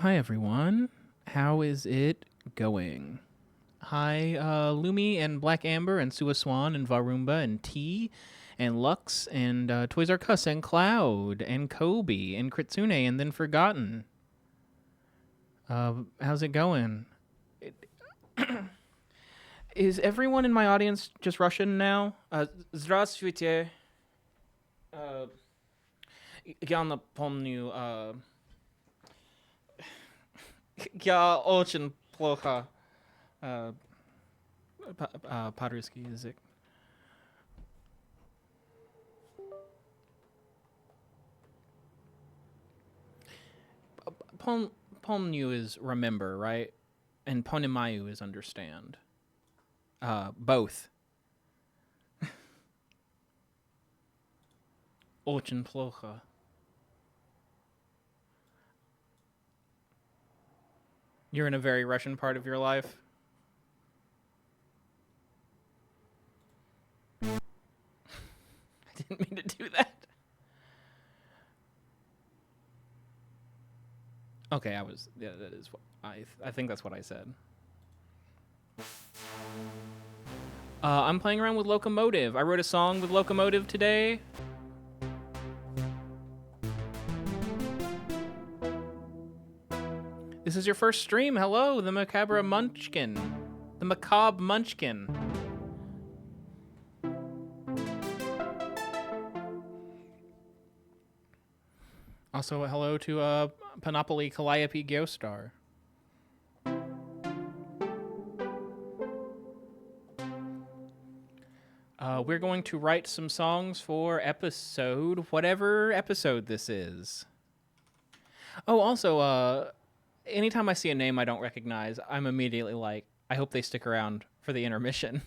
Hi, everyone. How is it going? Hi, Lumi and Black Amber and Suaswan and Varumba and T and Lux and Toys R Us and Cloud and Kobe and Kritsune and then Forgotten. How's it going? Is everyone in my audience just Russian now? Здравствуйте. Я напомню, я очень плохо по-русски язык. Pomnu is remember, right? And ponimayu is understand. Both. Очень плохо. You're in a very Russian part of your life. I didn't mean to do that. Okay, yeah, that is what I think that's what I said. I'm playing around with Locomotive. I wrote a song with Locomotive today. This is your first stream. Hello, the Macabre Munchkin. The Macabre Munchkin. Also, hello to Panoply Calliope Geostar. We're going to write some songs for whatever episode this is. Oh, also, anytime I see a name I don't recognize, I'm immediately like, I hope they stick around for the intermission.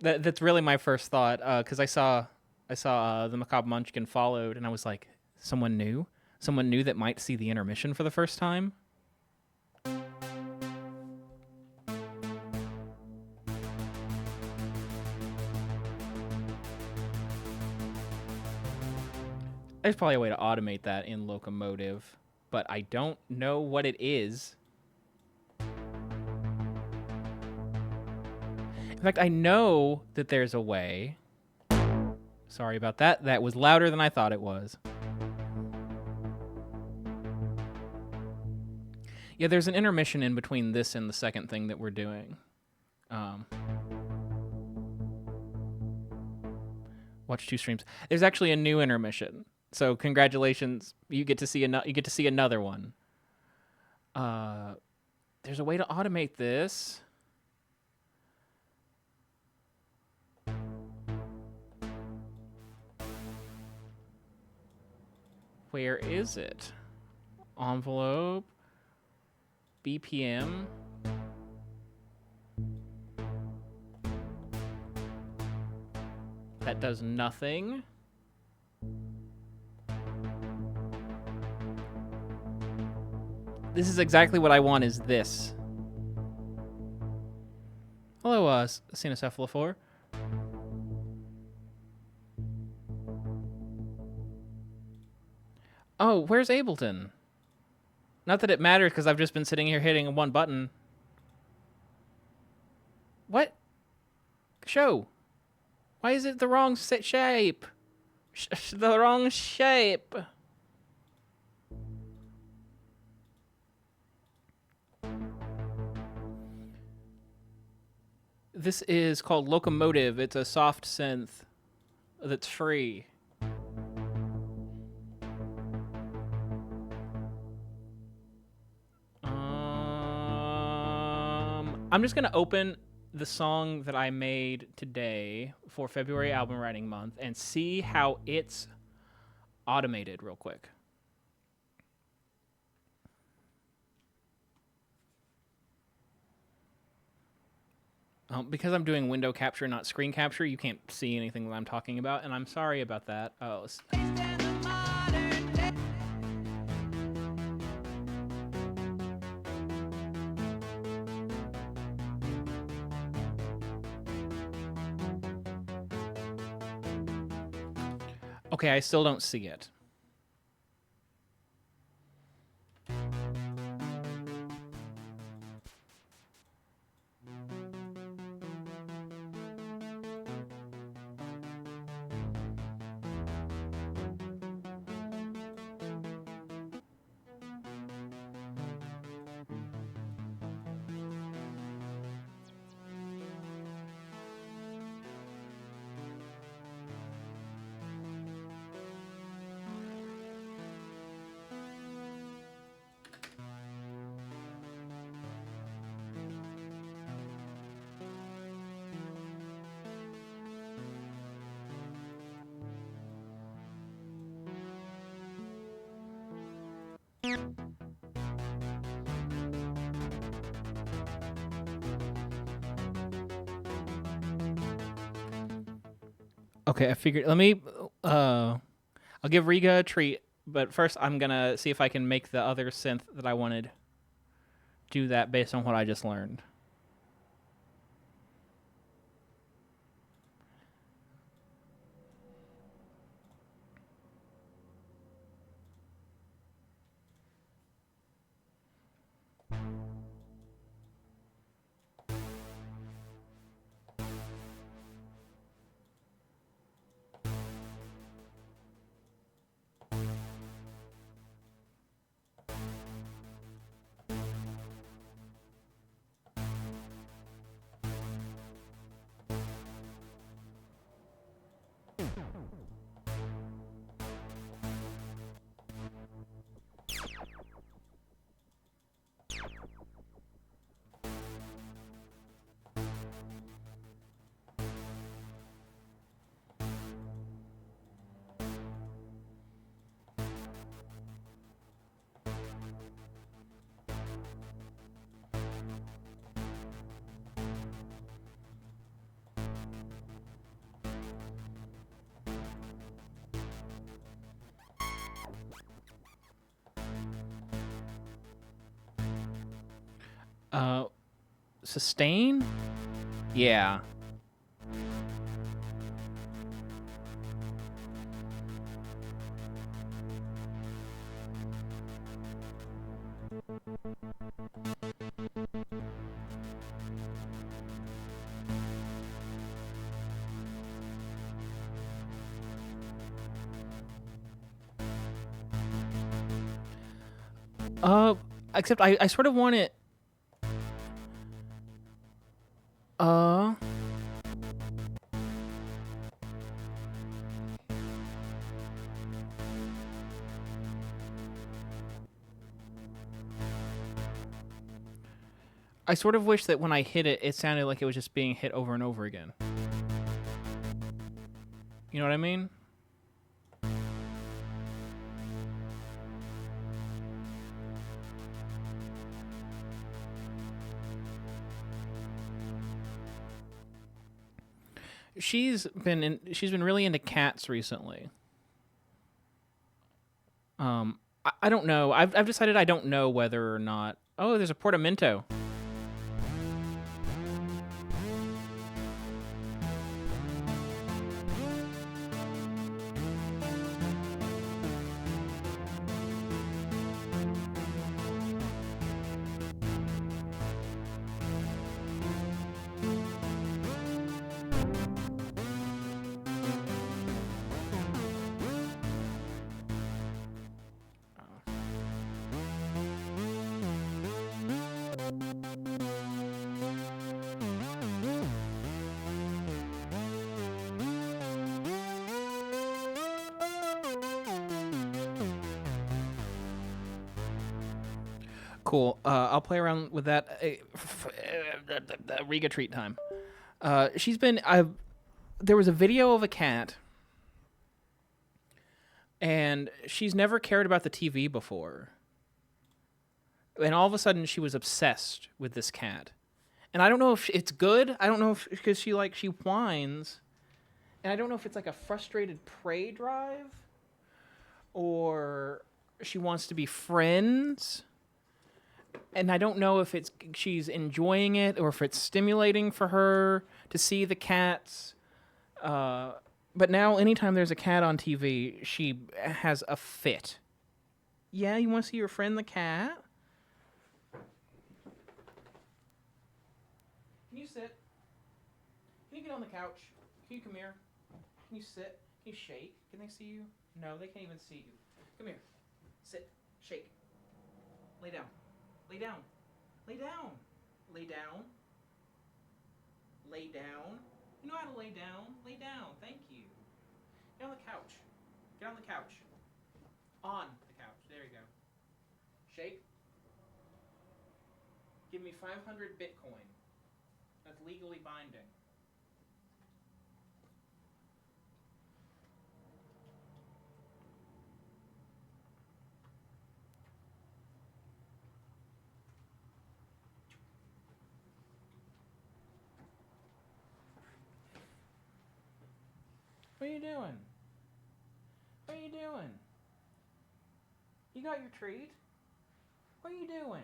That's really my first thought, because I saw the Macabre Munchkin followed, and I was like, someone new that might see the intermission for the first time. There's probably a way to automate that in Locomotive, but I don't know what it is. In fact, I know that there's a way. Sorry about that. That was louder than I thought it was. Yeah, there's an intermission in between this and the second thing that we're doing. Watch 2 streams. There's actually a new intermission. So congratulations, you get to see another one. There's a way to automate this. Where is it? Envelope. BPM. That does nothing. This is exactly what I want, is this. Hello, Cenocephalophore. Oh, where's Ableton? Not that it matters, because I've just been sitting here hitting one button. What? Show. Why is it the wrong shape? The wrong shape. This is called Locomotive. It's a soft synth that's free. I'm just going to open the song that I made today for February album writing month and see how it's automated real quick. Because I'm doing window capture, not screen capture, you can't see anything that I'm talking about, and I'm sorry about that. Okay, I still don't see it. Okay, I figured. Let me. I'll give Riga a treat, but first I'm gonna see if I can make the other synth that I wanted do that based on what I just learned. Sustain? Yeah. Except I sort of want it. I sort of wish that when I hit it, it sounded like it was just being hit over and over again. You know what I mean? She's been really into cats recently. I don't know. I've decided I don't know whether or not. Oh, there's a portamento. Cool. I'll play around with that. Riga treat time. She's been. There was a video of a cat, and she's never cared about the TV before. And all of a sudden, she was obsessed with this cat. And I don't know if it's good. I don't know if because she whines, and I don't know if it's like a frustrated prey drive, or she wants to be friends. And I don't know if she's enjoying it or if it's stimulating for her to see the cats. But now, anytime there's a cat on TV, she has a fit. Yeah, you want to see your friend the cat? Can you sit? Can you get on the couch? Can you come here? Can you sit? Can you shake? Can they see you? No, they can't even see you. Come here. Sit. Shake. Lay down. Lay down. Lay down. Lay down. Lay down. You know how to lay down. Lay down. Thank you. Get on the couch. Get on the couch. On the couch. There you go. Shake. Give me 500 Bitcoin. That's legally binding. What are you doing? What are you doing? You got your treat? What are you doing?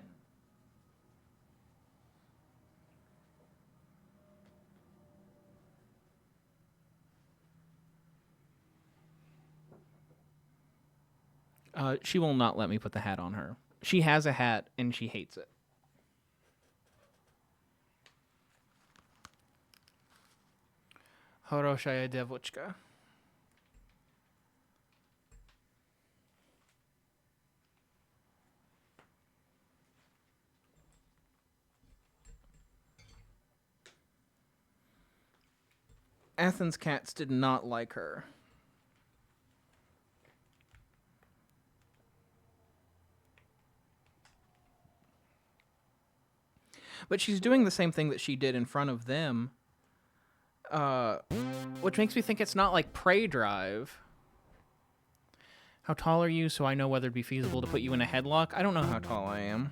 She will not let me put the hat on her. She has a hat, and she hates it. Horoshaya devochka. Athens cats did not like her. But she's doing the same thing that she did in front of them, which makes me think it's not like prey drive. How tall are you so I know whether it'd be feasible to put you in a headlock? I don't know how tall I am.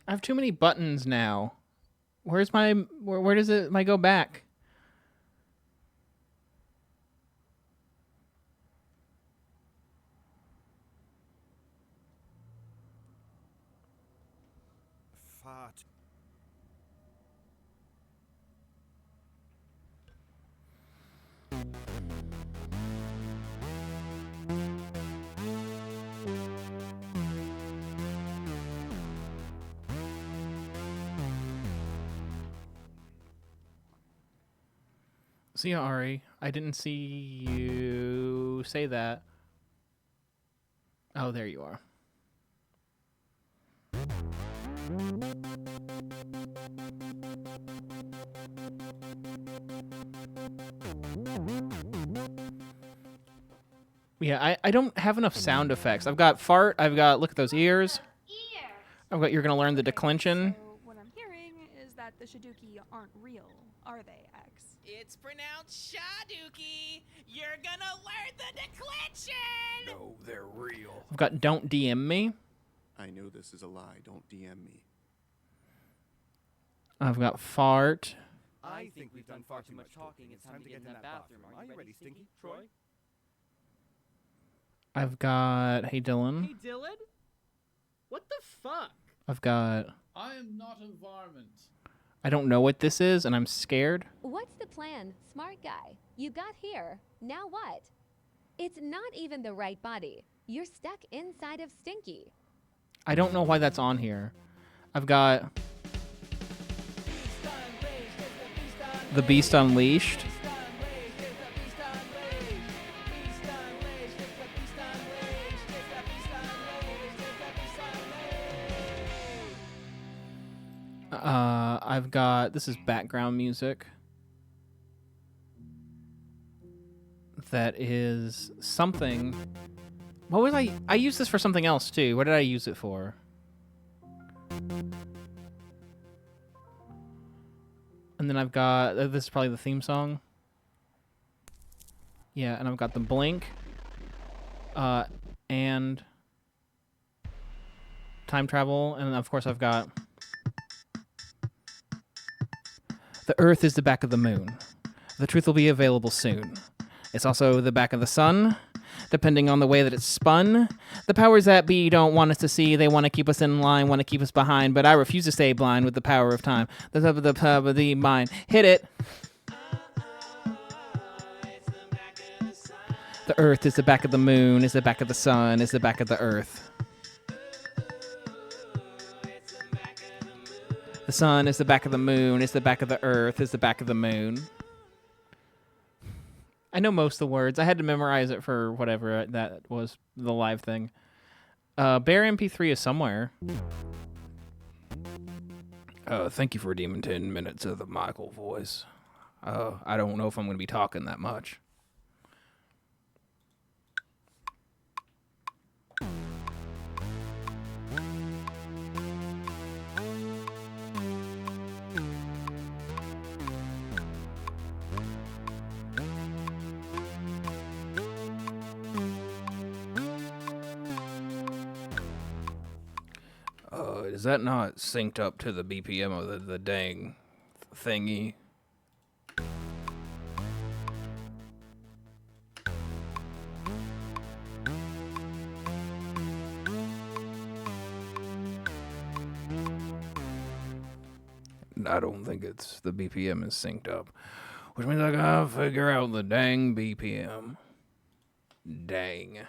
I have too many buttons now. Where's my... Where does it... my go back? Fart. See ya, Ari. I didn't see you say that. Oh, there you are. Yeah, I don't have enough sound effects. I've got fart, I've got look at those ears. I've got you're gonna learn the declension. So what I'm hearing is that the Shaduki aren't real, are they, X? It's pronounced Shaduki. You're gonna learn the declension. No, they're real. I've got don't DM me. I know this is a lie. Don't DM me. I've got fart. I think we've done far too much talking. It's time to get in that bathroom. Are you ready, Stinky? Troy? I've got hey Dylan. Hey, Dylan? What the fuck? I've got I am not environment. I don't know what this is and I'm scared. What's the plan, smart guy? You got here. Now what? It's not even the right body. You're stuck inside of Stinky. I don't know why that's on here. I've got The Beast Unleashed. I've got, this is background music. That is something. What was I used this for something else too. What did I use it for? And then I've got, this is probably the theme song. Yeah, and I've got the blink. And time travel. And of course I've got the Earth is the back of the moon. The truth will be available soon. It's also the back of the sun, depending on the way that it's spun. The powers that be don't want us to see. They want to keep us in line, want to keep us behind. But I refuse to stay blind with the power of time. The top of the power of the mind. Hit it. The Earth is the back of the moon, is the back of the sun, is the back of the Earth. The sun is the back of the moon. It's the back of the earth. It's the back of the moon. I know most of the words. I had to memorize it for whatever that was, the live thing. Bear MP3 is somewhere. Thank you for redeeming 10 minutes of the Michael voice. I don't know if I'm going to be talking that much. Is that not synced up to the BPM of the dang thingy? I don't think it's the BPM is synced up, which means I gotta figure out the dang BPM. Dang.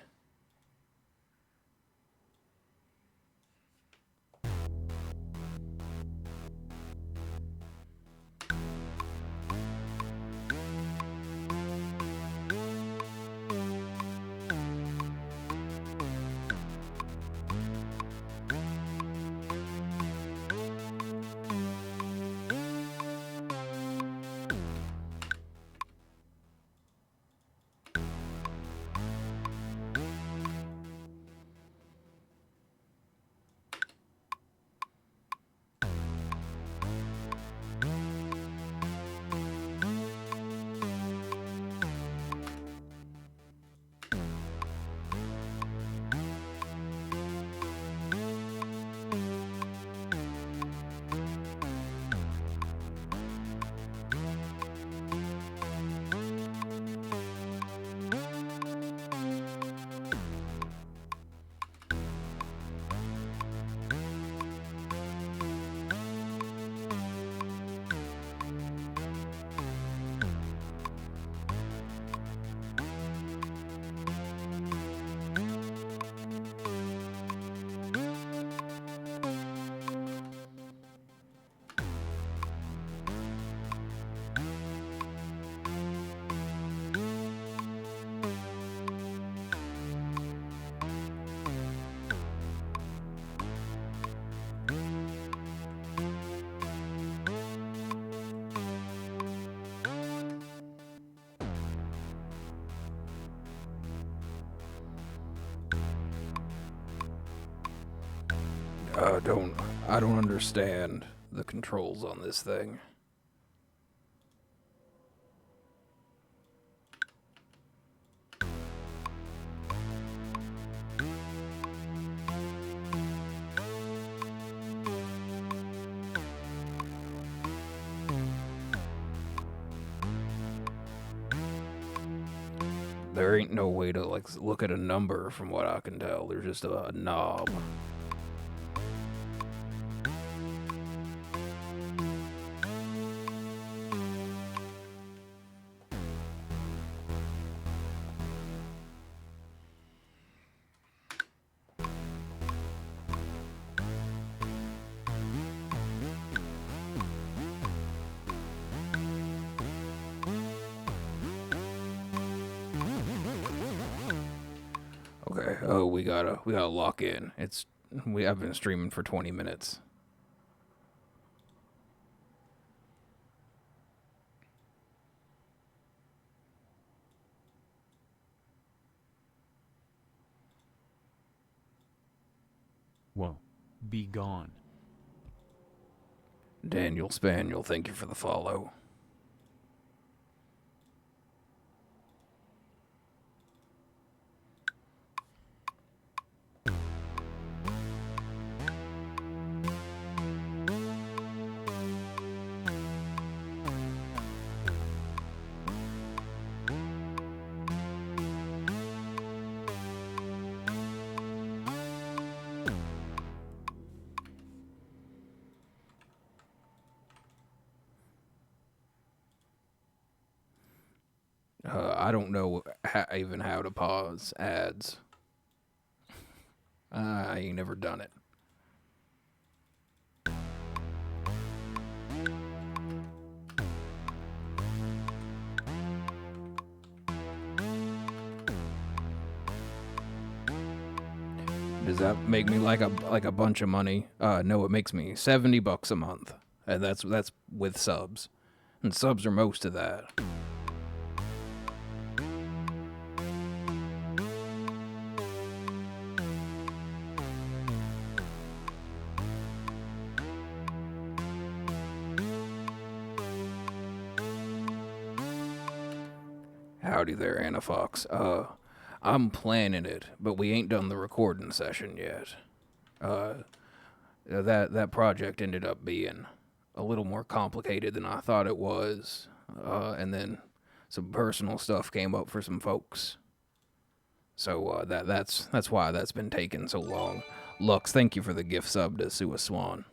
I don't understand the controls on this thing. There ain't no way to like look at a number from what I can tell. There's just a knob. Okay. Oh, we gotta lock in. I've been streaming for 20 minutes. Whoa. Be gone. Daniel Spaniel, thank you for the follow. I don't know even how to pause ads. I ain't never done it. Does that make me like a bunch of money? No, it makes me $70 a month, and that's with subs, and subs are most of that. Howdy there, Anna Fox. I'm planning it, but we ain't done the recording session yet. That project ended up being a little more complicated than I thought it was, and then some personal stuff came up for some folks. So that's why that's been taking so long. Lux, thank you for the gift sub to Sue Swan.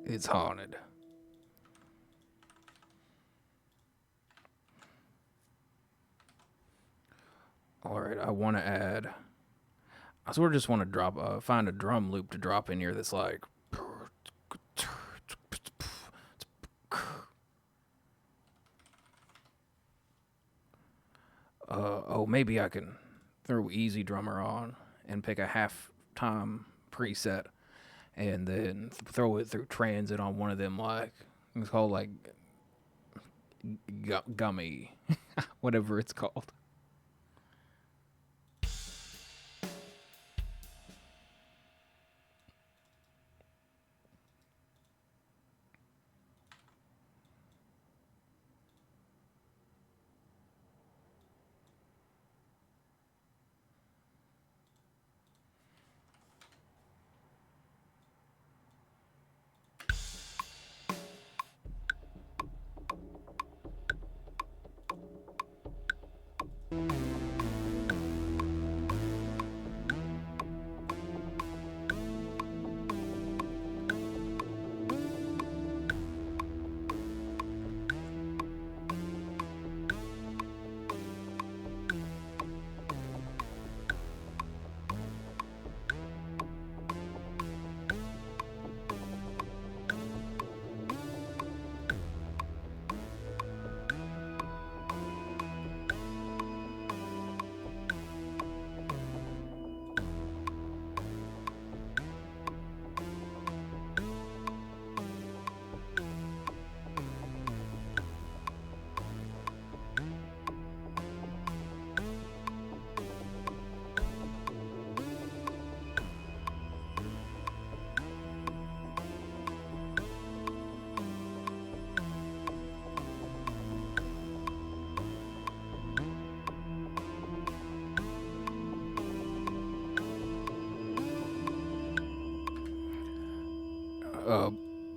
It's haunted. Alright, I want to add... I sort of just want to find a drum loop to drop in here that's like... Oh, maybe I can throw Easy Drummer on and pick a half-time preset and then throw it through transit on one of them, like, it's called, like, gummy, whatever it's called.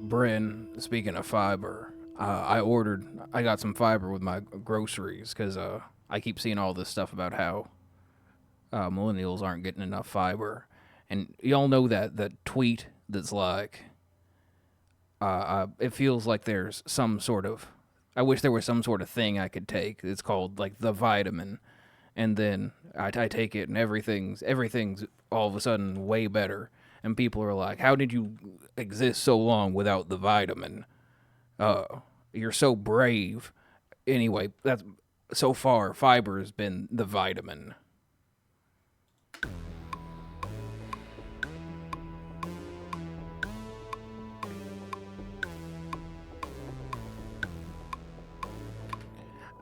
Bryn, speaking of fiber, I got some fiber with my groceries because I keep seeing all this stuff about how millennials aren't getting enough fiber. And y'all know that tweet that's like, it feels like there's some sort of, I wish there was some sort of thing I could take. It's called like the vitamin. And then I take it and everything's all of a sudden way better. And people are like, how did you exist so long without the vitamin? You're so brave. Anyway, that's so far, fiber has been the vitamin.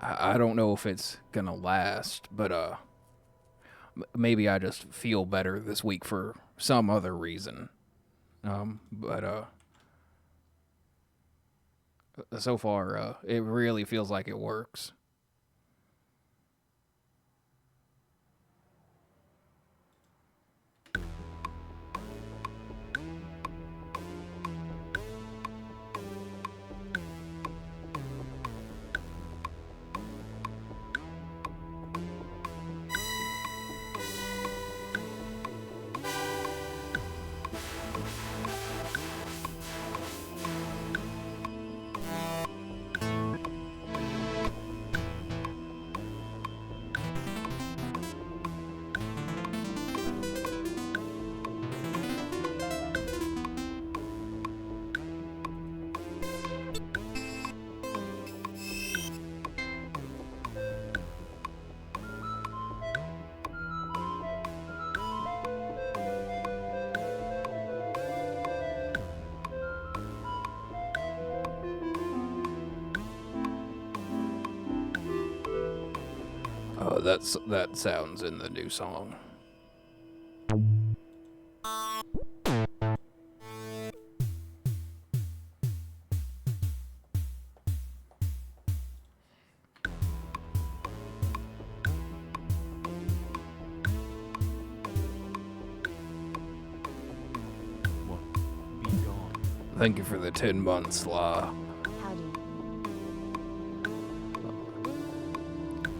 I don't know if it's gonna last, but maybe I just feel better this week for some other reason. But so far, it really feels like it works. That sounds in the new song. WOE.BEGONE. Thank you for the 10 months, La.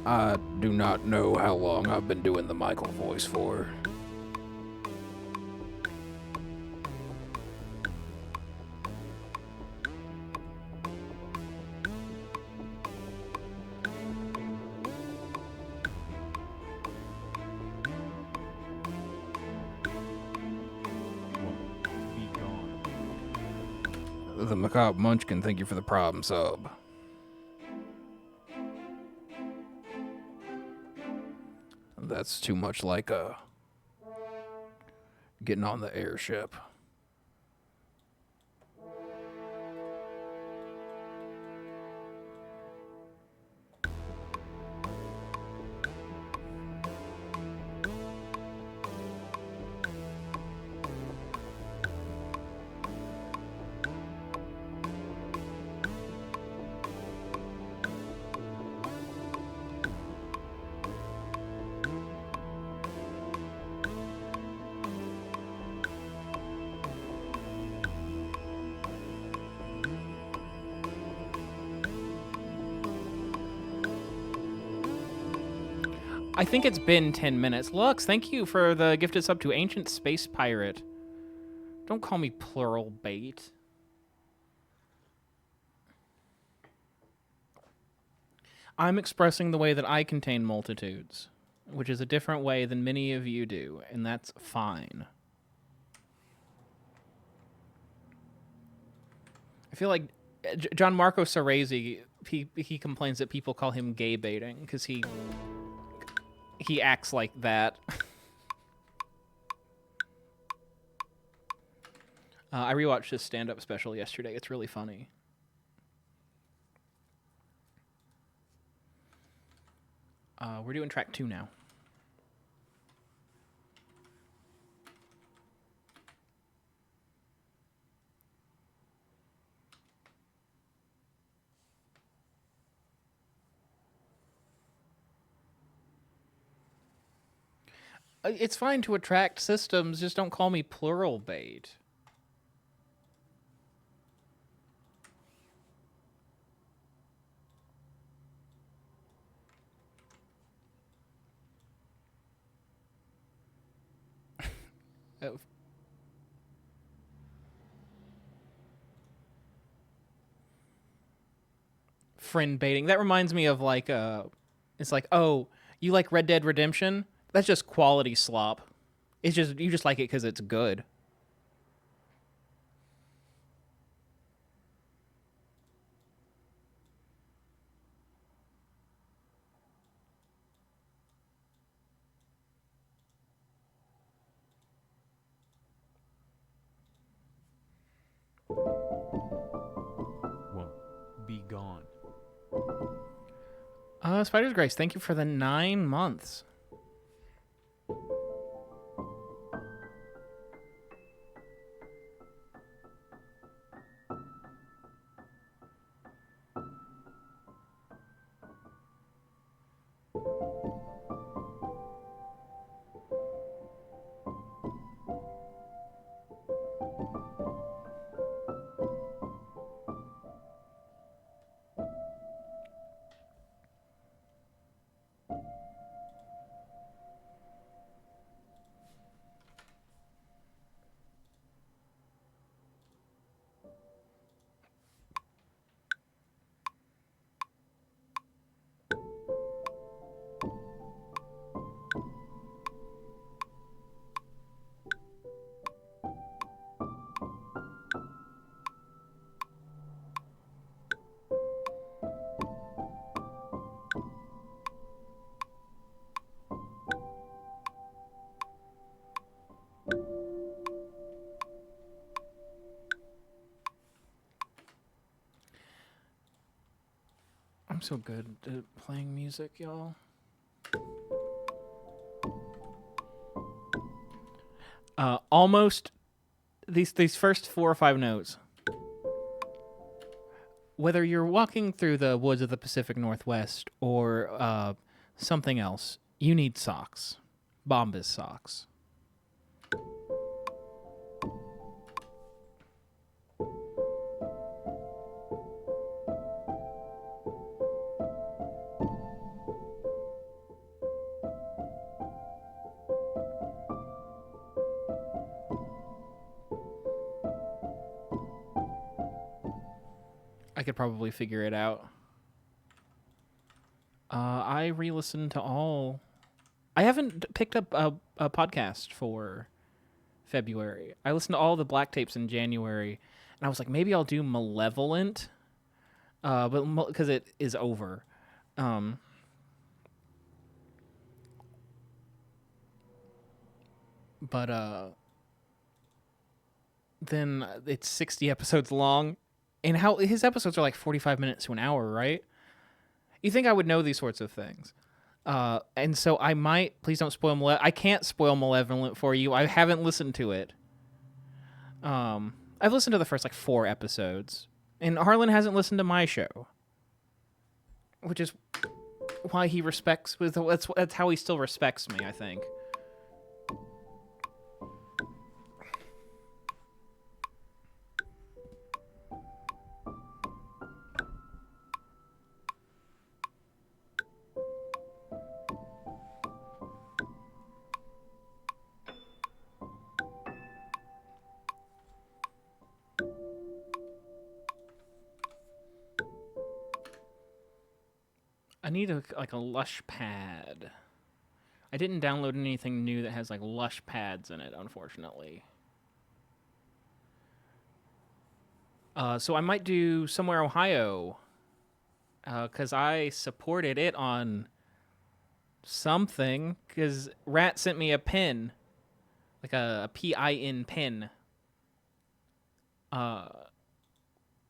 I do not know how long I've been doing the Michael voice for. WOE.BEGONE. The Macabre Munchkin, thank you for the problem sub. That's too much like getting on the airship. I think it's been 10 minutes. Lux, thank you for the gifted sub to Ancient Space Pirate. Don't call me plural bait. I'm expressing the way that I contain multitudes, which is a different way than many of you do, and that's fine. I feel like John Marco Cerezi, he complains that people call him gay baiting because he acts like that. I rewatched his stand-up special yesterday. It's really funny. We're doing track 2 now. It's fine to attract systems, just don't call me plural bait. Friend baiting. That reminds me of like it's like, oh, you like Red Dead Redemption? That's just quality slop. It's just you just like it because it's good. WOE.BEGONE. Spider's Grace, thank you for the 9 months. I'm so good at playing music, y'all. Almost these first 4 or 5 notes. Whether you're walking through the woods of the Pacific Northwest or something else, you need socks. Bombas socks. I could probably figure it out. I re-listened to all... I haven't picked up a podcast for February. I listened to all the black tapes in January, and I was like, maybe I'll do Malevolent, but because it is over. But then it's 60 episodes long, and how his episodes are like 45 minutes to an hour, right? You think I would know these sorts of things. And so I might, please don't spoil I can't spoil Malevolent for you. I haven't listened to it. I've listened to the first like 4 episodes, and Harlan hasn't listened to my show, which is why he respects, that's how he still respects me, I think. I need a Lush pad. I didn't download anything new that has like Lush pads in it, unfortunately. So I might do Somewhere Ohio, because I supported it on something, because Rat sent me a pin, like a PIN pin,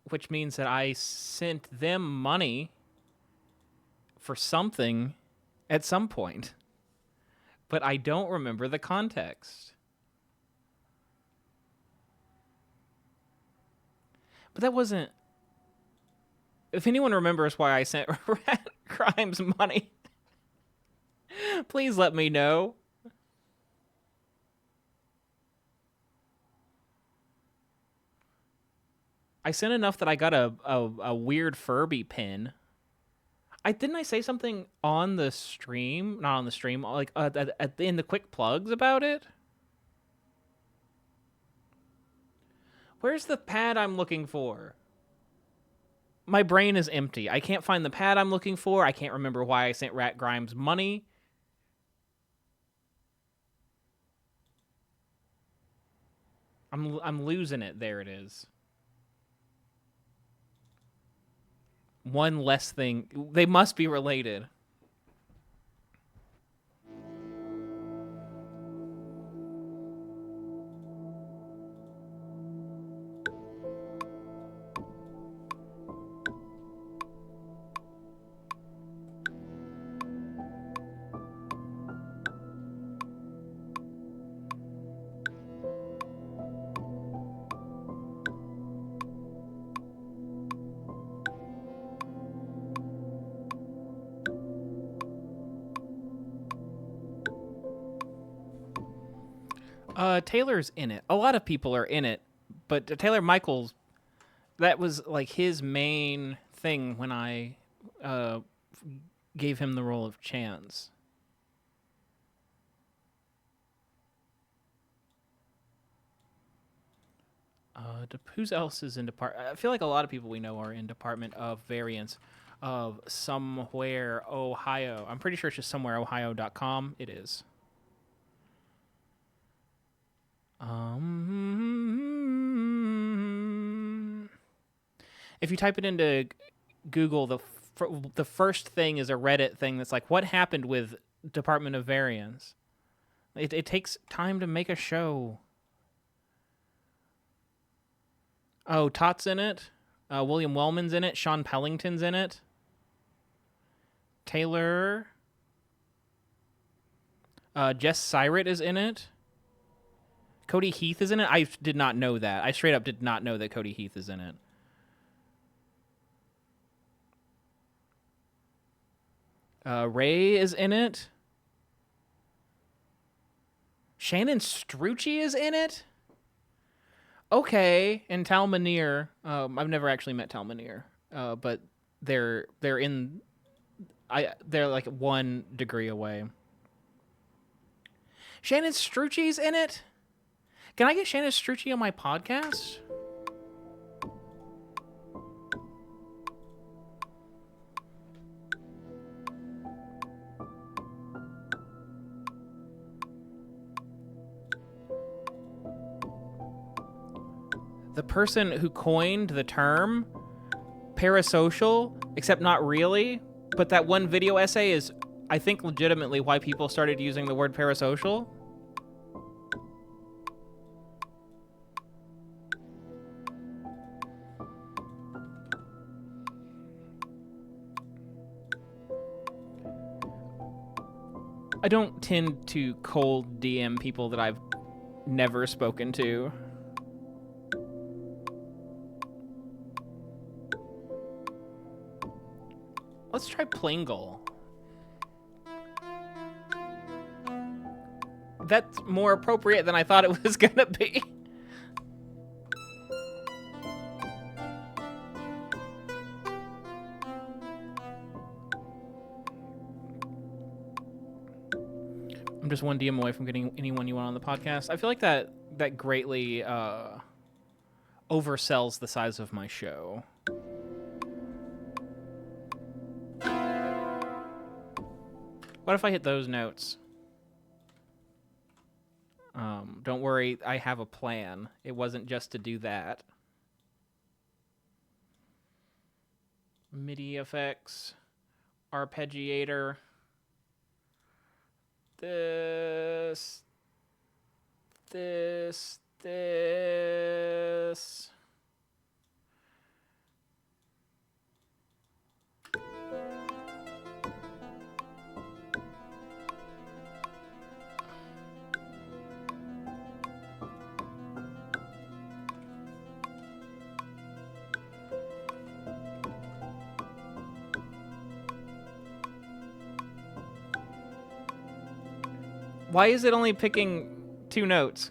which means that I sent them money for something at some point, but I don't remember the context. But that wasn't... If anyone remembers why I sent Rat Grimes money, please let me know. I sent enough that I got a weird Furby pin. Didn't I say something on the stream? Not on the stream, like in the quick plugs about it? Where's the pad I'm looking for? My brain is empty. I can't find the pad I'm looking for. I can't remember why I sent Rat Grimes money. I'm losing it. There it is. One less thing. They must be related. Taylor's in it. A lot of people are in it, but Taylor Michaels, that was like his main thing when I gave him the role of Chance. Who else is in department? I feel like a lot of people we know are in Department of Variance of Somewhere Ohio. I'm pretty sure it's just somewhereohio.com. It is. If you type it into Google, the first thing is a Reddit thing that's like, what happened with Department of Variance? It takes time to make a show. Oh, Tott's in it. William Wellman's in it. Sean Pellington's in it. Taylor. Jess Syrett is in it. Cody Heath is in it. I did not know that. I straight up did not know that Cody Heath is in it. Ray is in it. Shannon Strucci is in it. Okay, and Tal Minear. I've never actually met Tal Minear, but they're in. They're like 1 degree away. Shannon Strucci's in it. Can I get Shannon Strucci on my podcast? The person who coined the term parasocial, except not really, but that one video essay is, I think, legitimately why people started using the word parasocial. I don't tend to cold DM people that I've never spoken to. Let's try Plingle. That's more appropriate than I thought it was gonna be. I'm just 1 DM away from getting anyone you want on the podcast. I feel like that greatly oversells the size of my show. What if I hit those notes? Don't worry, I have a plan. It wasn't just to do that. MIDI effects, arpeggiator. This. Why is it only picking 2 notes?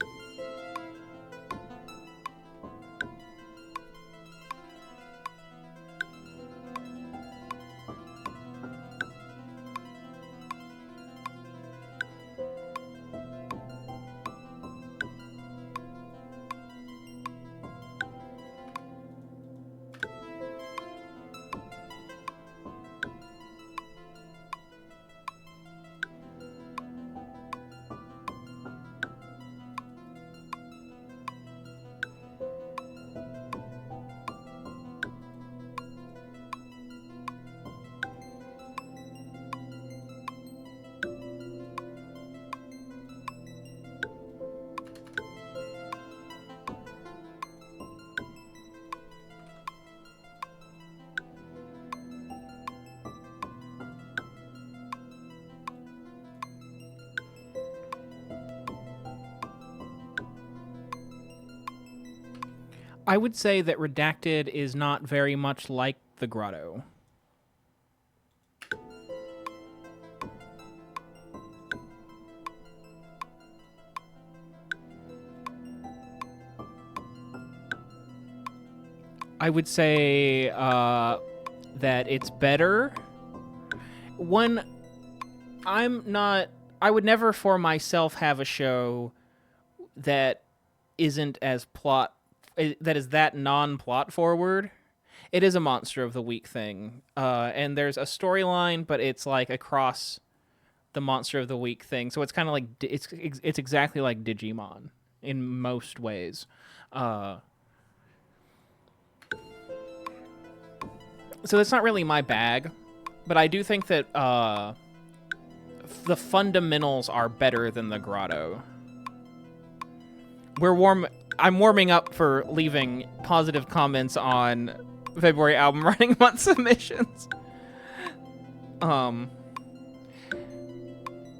I would say that Redacted is not very much like the Grotto. I would say that it's better. I would never for myself have a show that isn't as that is that non-plot forward. It is a Monster of the Week thing. And there's a storyline, but it's like across the Monster of the Week thing. So it's kind of like, it's exactly like Digimon in most ways. So that's not really my bag, but I do think that the fundamentals are better than the Grotto. I'm warming up for leaving positive comments on February album writing month submissions.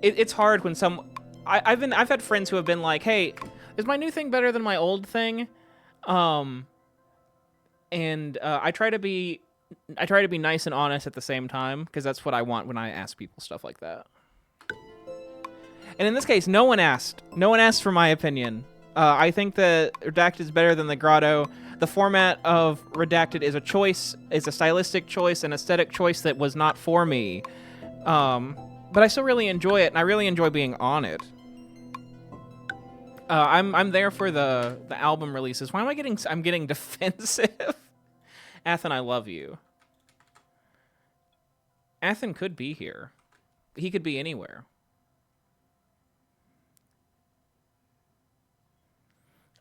It's hard when I've had friends who have been like, "Hey, is my new thing better than my old thing?" And I try to be nice and honest at the same time because that's what I want when I ask people stuff like that. And in this case, no one asked. No one asked for my opinion. I think that Redacted is better than the Grotto. The format of Redacted is a choice, is a stylistic choice, an aesthetic choice that was not for me. But I still really enjoy it, and I really enjoy being on it. I'm there for the album releases. Why am I getting? I'm getting defensive. Athen, I love you. Athen could be here. He could be anywhere.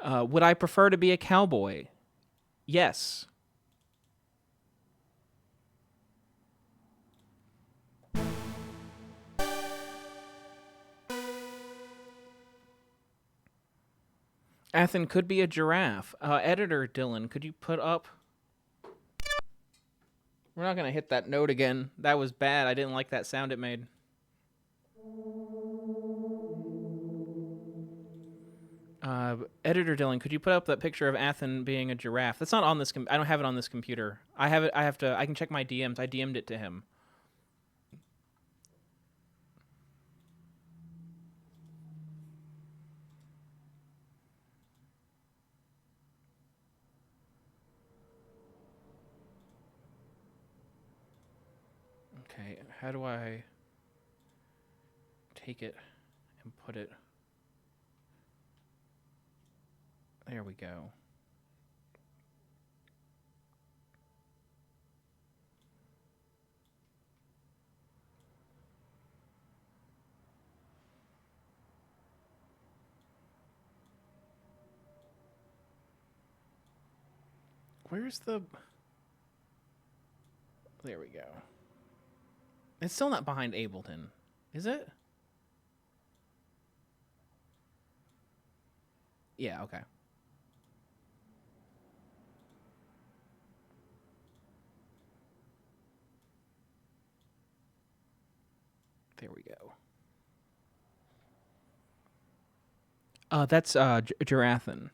Would I prefer to be a cowboy? Yes. Athen could be a giraffe. Editor Dylan, could you put up... We're not going to hit that note again. That was bad. I didn't like that sound it made. Editor Dylan, could you put up that picture of Athen being a giraffe? That's not on this. I don't have it on this computer. I have it. I have to. I can check my DMs. I DM'd it to him. Okay, how do I take it and put it? There we go. Where's the... There we go. It's still not behind Ableton, is it? Yeah, okay. There we go. That's Girathan.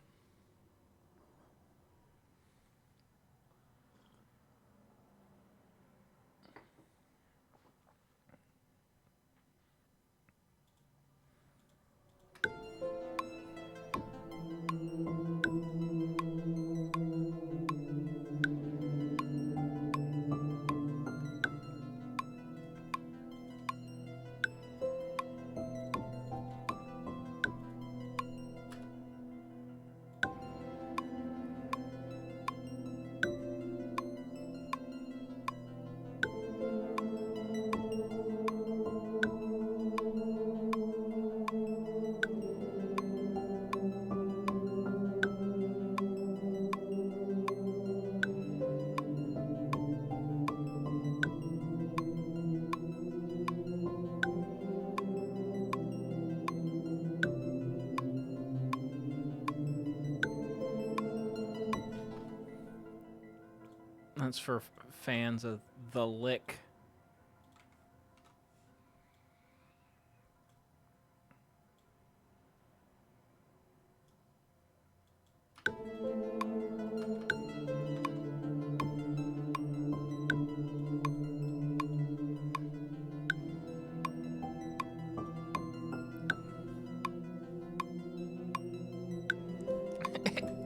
That's for fans of The Lick.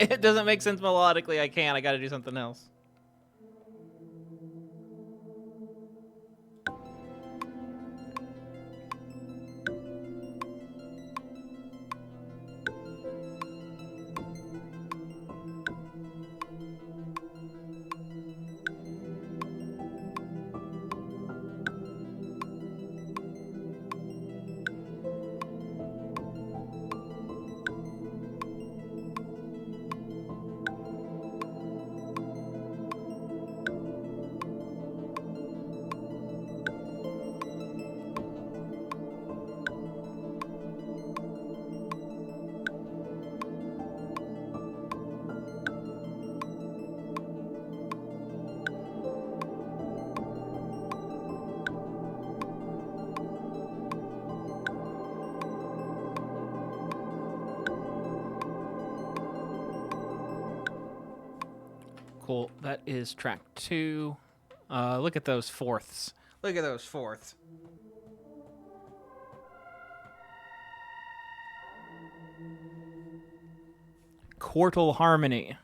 It doesn't make sense melodically. I can't. I gotta do something else. cool. That is track 2. Look at those fourths. Look at those fourths. Quartal harmony.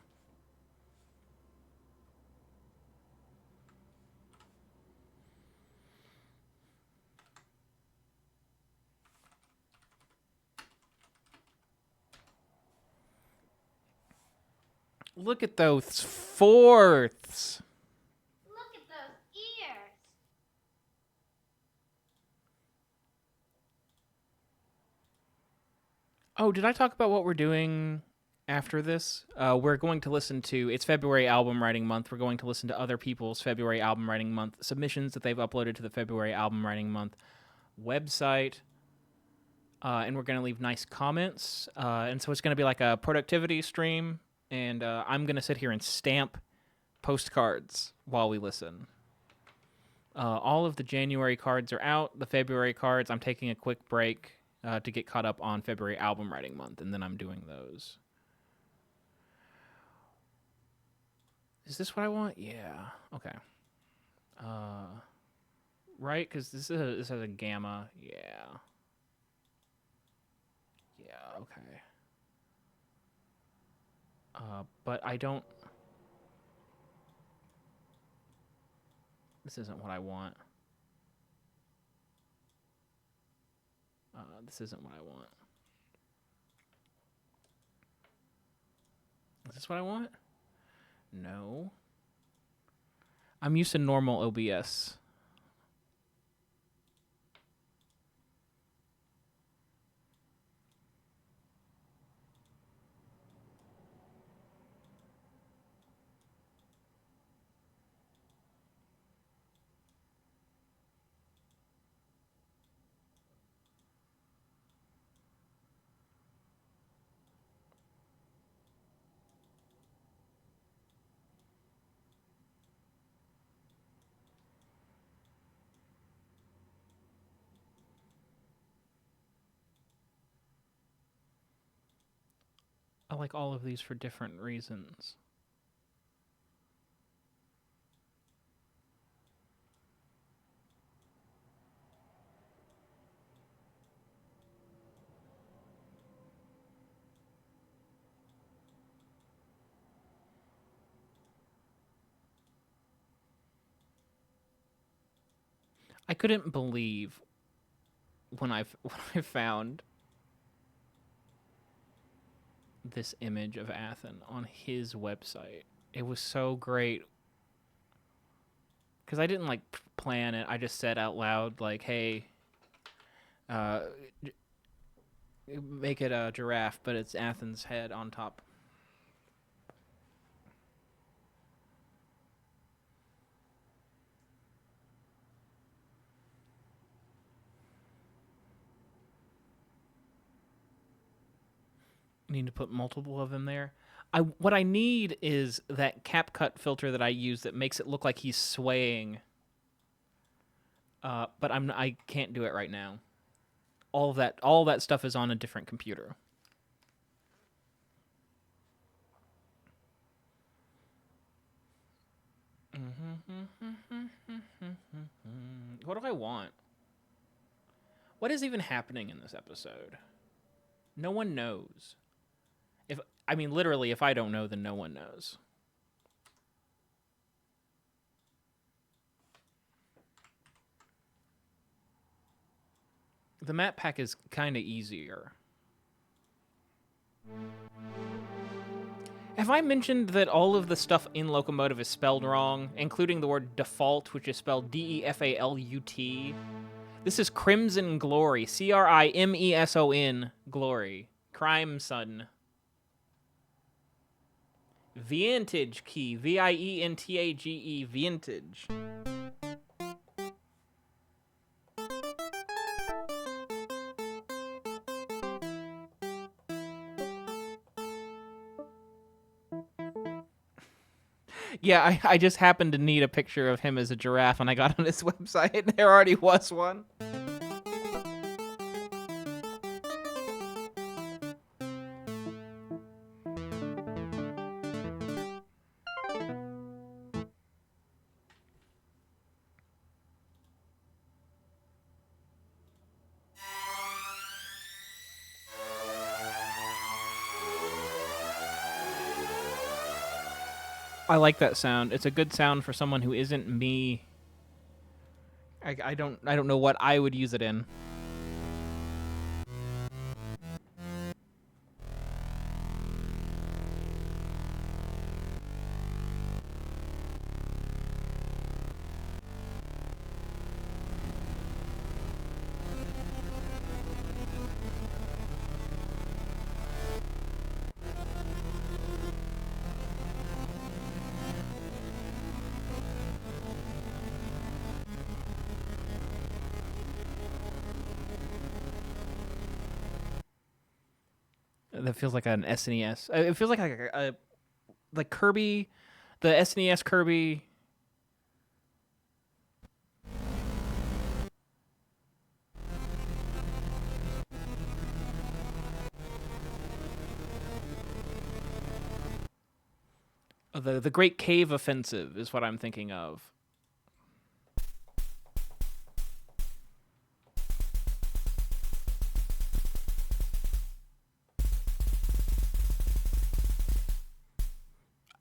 Look at those fourths. Look at those ears. Oh, did I talk about what we're doing after this? We're going to listen to, it's February album writing month. We're going to listen to other people's February album writing month submissions that they've uploaded to the February album writing month website. And we're going to leave nice comments. And so it's going to be like a productivity stream. And I'm going to sit here and stamp postcards while we listen. All of the January cards are out. The February cards, I'm taking a quick break to get caught up on February album writing month, and then I'm doing those. Is this what I want? Yeah. Okay. Right? Because this has a gamma. Yeah. Yeah, okay. But I don't... This isn't what I want. This isn't what I want. Is this what I want? No. I'm used to normal OBS. I like all of these for different reasons. I couldn't believe when I found this image of Athen on his website. It was so great. Because I didn't, like, plan it. I just said out loud, like, hey, make it a giraffe, but it's Athen's head on top. Need to put multiple of them there. What I need is that CapCut filter that I use that makes it look like he's swaying. But I can't do it right now. All that stuff is on a different computer. What do I want? What is even happening in this episode? No one knows. Literally, if I don't know, then no one knows. The map pack is kind of easier. Have I mentioned that all of the stuff in Locomotive is spelled wrong, including the word default, which is spelled D-E-F-A-L-U-T? This is Crimson Glory, C-R-I-M-E-S-O-N, Glory. Crime Sun. Vintage key, V-I-E-N-T-A-G-E, vintage. Yeah, I just happened to need a picture of him as a giraffe, and I got on his website, and there already was one. I like that sound. It's a good sound for someone who isn't me. I don't know what I would use it in. That feels like an SNES. It feels like a like Kirby, the SNES Kirby. The Great Cave Offensive is what I'm thinking of.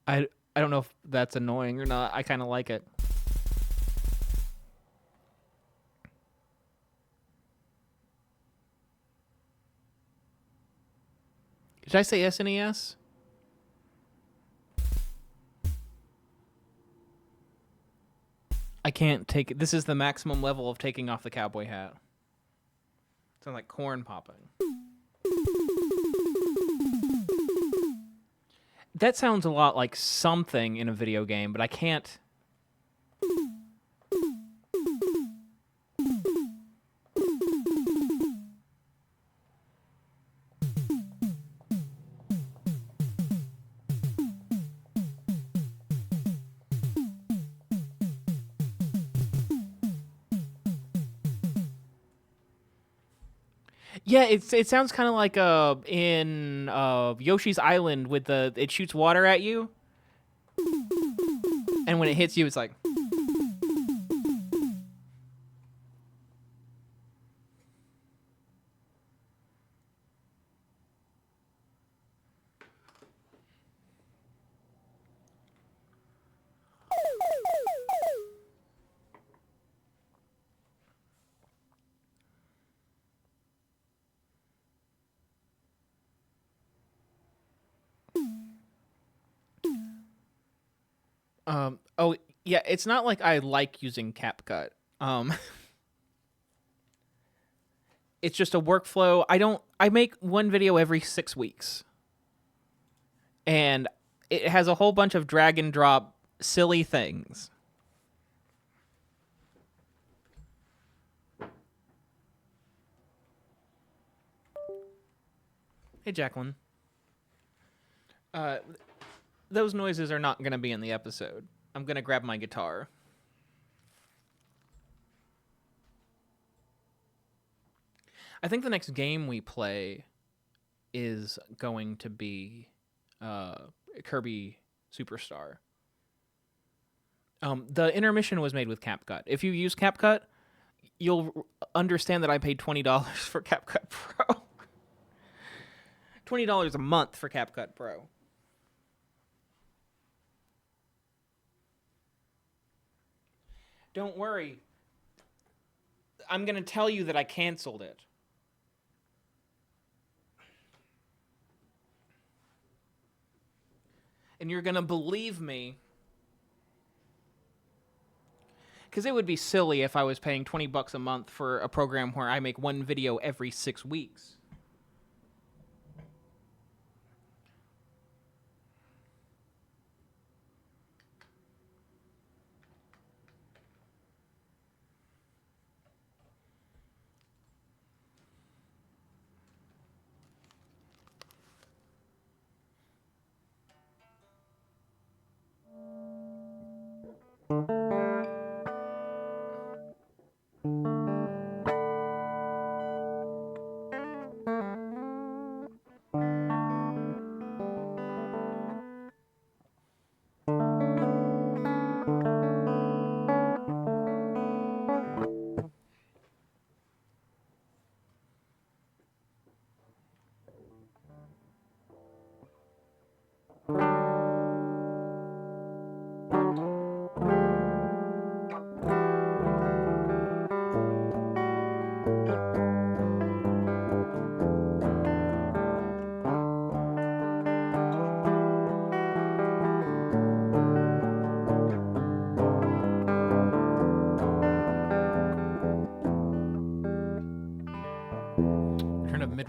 I don't know if that's annoying or not. I kind of like it. Did I say SNES? I can't take it. This is the maximum level of taking off the cowboy hat. Sounds like corn popping. That sounds a lot like something in a video game, but I can't. Yeah, it sounds kind of like in Yoshi's Island with it shoots water at you, and when it hits you, it's like. Oh yeah, it's not like I like using CapCut. It's just a workflow. I make one video every 6 weeks. And it has a whole bunch of drag and drop silly things. Hey, Jacqueline. Those noises are not going to be in the episode. I'm going to grab my guitar. I think the next game we play is going to be Kirby Superstar. The intermission was made with CapCut. If you use CapCut, you'll understand that I paid $20 for CapCut Pro. $20 a month for CapCut Pro. Don't worry. I'm going to tell you that I canceled it. And you're going to believe me. Because it would be silly if I was paying $20 a month for a program where I make one video every 6 weeks.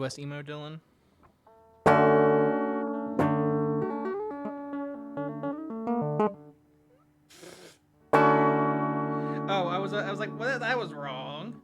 Midwest emo, Dylan? Oh, I was like, well, that was wrong.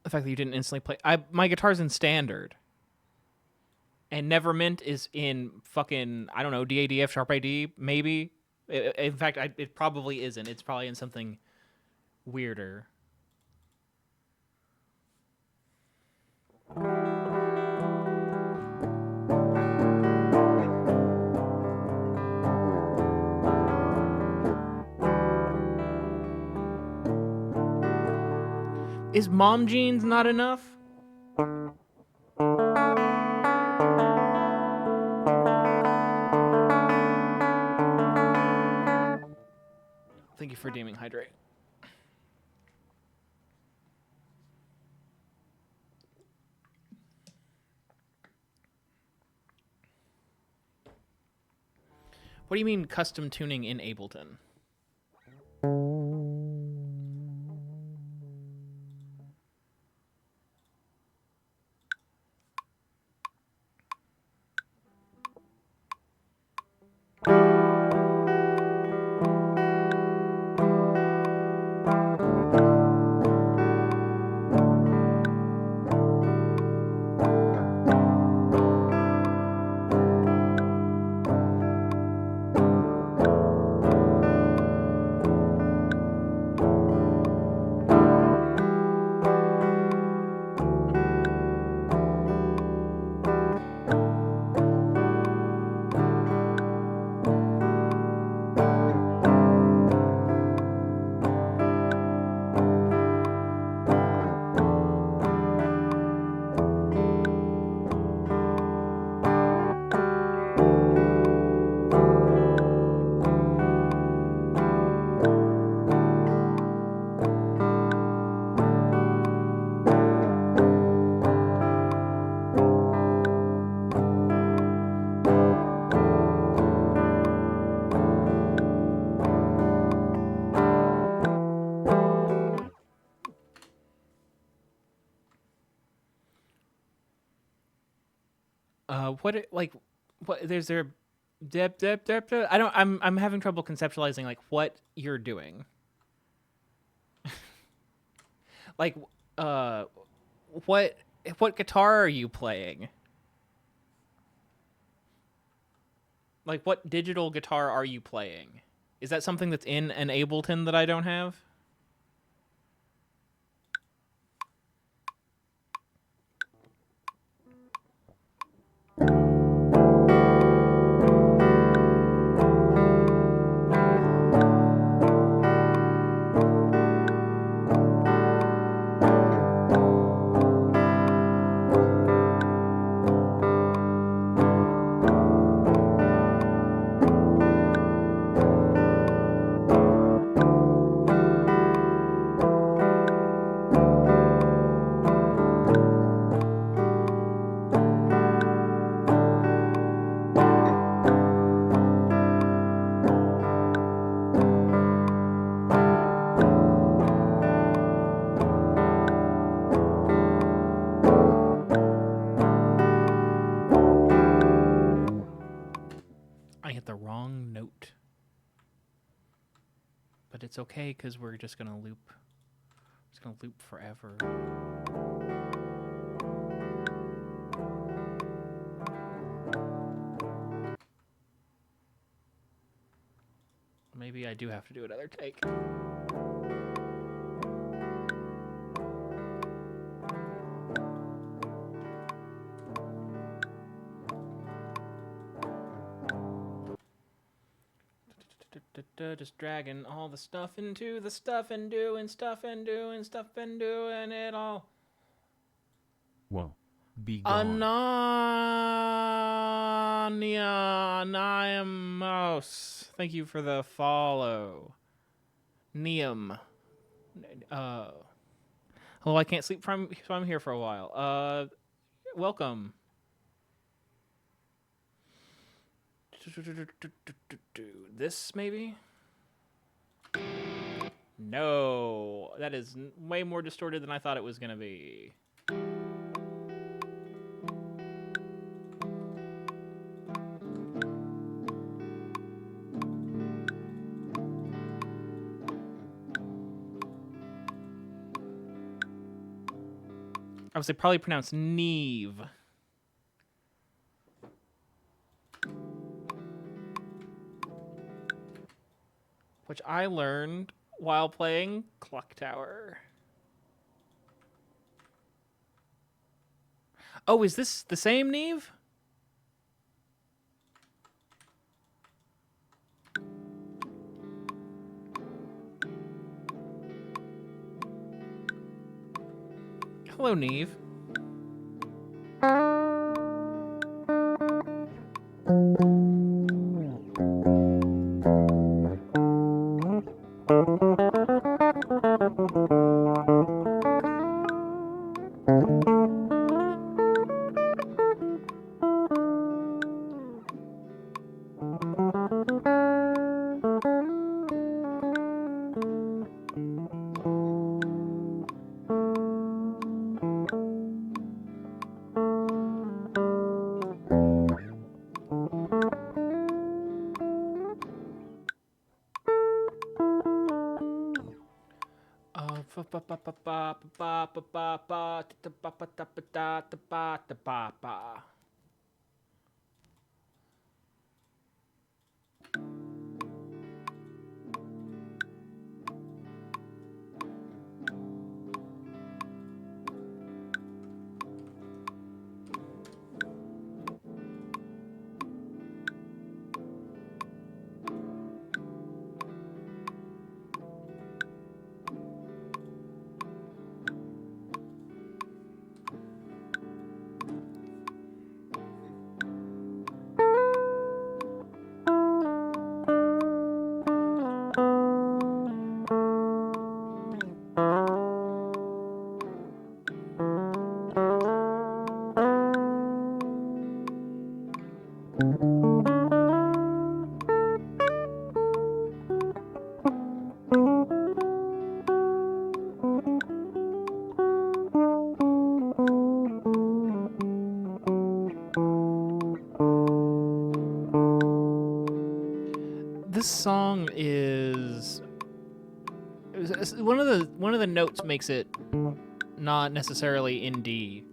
The fact that you didn't instantly play. My guitar's in standard. And Nevermint is in fucking, I don't know, D, A, D, F, sharp A, D, maybe. In fact, it probably isn't. It's probably in something weirder. Is Mom Jeans not enough? Thank you for deeming Hydrate. What do you mean custom tuning in Ableton? There's there I don't I'm having trouble conceptualizing like what you're doing. Like what guitar are you playing? Like what digital guitar are you playing? Is that something that's in an Ableton that I don't have? I hit the wrong note. But it's okay because we're just gonna loop. It's gonna loop forever. Maybe I do have to do another take. Just dragging all the stuff into the stuff and doing stuff and doing stuff and doing it all. Whoa. Begone. Ananiamos. Thank you for the follow. Neum. Hello, I can't sleep, so I'm here for a while. Welcome. This, maybe? No. That is way more distorted than I thought it was going to be. I would say probably pronounced Neve. Which I learned while playing Clock Tower. Oh, is this the same Neve? Hello, Neve. This song is one of the notes makes it not necessarily in D.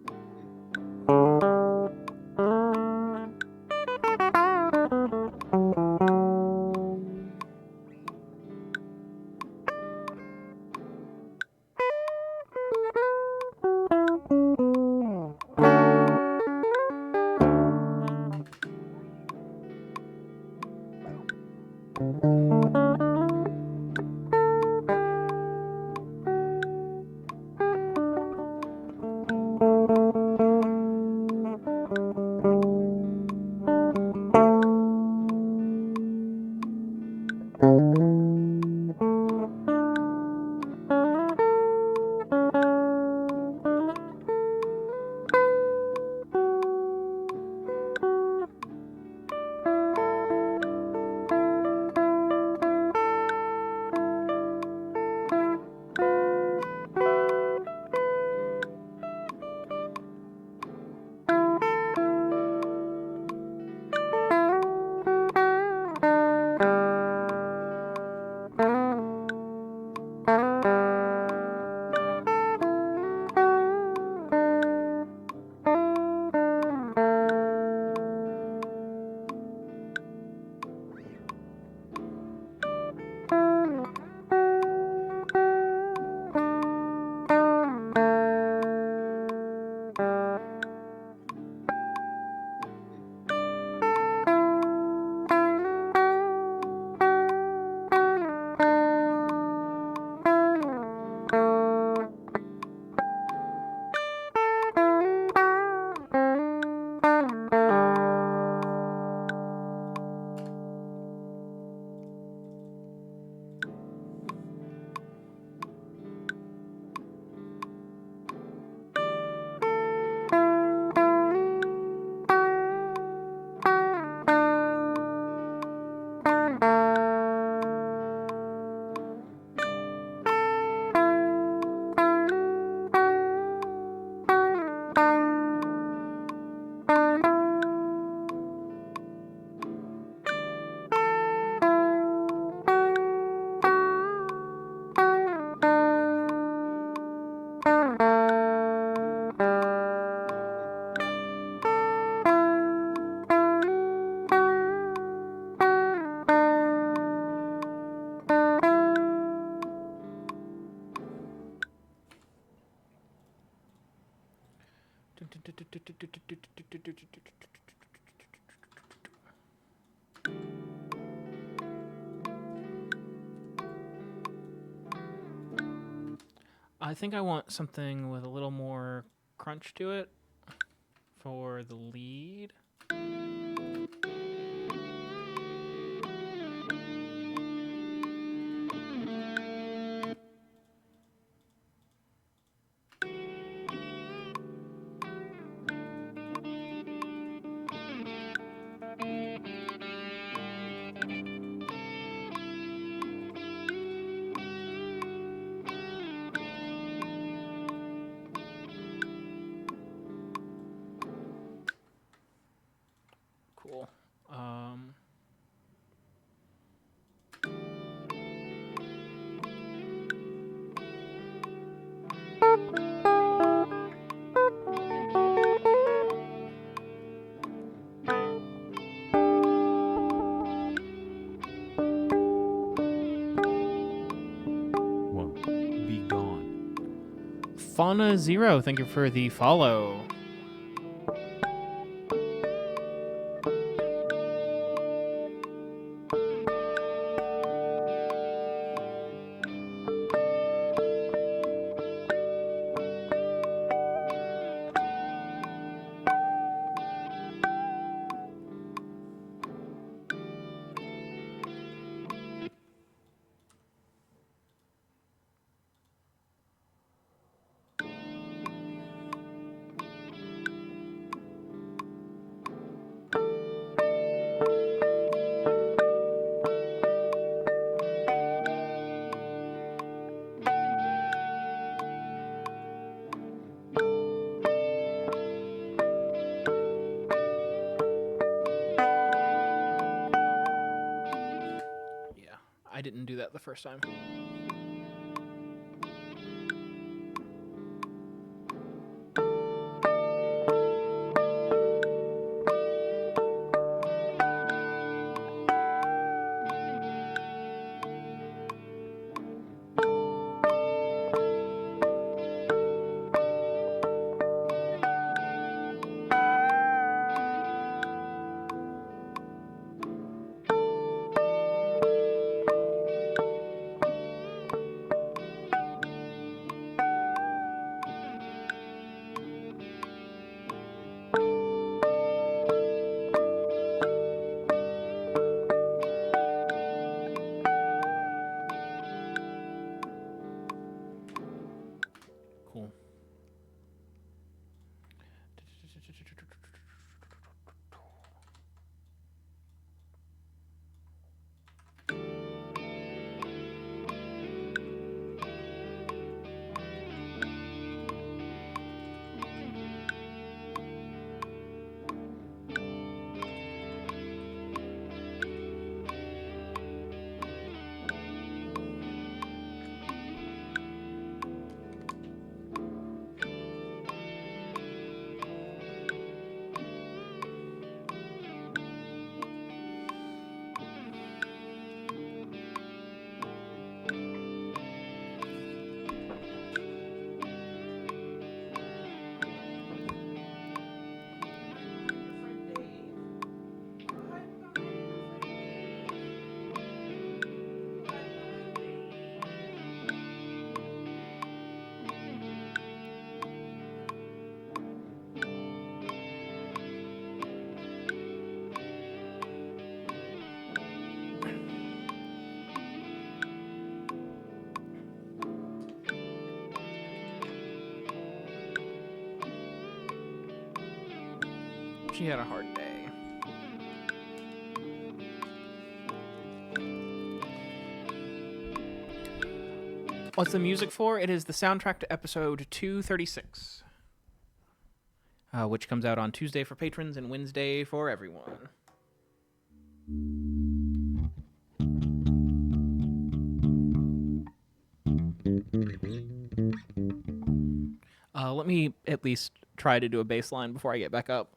I think I want something with a little more crunch to it for the lead. Cool. WOE.BEGONE. Fauna Zero, thank you for the follow. Yeah, I didn't do that the first time. Cool. She had a hard day. What's the music for? It is the soundtrack to episode 236, which comes out on Tuesday for patrons and Wednesday for everyone. Let me at least try to do a bass line before I get back up.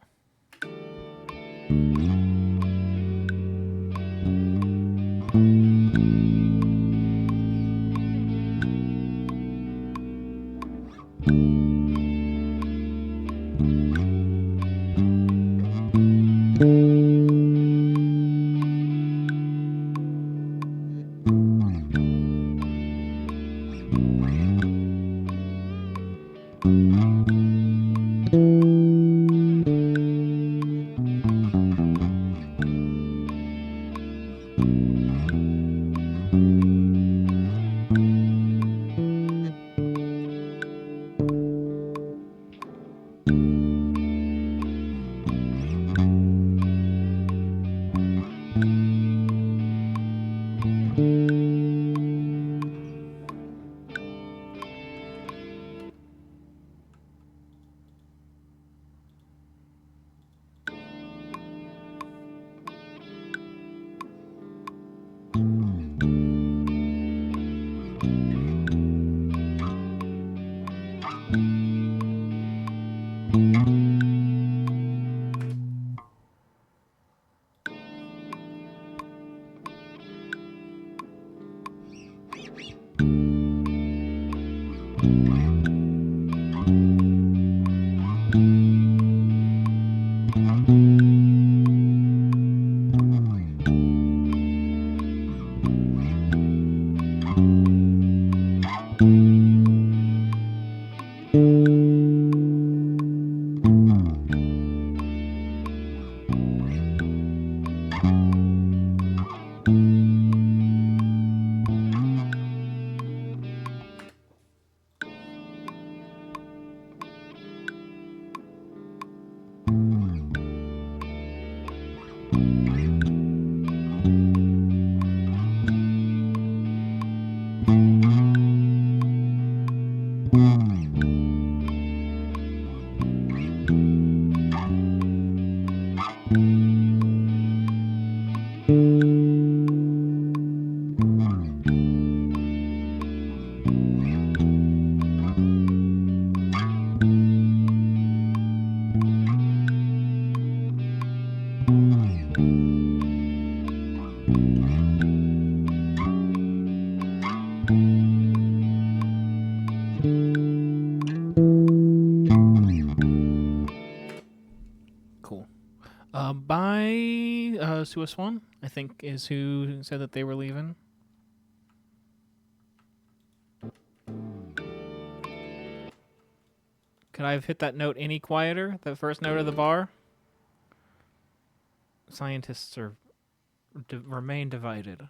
Cool. By Sua Swan, I think, is who said that they were leaving. Could I have hit that note any quieter? That first note of the bar? Scientists are remain divided.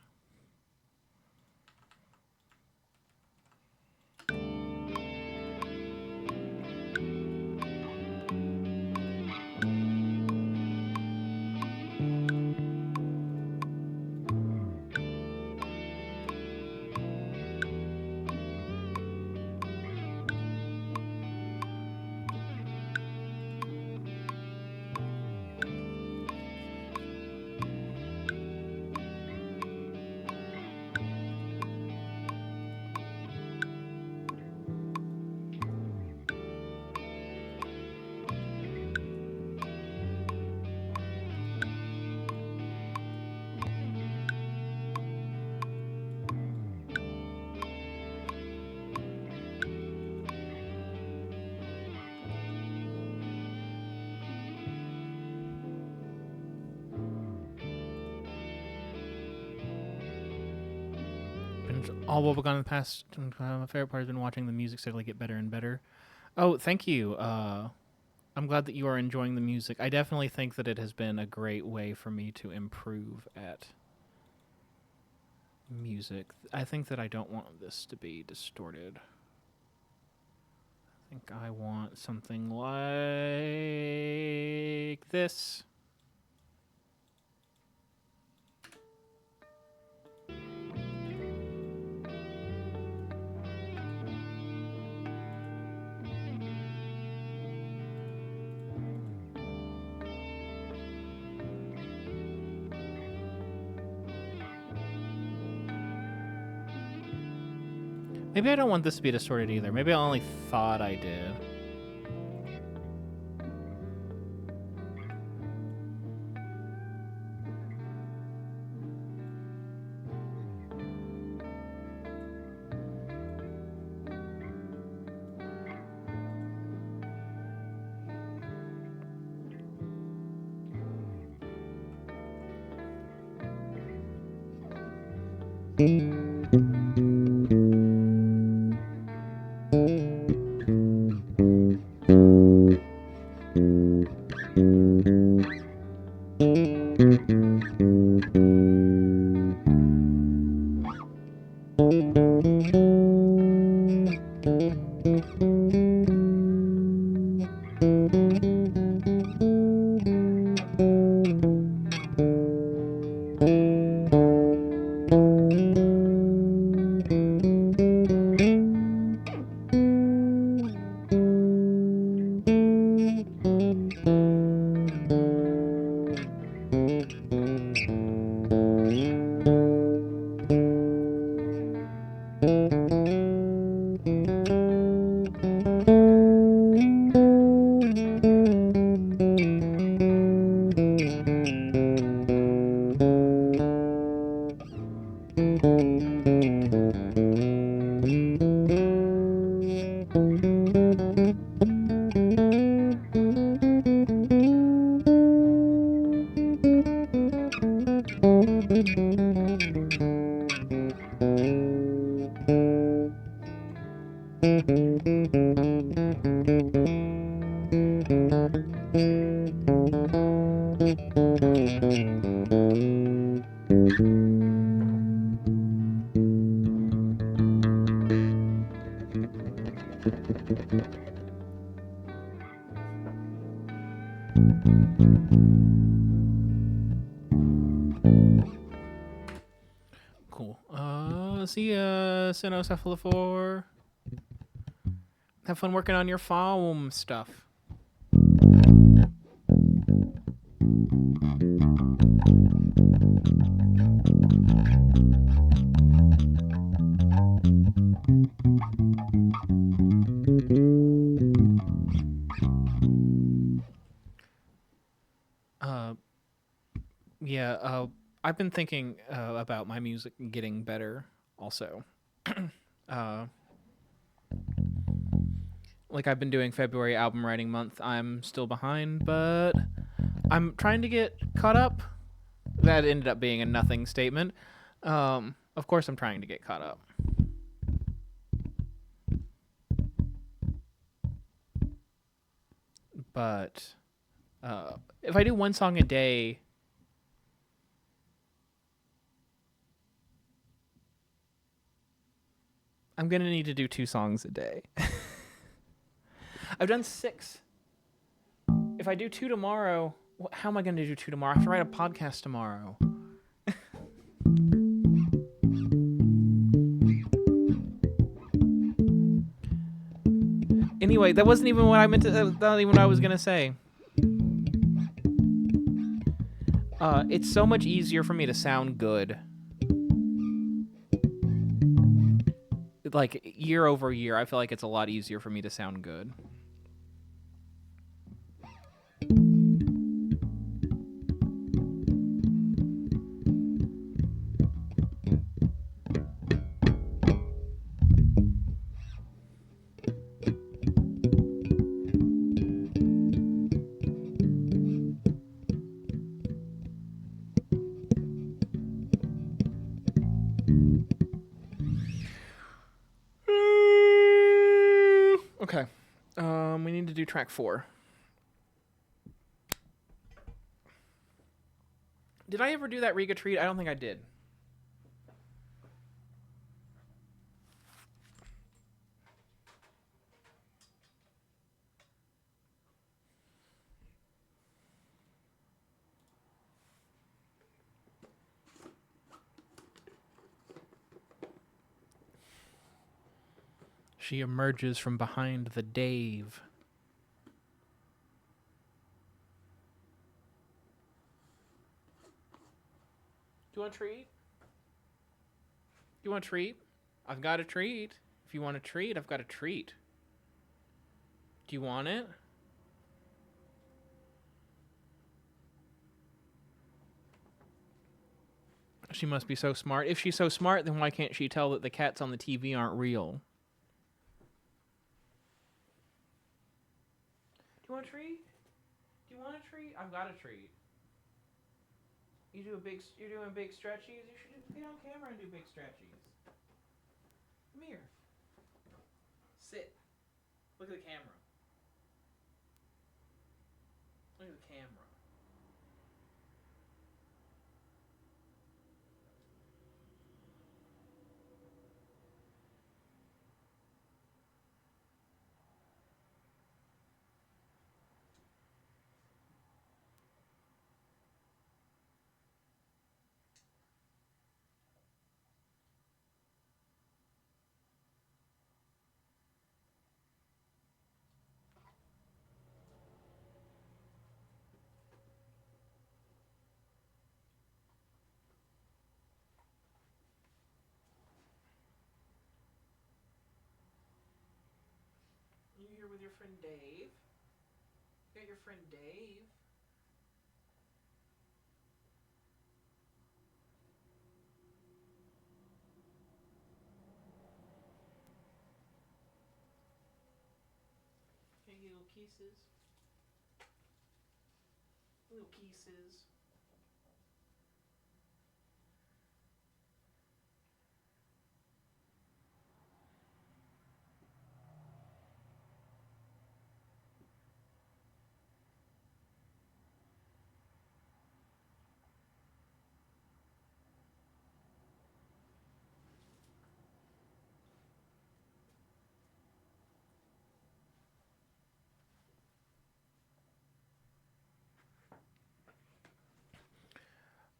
All WOEBEGONE in the past. My favorite part has been watching the music steadily get better and better. Oh, thank you. I'm glad that you are enjoying the music. I definitely think that it has been a great way for me to improve at music. I think that I don't want this to be distorted. I think I want something like this. Maybe I don't want this to be distorted either. Maybe I only thought I did. Cool. See ya, Cynocephalophore. Have fun working on your foam stuff. Yeah, I've been thinking about my music getting better also. Like I've been doing February album writing month. I'm still behind, but I'm trying to get caught up. That ended up being a nothing statement. Of course I'm trying to get caught up. But if I do one song a day, I'm going to need to do 2 songs a day. I've done 6. If I do 2 tomorrow, how am I going to do 2 tomorrow? I have to write a podcast tomorrow. Anyway, that wasn't even what I meant to. Not even what I was going to say. It's so much easier for me to sound good. Like, year over year, I feel like it's a lot easier for me to sound good. Okay. We need to do track 4. Did I ever do that Riga treat? I don't think I did. She emerges from behind the Dave. Do you want a treat? Do you want a treat? I've got a treat. If you want a treat, I've got a treat. Do you want it? She must be so smart. If she's so smart, then why can't she tell that the cats on the TV aren't real? Do you want a treat? Do you want a treat? I've got a treat. You're doing big stretchies? You should get on camera and do big stretchies. Come here. Sit. Look at the camera. Look at the camera. You here with your friend Dave? You got your friend Dave? Can you get little kisses? Little kisses.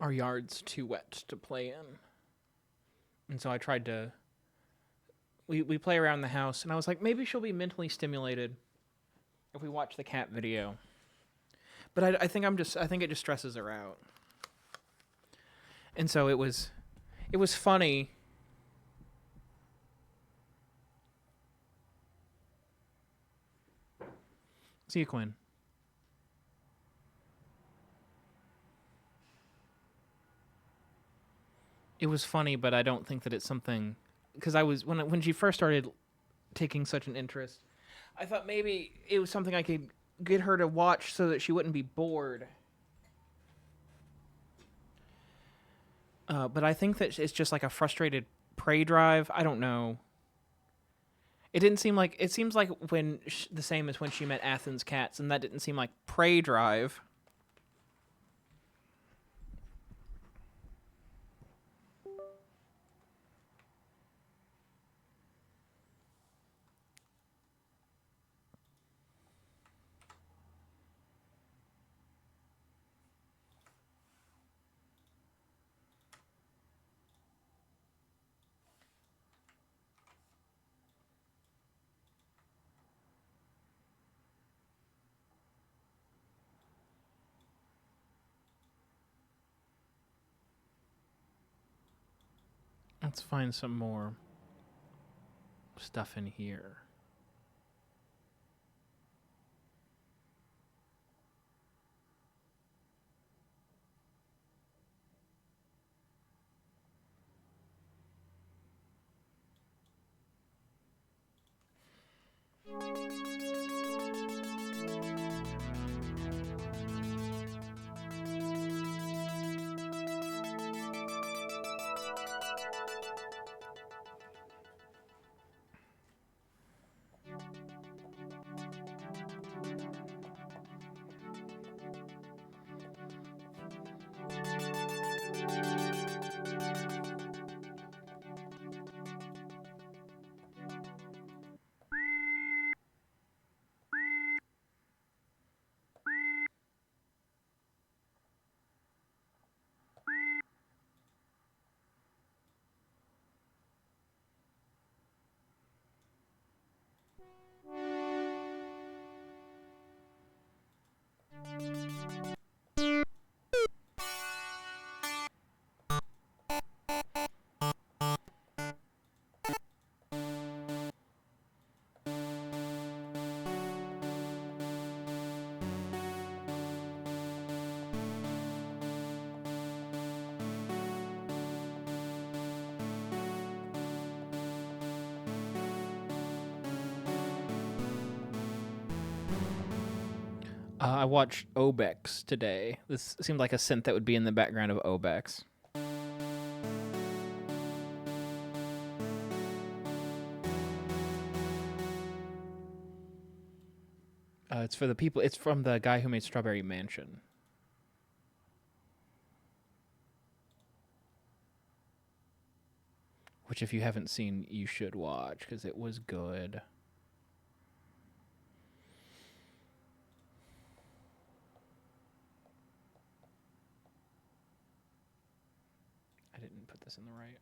our yard's too wet to play in. And so I tried to... We play around the house, and I was like, maybe she'll be mentally stimulated if we watch the cat video. But I think I think it just stresses her out. And so it was funny. See you, Quinn. It was funny, but I don't think that it's something, because I was when she first started taking such an interest, I thought maybe it was something I could get her to watch so that she wouldn't be bored. But I think that it's just like a frustrated prey drive. I don't know. It didn't seem like... It seems like when the same as when she met Athens cats, and that didn't seem like prey drive. Let's find some more stuff in here. I watched Obex today. This seemed like a synth that would be in the background of Obex. It's for the people. It's from the guy who made Strawberry Mansion. Which, if you haven't seen, you should watch, because it was good. I didn't put this in the right.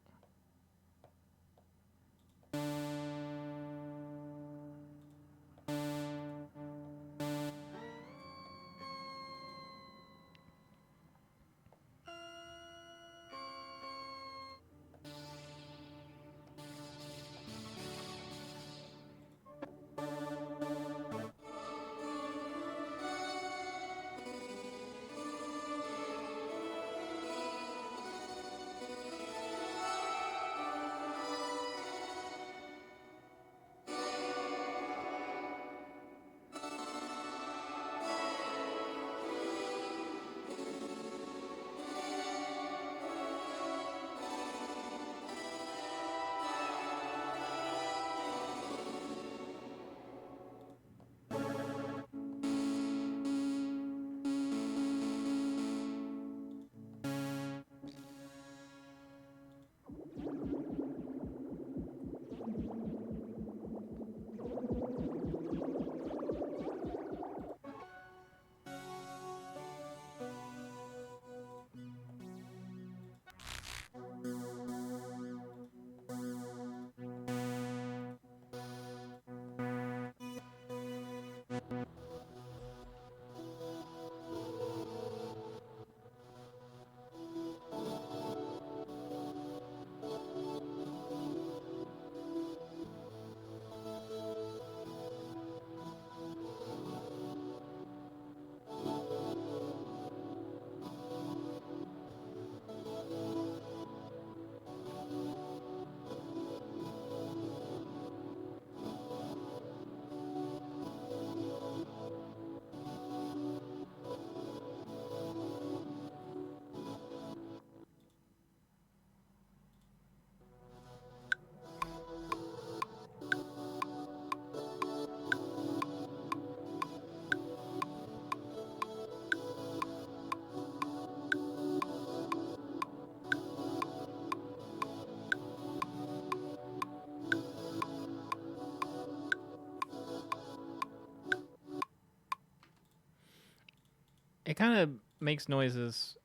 It kind of makes noises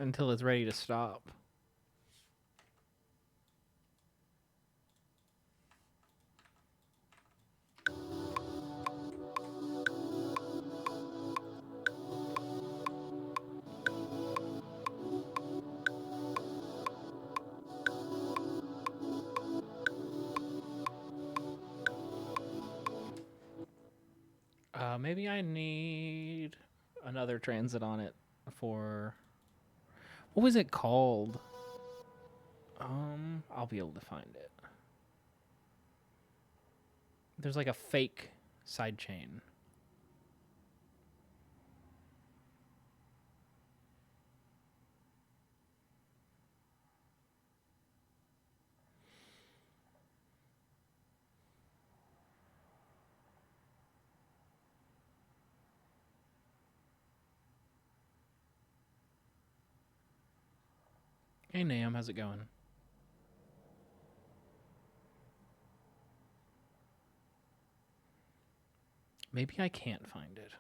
until it's ready to stop. Maybe I need another transit on it for... What was it called? I'll be able to find it. There's like a fake sidechain. Hey, Nam, how's it going? Maybe I can't find it.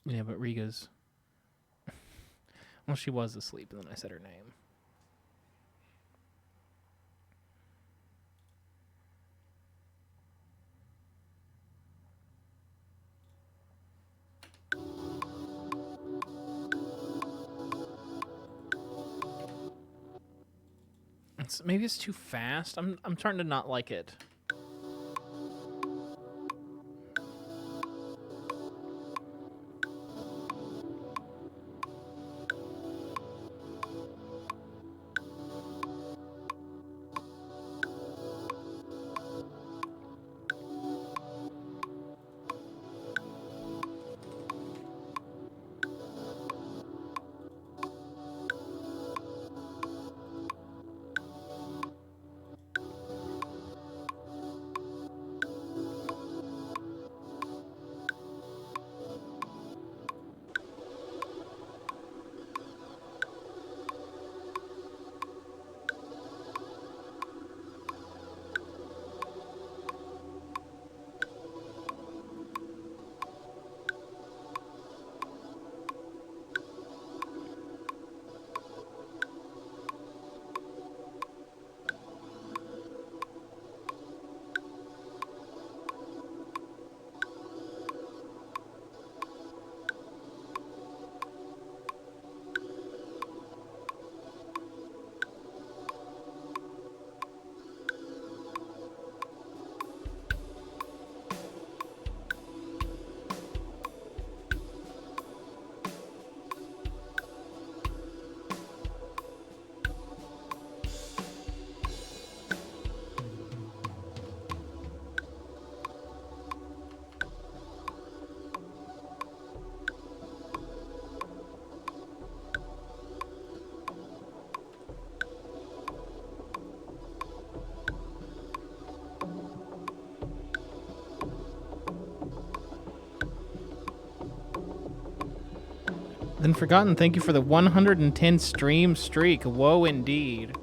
Yeah, but Riga's... Well, she was asleep, and then I said her name. Maybe it's too fast. I'm starting to not like it. Then Forgotten, thank you for the 110 stream streak. Whoa, indeed.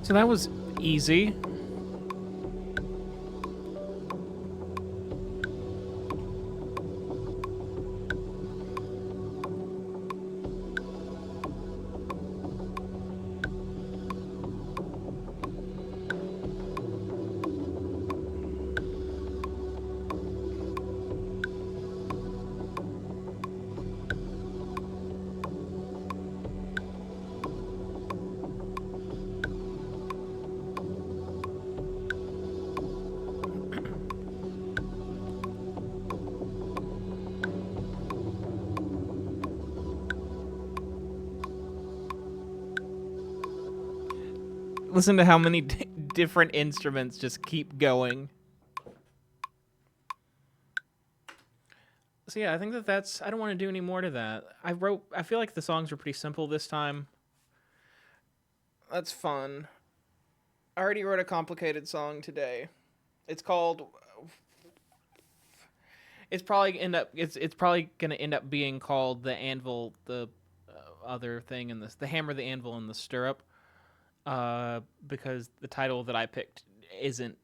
So that was easy. Listen to how many different instruments just keep going. So yeah, I think that's... I don't want to do any more to that. I feel like the songs were pretty simple this time. That's fun. I already wrote a complicated song today. It's called... It's probably gonna end up being called the anvil, the other thing in this, the hammer, the anvil, and the stirrup. Because the title that I picked isn't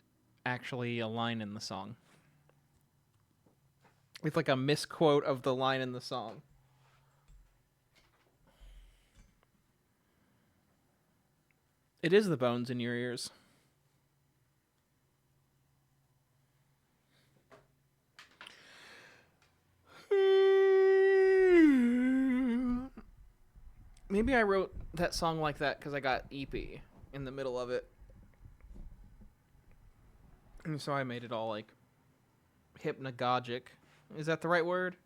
actually a line in the song. It's like a misquote of the line in the song. It is the bones in your ears. Maybe I wrote that song like that because I got EP in the middle of it. And so I made it all like hypnagogic. Is that the right word?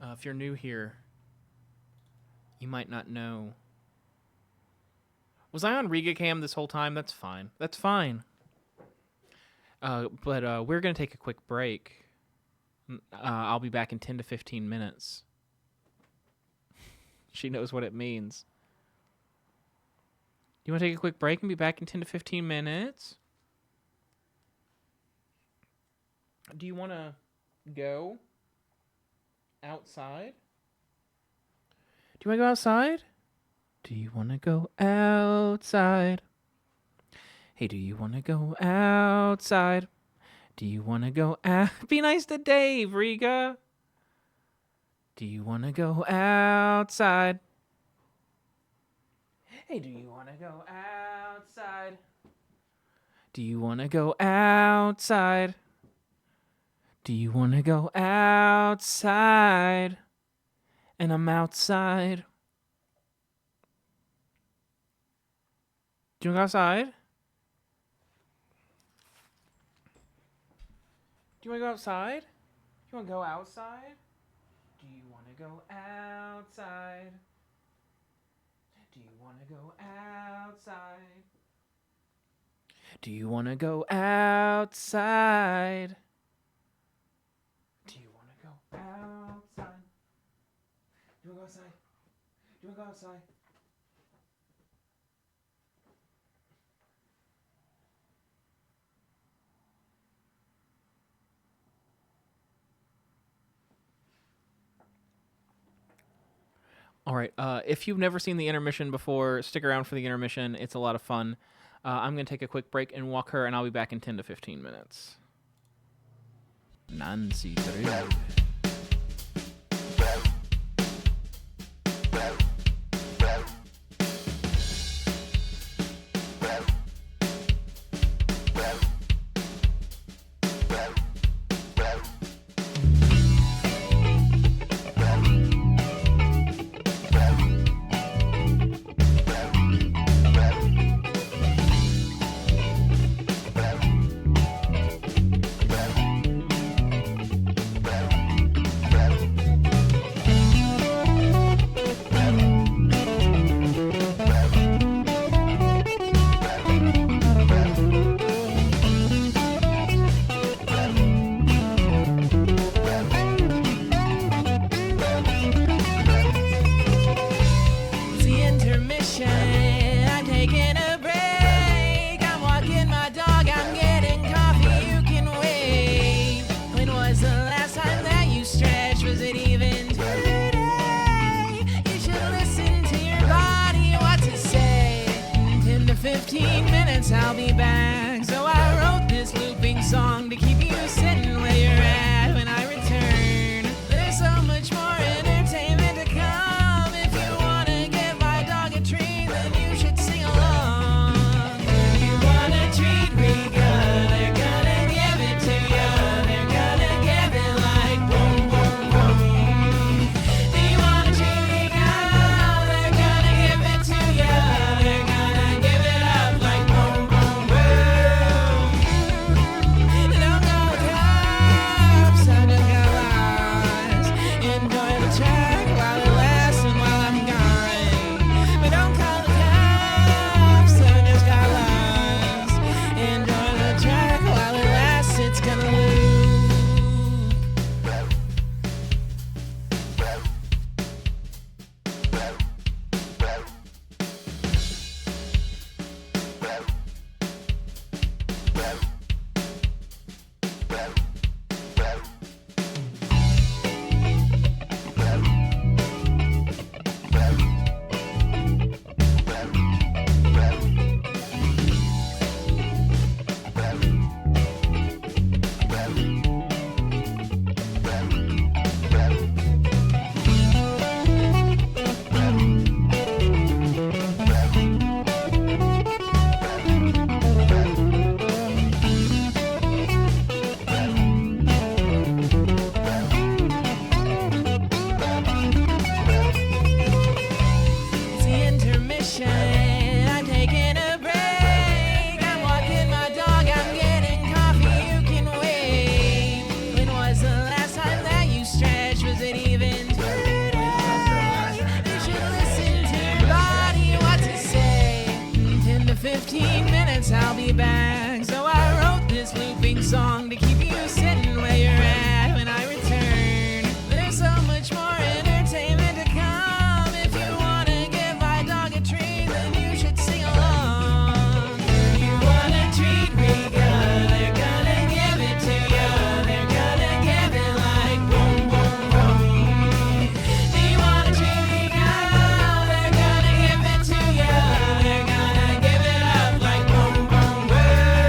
If you're new here, you might not know. Was I on Riga Cam this whole time? That's fine. That's fine. But we're going to take a quick break. I'll be back in 10 to 15 minutes. She knows what it means. You want to take a quick break and be back in 10 to 15 minutes? Do you want to go outside? Do you want to go outside? Do you want to go outside? Hey, do you want to go outside? Do you want to go out? Be nice to Dave, Riga. Do you want to go outside? Hey, do you want to go outside? Do you want to go outside? Do you want to go outside? And I'm outside. Do you want to go outside? Do you want to go outside? Do you want to go outside? Do you want to go outside? Do you want to go outside? Do you want to go outside? Do you want to go outside? Do you want to go outside? Do you want to go outside? All right. If you've never seen the intermission before, stick around for the intermission. It's a lot of fun. I'm going to take a quick break and walk her, and I'll be back in 10 to 15 minutes. Nancy Drew. 15 minutes I'll be back. So I wrote this looping song to keep you sitting where you're at when I return. There's so much more entertainment to come. If you wanna give my dog a treat, then you should sing along. You want a treat, we got, they're gonna give it to you. They're gonna give it like boom, boom, boom. Do you want a treat, we got, they're gonna give it to you. They're gonna give it up like boom, boom, boom. Don't go with cops, I just got lost. Enjoy the track while it lasts and while I'm gone. But don't call the cops, I just got lost. Enjoy the track while it lasts, it's gonna loop. It's the intermission. I'm taking a break. I'm walking my dog. I'm getting coffee. You can wait. When was the last time that you stretched? Was it even today? You should listen to your body. What to say? 10 to 15 minutes. I'll be back. So I wrote this looping song to keep you sitting where you're at when I return. There's so much more entertainment to come. If you wanna give my dog a treat, then you should sing along. You want a treat, we got, they're gonna give it to you. They're gonna give it like boom, boom, boom. Do you want a treat, we got, they're gonna give it to you. They're gonna give it up like boom, boom, boom.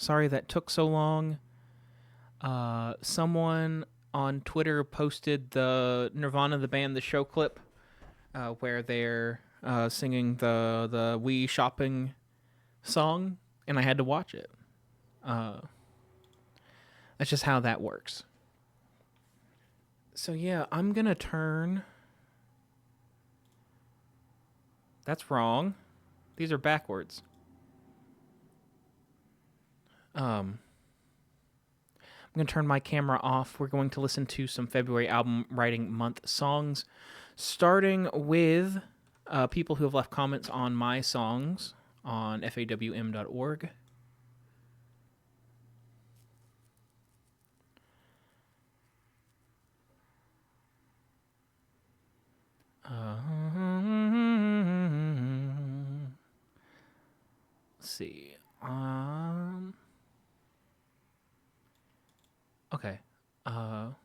Sorry that took so long. Someone on Twitter posted the Nirvana the band the show clip where they're singing the Wii shopping song, and I had to watch it. That's just how that works. So yeah, I'm gonna turn. That's wrong. These are backwards. I'm going to turn my camera off. We're going to listen to some February album writing month songs, starting with people who have left comments on my songs on fawm.org. Let's see. Okay. Well,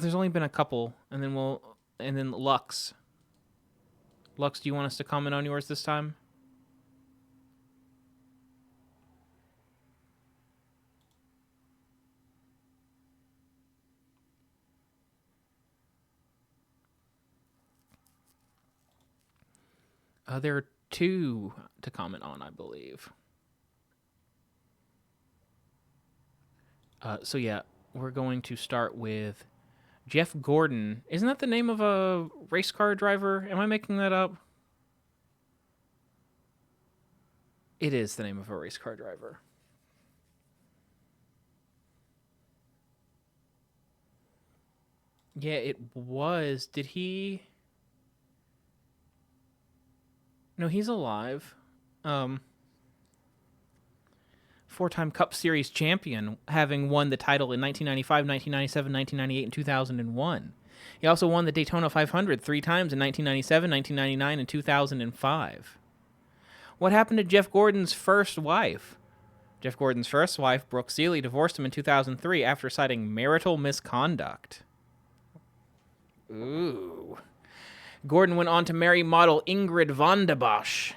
there's only been a couple, and then Lux. Lux, do you want us to comment on yours this time? There are 2 to comment on, I believe. So yeah, we're going to start with Jeff Gordon. Isn't that the name of a race car driver? Am I making that up? It is the name of a race car driver. Yeah, it was. Did he... No, he's alive. 4-time Cup Series champion, having won the title in 1995, 1997, 1998, and 2001. He also won the Daytona 500 3 times in 1997, 1999, and 2005. What happened to Jeff Gordon's first wife? Jeff Gordon's first wife, Brooke Seeley, divorced him in 2003 after citing marital misconduct. Ooh. Gordon went on to marry model Ingrid von der Bosch.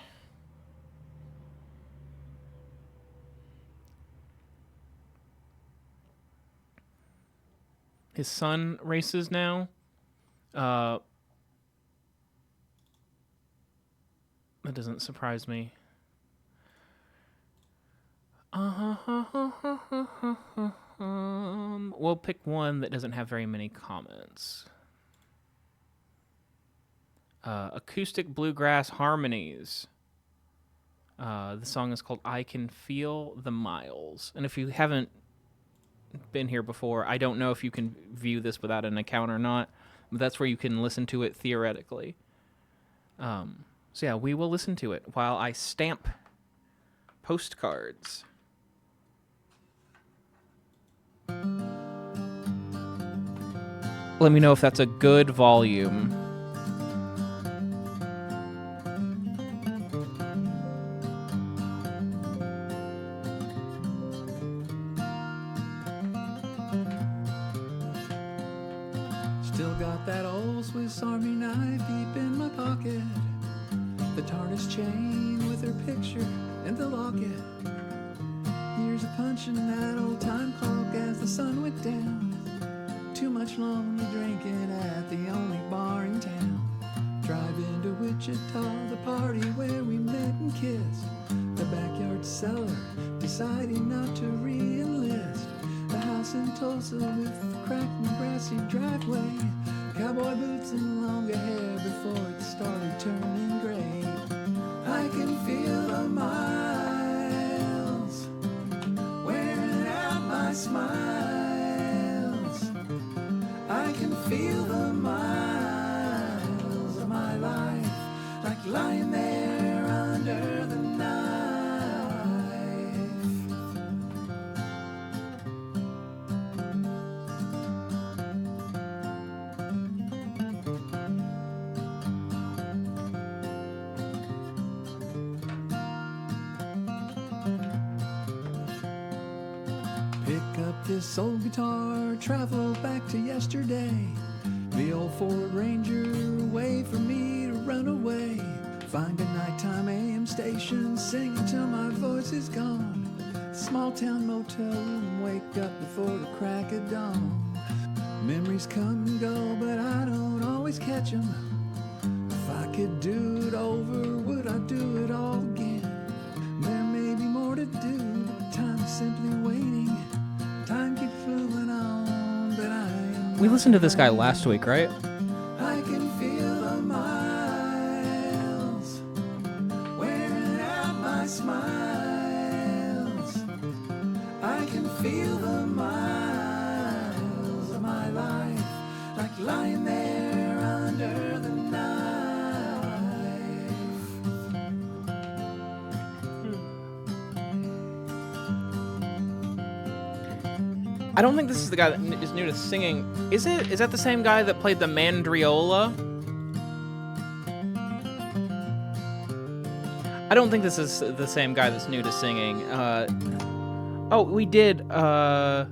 His son races now. That doesn't surprise me. We'll pick one that doesn't have very many comments. Acoustic Bluegrass Harmonies. The song is called I Can Feel the Miles. And if you haven't been here before, I don't know if you can view this without an account or not, but that's where you can listen to it theoretically. So yeah, we will listen to it while I stamp postcards. Let me know if that's a good volume. Still got that old Swiss Army knife deep in my pocket, the tarnished chain with her picture and the locket. Here's a punch in that old time clock as the sun went down. Too much lonely drinking at the only bar in town. Driving to Wichita, the party where we met and kissed. The backyard cellar, deciding not to re-enlist. The house in Tulsa with cracked and grassy driveway. Cowboy boots and longer hair before it started turning gray. I can feel the miles wearing out my smiles. I can feel the miles of my life like lying there under the knife. Pick up this old guitar, travel back to yesterday. The old Ford Ranger, way for me to run away. Find a nighttime AM station, sing till my voice is gone. small town motel room and wake up before the crack of dawn. Memories come and go, but I don't always catch them. If I could do it over, would I do it all again? There may be more to do, but time's simply waiting. Time keeps moving on, but I am We listened to this guy last week, right? I can feel the miles wearing out my smiles. I can feel the miles of my life like lying there under the knife. I don't think this is the guy that is new to singing. Is it? Is that the same guy that played the mandriola? I don't think this is the same guy that's new to singing. Oh, we did. No,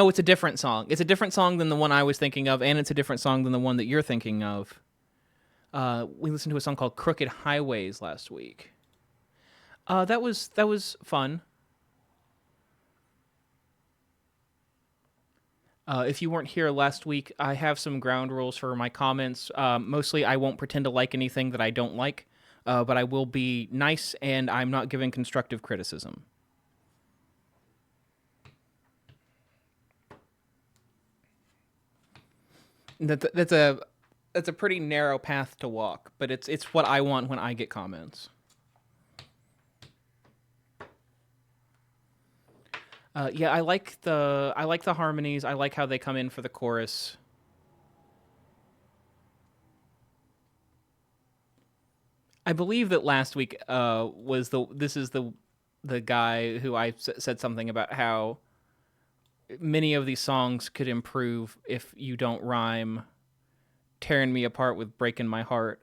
it's a different song. It's a different song than the one I was thinking of, and it's a different song than the one that you're thinking of. We listened to a song called "Crooked Highways" last week. That was fun. If you weren't here last week, I have some ground rules for my comments. Mostly, I won't pretend to like anything that I don't like, but I will be nice, and I'm not giving constructive criticism. That's a pretty narrow path to walk, but it's what I want when I get comments. Yeah, I like the harmonies. I like how they come in for the chorus. I believe that last week was the guy who I said something about how many of these songs could improve if you don't rhyme "tearing me apart" with "breaking my heart."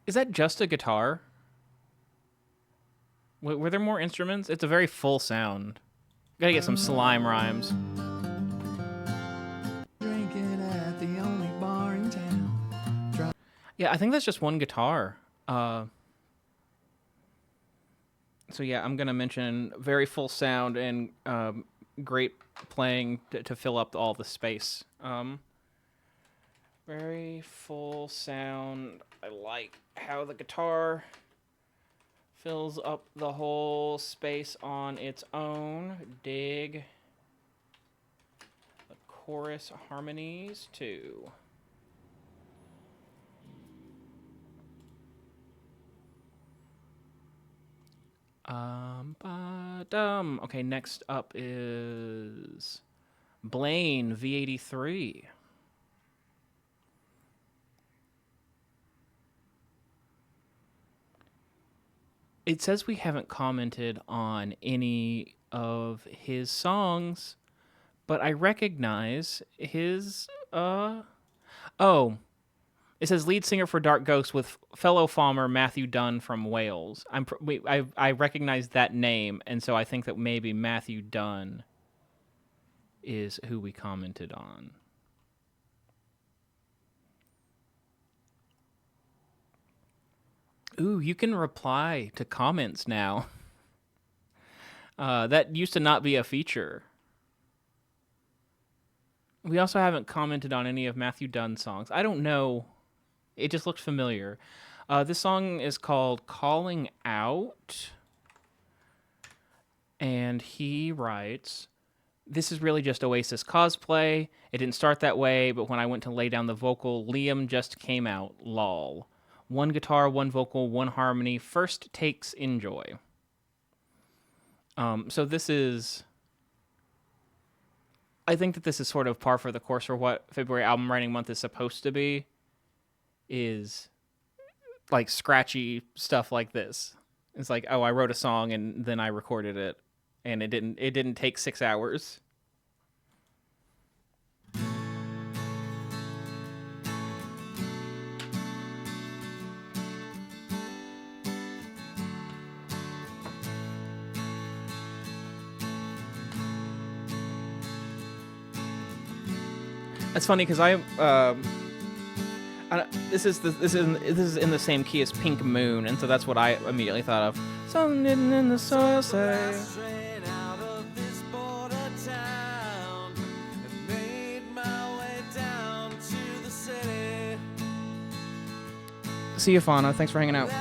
Is that just a guitar? Were there more instruments? It's a very full sound. Gotta get some slime rhymes. Drinking at the only bar in town. Yeah, I think that's just one guitar. So yeah, I'm gonna mention very full sound and great playing to fill up all the space. Very full sound. I like how the guitar fills up the whole space on its own. Dig the chorus harmonies too. Okay, next up is Blaine V83. It says we haven't commented on any of his songs, but I recognize his oh, it says lead singer for Dark Ghost with fellow Falmer Matthew Dunn from Wales. I recognize that name, and so I think that maybe Matthew Dunn is who we commented on. Ooh, you can reply to comments now. That used to not be a feature. We also haven't commented on any of Matthew Dunn's songs. I don't know. It just looked familiar. This song is called Calling Out. And he writes, "This is really just Oasis cosplay. It didn't start that way, but when I went to lay down the vocal, Liam just came out. Lol. One guitar, one vocal, one harmony. First takes, enjoy." So this is... I think that this is sort of par for the course for what February album writing month is supposed to be. Is like scratchy stuff like this. It's like, oh, I wrote a song and then I recorded it, and it didn't take 6 hours. It's funny because this is in the same key as Pink Moon, and so that's what I immediately thought of. Something hidden in the soil say. See you, Fauna. Thanks for hanging out.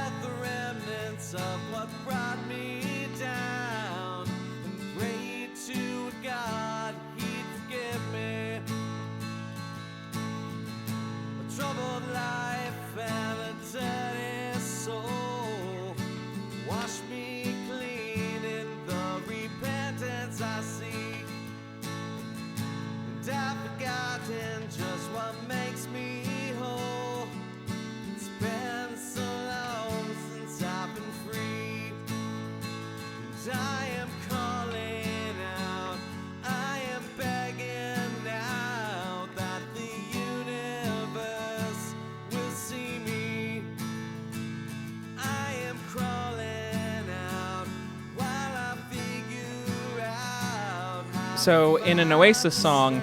So in an Oasis song,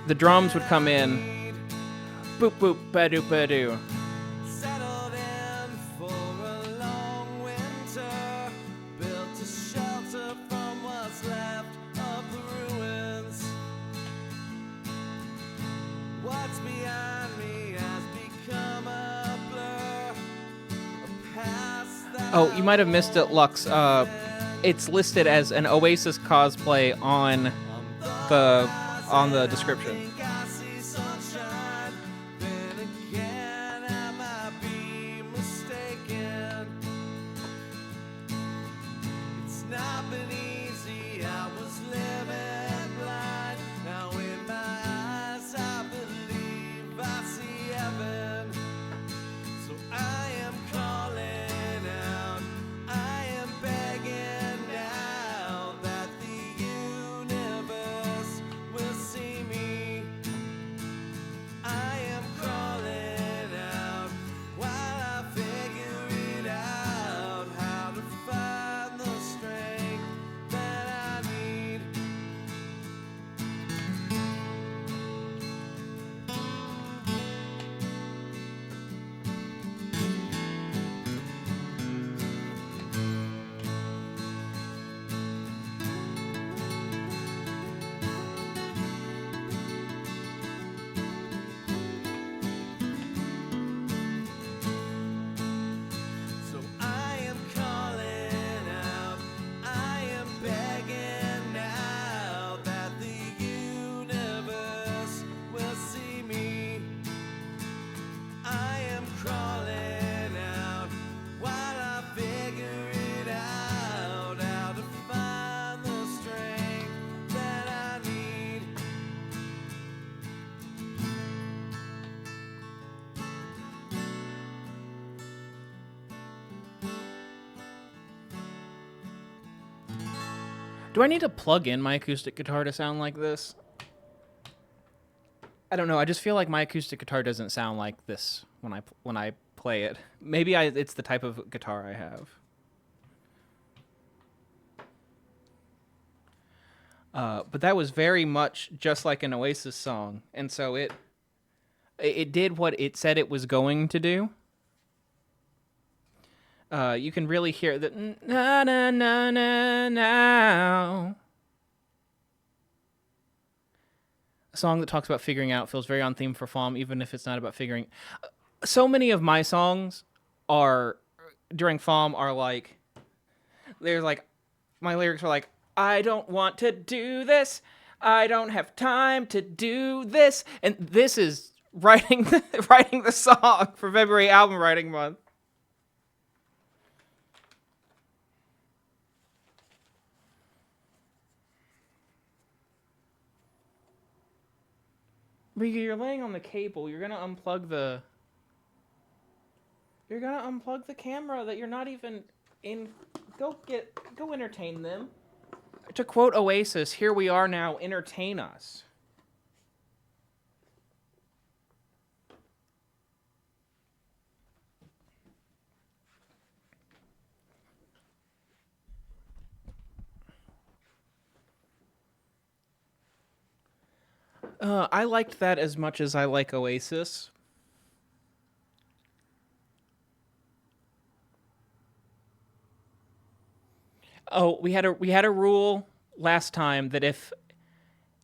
the drums would come in, boop boop ba-doo ba-doo. Oh, you might have missed it, Lux. It's listed as an Oasis cosplay on the description. Do I need to plug in my acoustic guitar to sound like this? I don't know. I just feel like my acoustic guitar doesn't sound like this when I play it. Maybe it's the type of guitar I have. But that was very much just like an Oasis song, and so it did what it said it was going to do. You can really hear the na na na na now. A song that talks about figuring out feels very on theme for FOM, even if it's not about figuring. So many of my songs are during FOM are like, there's like, my lyrics are like, I don't want to do this. I don't have time to do this. And this is writing the song for February album writing month. Riga, you're laying on the cable. You're gonna unplug the camera that you're not even in. Go entertain them. To quote Oasis, here we are now, entertain us. I liked that as much as I like Oasis. Oh, we had a rule last time that if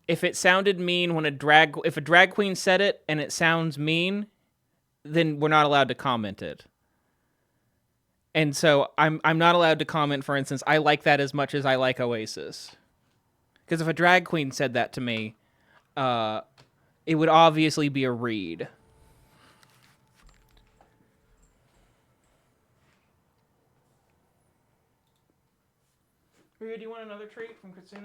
it sounded mean when if a drag queen said it and it sounds mean, then we're not allowed to comment it. And so I'm not allowed to comment, for instance, I like that as much as I like Oasis. Because if a drag queen said that to me, it would obviously be a read. Rhea, do you want another treat from Kitsune?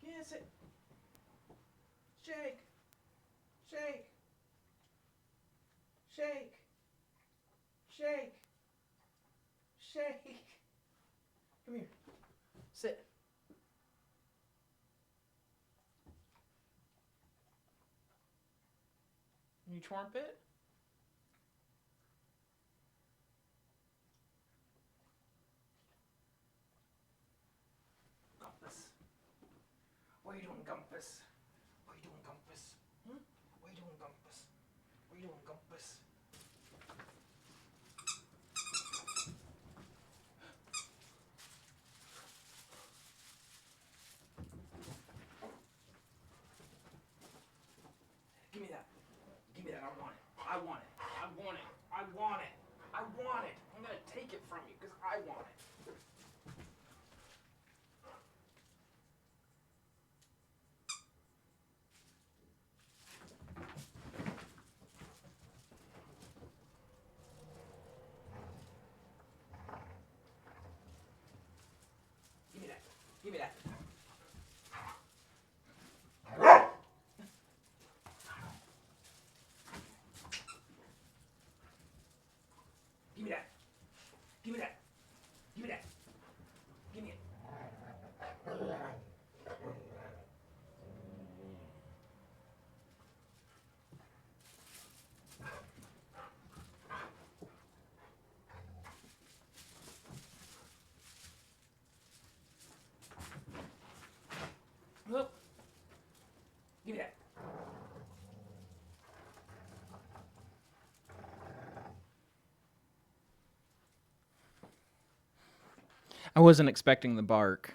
Yes, it. Shake. Shake. Shake. Shake. Shake. Come here. Sit. You chomp it? Gumpus. What are you doing, Gumpus? What are you doing, Gumpus? Hmm? What are you doing, Gumpus? What are you doing, Gumpus? Give me that. Give me that. I want it. I want it. I want it. I want it. I want it. I'm gonna take it from you because I want it. Give me that. Give me that. Give me that. Give me that. Give me that. Give me it. Look. Give me that. I wasn't expecting the bark.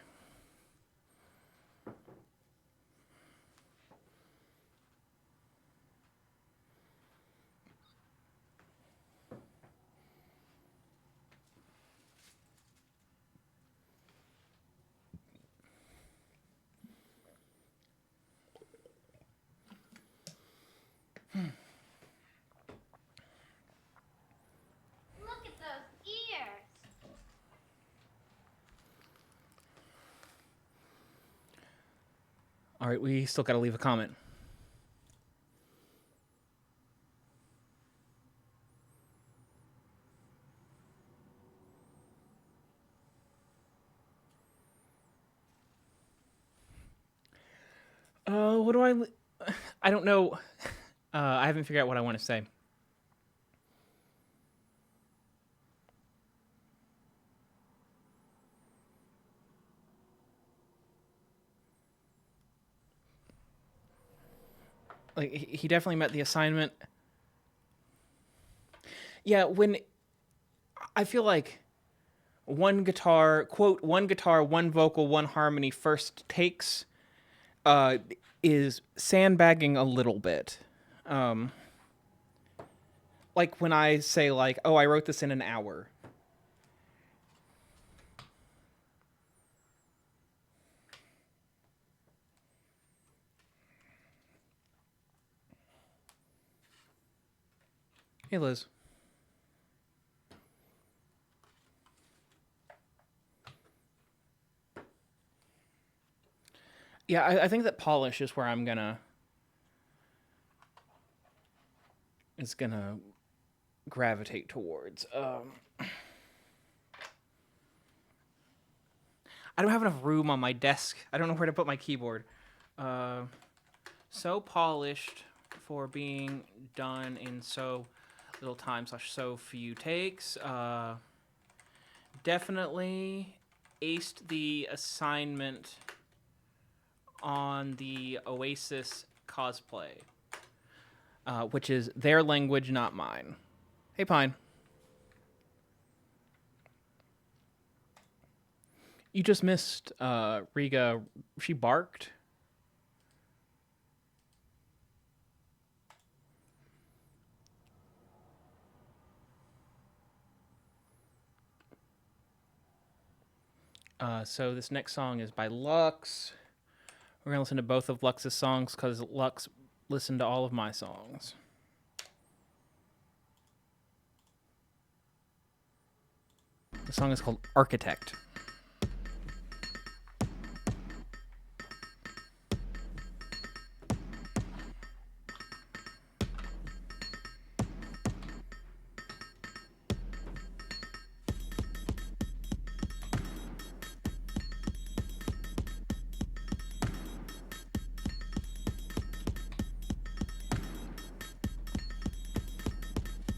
Look at those ears. All right, we still got to leave a comment. What do I don't know. I haven't figured out what I want to say. Like, he definitely met the assignment. Yeah, when I feel like one guitar, quote, one guitar, one vocal, one harmony first takes is sandbagging a little bit. Like when I say like, oh, I wrote this in an hour. Hey, Liz. Yeah, I think that polish is where I'm gonna gravitate towards. I don't have enough room on my desk. I don't know where to put my keyboard. So polished for being done in so little time / so few takes. definitely aced the assignment on the Oasis cosplay, which is their language, not mine. Hey, Pine. You just missed Riga. She barked. So this next song is by Lux. We're going to listen to both of Lux's songs because Lux listened to all of my songs. The song is called Architect.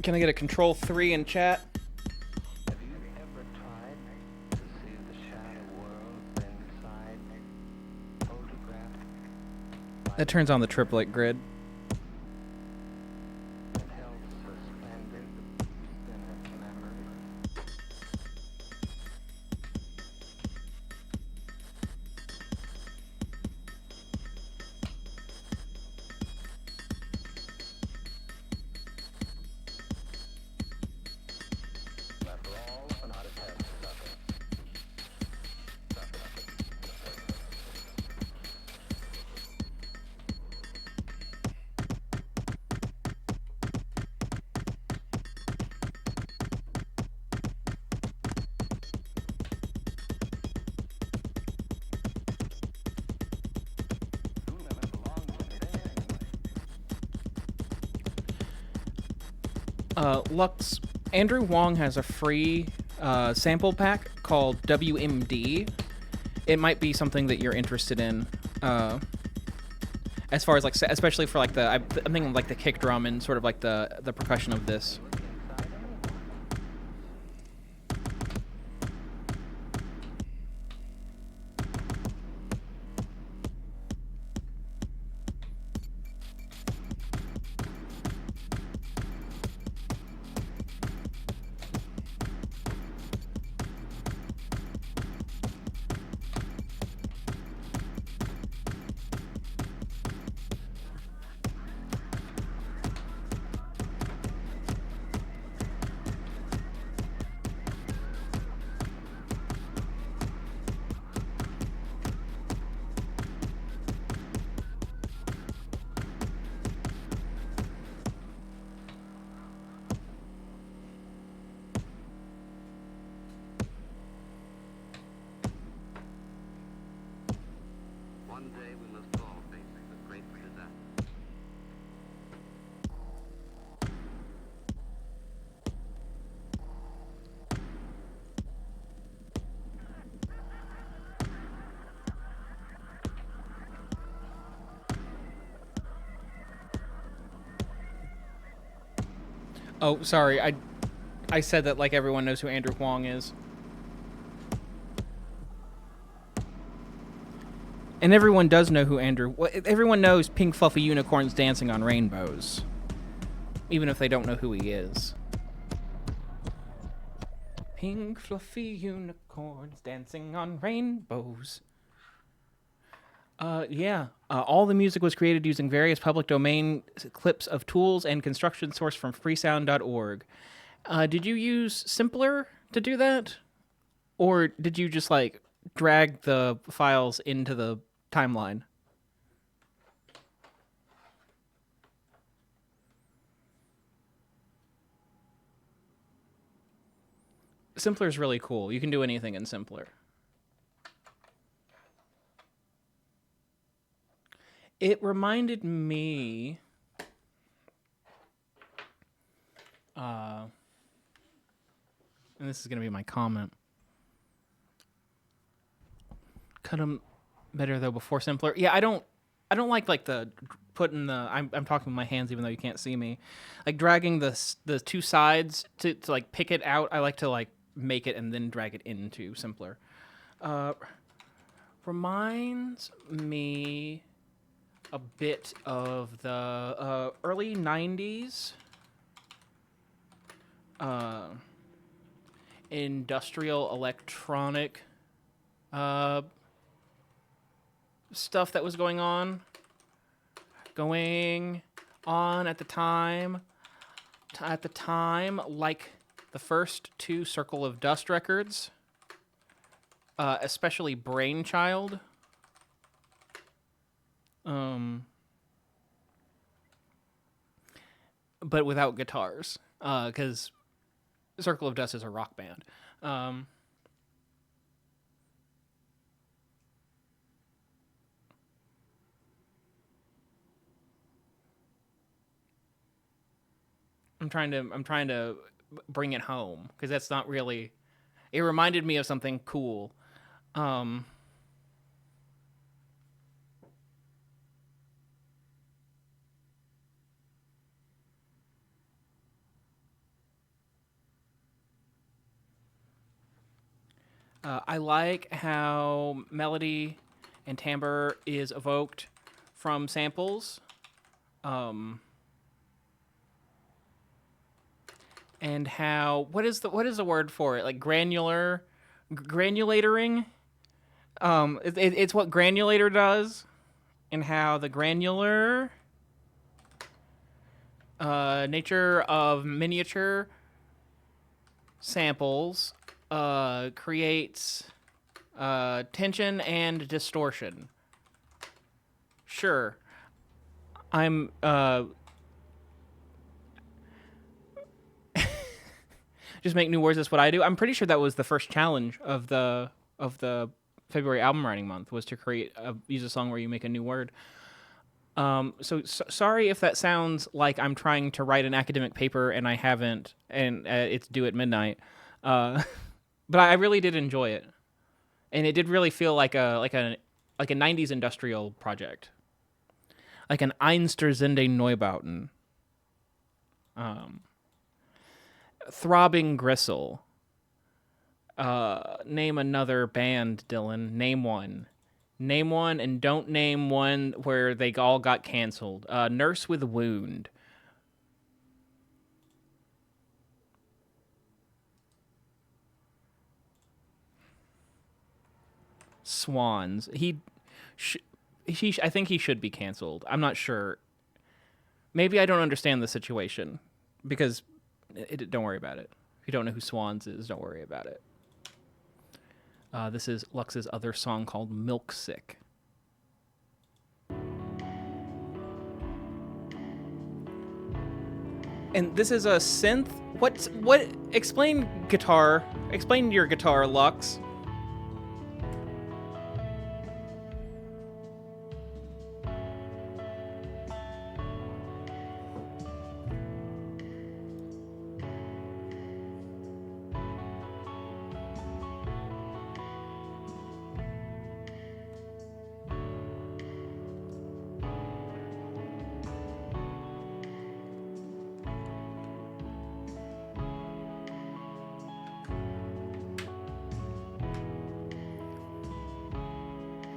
Can I get a control 3 in chat? Have you ever tried to see the shadow world inside photograph? That turns on the triplet grid. And held suspended in its memory? After all, an odd attempt to suffer. Who never belonged to anything anyway? Lux, Andrew Wong has a free sample pack called WMD. It might be something that you're interested in. As far as like, especially for like I'm thinking like the kick drum and sort of like the percussion of this. One day we must all face the great disaster. Oh, sorry. I said that like everyone knows who Andrew Wong is. And everyone does know who everyone knows Pink Fluffy Unicorns Dancing on Rainbows. Even if they don't know who he is. Pink Fluffy Unicorns Dancing on Rainbows. Yeah. All the music was created using various public domain clips of tools and construction sourced from freesound.org. Did you use Simpler to do that? Or did you just, like, drag the files into the timeline? Simpler is really cool. You can do anything in Simpler. It reminded me... and this is going to be my comment. Cut them better though before Simpler. Yeah, I don't like the putting the I'm talking with my hands even though you can't see me. Like dragging the two sides to like pick it out. I like to like make it and then drag it into simpler. Reminds me a bit of the early 90s industrial electronic stuff that was going on at the time. Like the first 2 Circle of Dust records, especially Brainchild. But without guitars, because Circle of Dust is a rock band. I'm trying to bring it home because that's not really. It reminded me of something cool. I like how melody and timbre is evoked from samples. And how what is the word for it? Like granulatoring. It's what granulator does, and how the granular nature of miniature samples creates tension and distortion. Sure, I'm just make new words. That's what I do. I'm pretty sure that was the first challenge of the February album writing month, was to use a song where you make a new word. So sorry if that sounds like I'm trying to write an academic paper and I haven't, and it's due at midnight. But I really did enjoy it, and it did really feel like a 90s industrial project, like an Einstürzende Neubauten. Throbbing Gristle. Name another band, Dylan. Name one. Name one, and don't name one where they all got canceled. Nurse with a Wound. Swans. I think he should be canceled. I'm not sure. Maybe I don't understand the situation, because don't worry about it. If you don't know who Swans is, don't worry about it. This is Lux's other song called Milk Sick. And this is a synth. What? Explain guitar. Explain your guitar, Lux.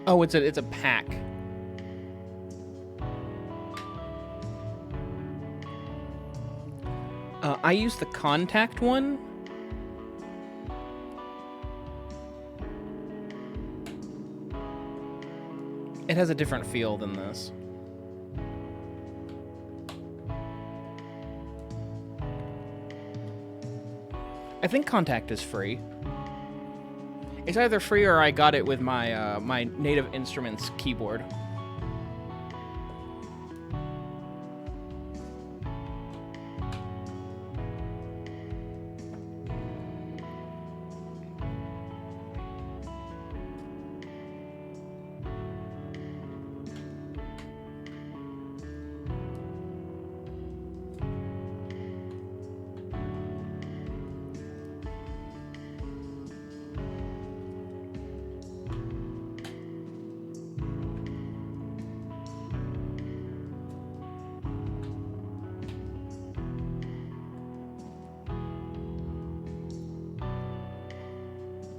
Oh, it's a pack. I use the Contact one. It has a different feel than this. I think Contact is free. It's either free or I got it with my my Native Instruments keyboard.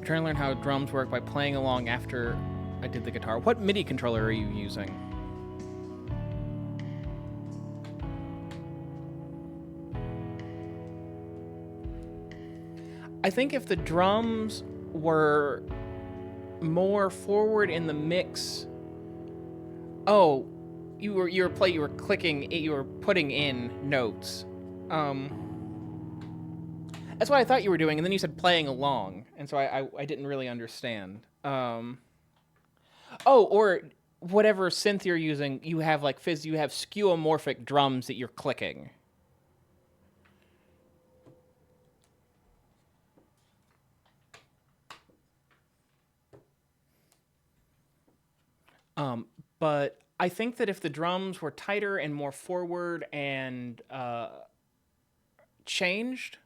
trying to learn how drums work by playing along after I did the guitar. What MIDI controller are you using? I think if the drums were more forward in the mix. Oh, you were clicking, you were putting in notes. That's what I thought you were doing, and then you said playing along, and so I didn't really understand. Oh, or whatever synth you're using, you have like you have skeuomorphic drums that you're clicking. But I think that if the drums were tighter and more forward and changed,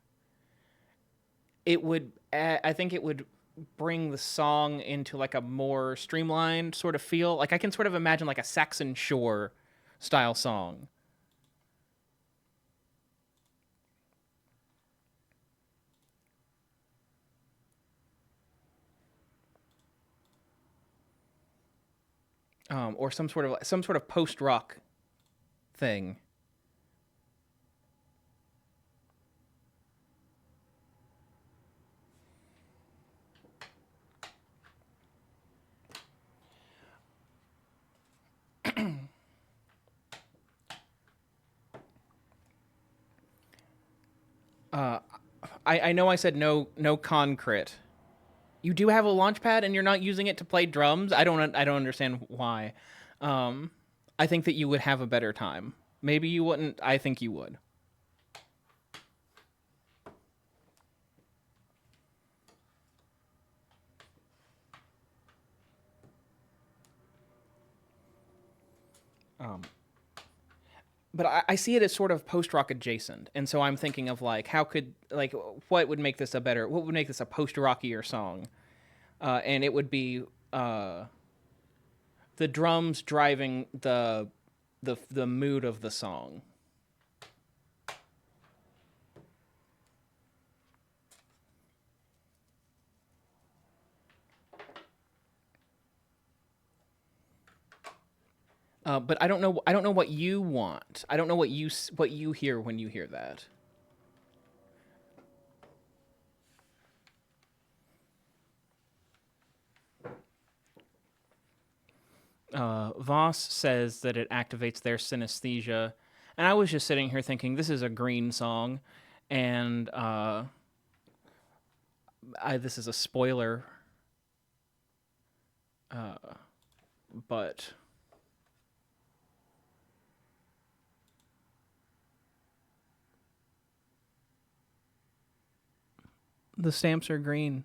it would. I think it would bring the song into like a more streamlined sort of feel. Like I can sort of imagine like a Saxon Shore style song. Or some sort of post rock thing. I know I said no concrete. You do have a launch pad and you're not using it to play drums? I don't understand why. I think that you would have a better time. Maybe you wouldn't. I think you would. But I see it as sort of post-rock adjacent, and so I'm thinking of like what would make this a post-rockier song, and it would be the drums driving the mood of the song. But I don't know what you want. I don't know what you hear when you hear that. Voss says that it activates their synesthesia, and I was just sitting here thinking this is a Green song, and this is a spoiler, but. The stamps are green.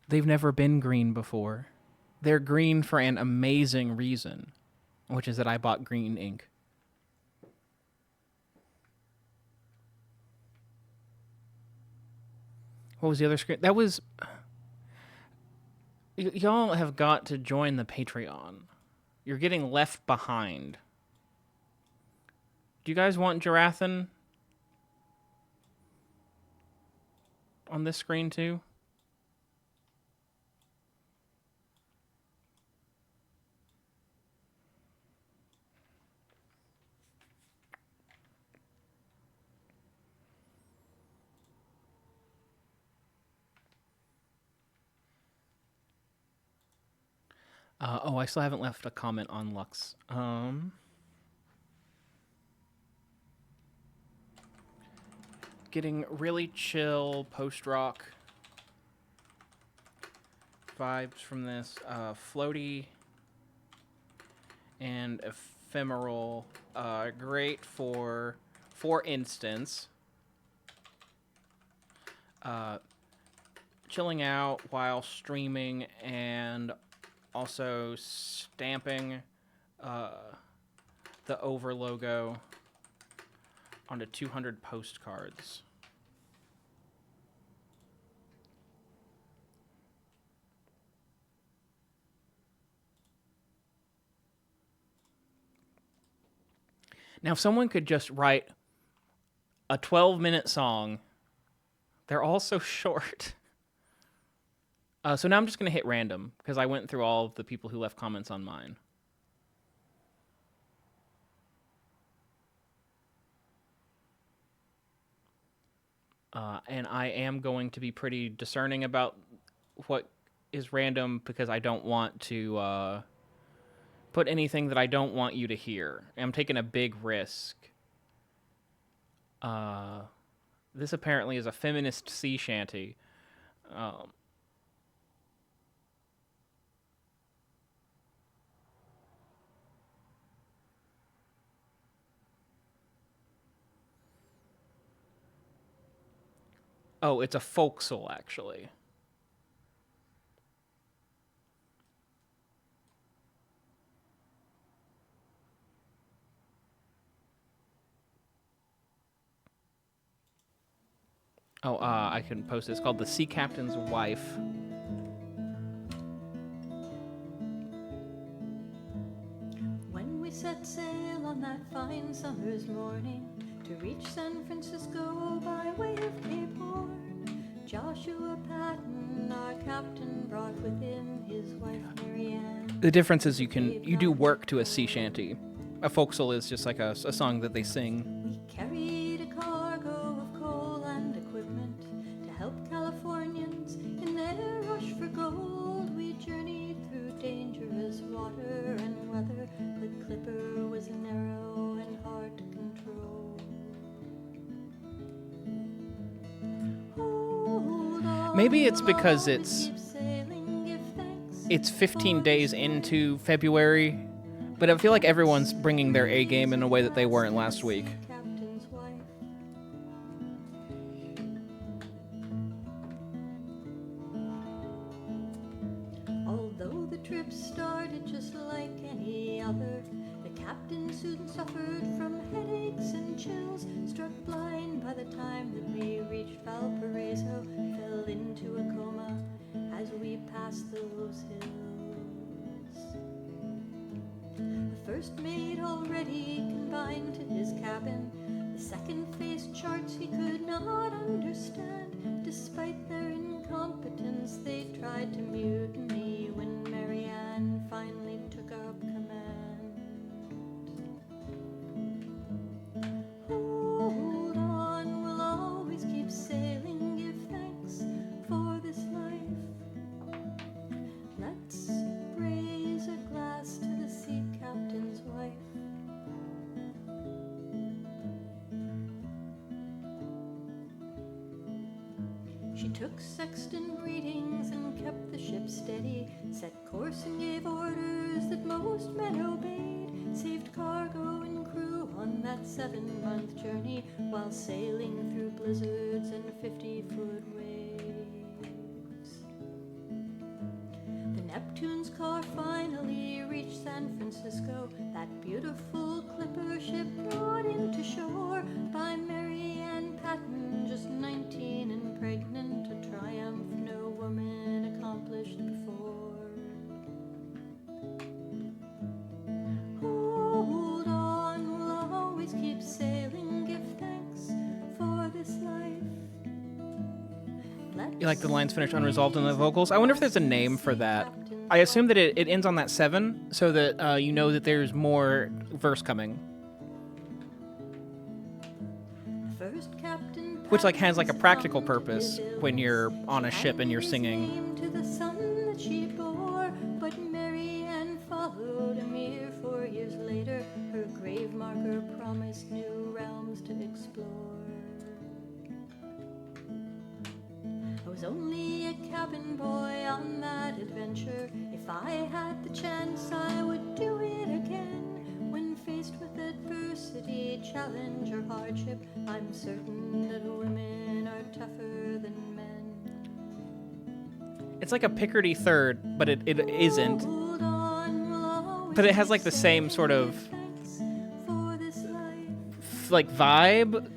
They've never been green before. They're green for an amazing reason, which is that I bought green ink. What was the other screen? That was... Y'all have got to join the Patreon. You're getting left behind. Do you guys want Jarathan on this screen too? I still haven't left a comment on Lux. Getting really chill post-rock vibes from this. Floaty and ephemeral. Great for instance, chilling out while streaming and also stamping the over logo onto 200 postcards. Now, if someone could just write a 12-minute song, they're all so short. So now I'm just going to hit random because I went through all of the people who left comments on mine. And I am going to be pretty discerning about what is random because I don't want to put anything that I don't want you to hear. I'm taking a big risk. This apparently is a feminist sea shanty. Oh, it's a folksel, actually. Oh, I can post it. It's called The Sea Captain's Wife. When we set sail on that fine summer's morning to reach San Francisco by way of Cape Horn, Joshua Patton, our captain, brought with him his wife Marianne. The difference is you do work to a sea shanty. A folksel is just like a song that they sing. We carried a cargo of coal and equipment to help Californians in their rush for gold. We journeyed through dangerous water and weather. The Clipper was narrow and hard to control. Maybe it's because it's 15 days into February, but I feel like everyone's bringing their A game in a way that they weren't last week. Although the trip started just like any other, the captain soon suffered from headaches and chills. Struck blind by the time that we reached Valparaiso, fell into a coma as we passed those hills. The first mate already confined to his cabin. The second faced charts he could not understand. Despite their incompetence, they tried to mutiny when Marianne finally took up command. Hold on, we'll always keep sailing, give thanks for this life. Let's raise a glass to the sea captain's wife. She took sextant readings and kept the ship steady, set course and gave orders that most men obeyed, saved cargo and crew on that 7-month journey while sailing through blizzards and 50-foot waves. The Neptune's car finally reached San Francisco, that beautiful clipper ship brought into shore by Marianne Patton, just 19 and pregnant, a triumph no woman accomplished before. Hold on, we'll always keep sailing, give thanks for this life. You like the lines finished unresolved in the vocals? I wonder if there's a name for that. I assume that it ends on that 7, so that you know that there's more verse coming. Which like has like a practical purpose when you're on a ship and you're singing. To the son that she bore, but Marianne followed a mere 4 years later. Her grave marker promised new realms to explore. I was only a cabin boy on that adventure. If I had the chance, I would do it again. When faced with adversity, challenge, or hardship, I'm certain that women are tougher than men. It's like a Picardy third, but it isn't. But it has like the same sort of like vibe,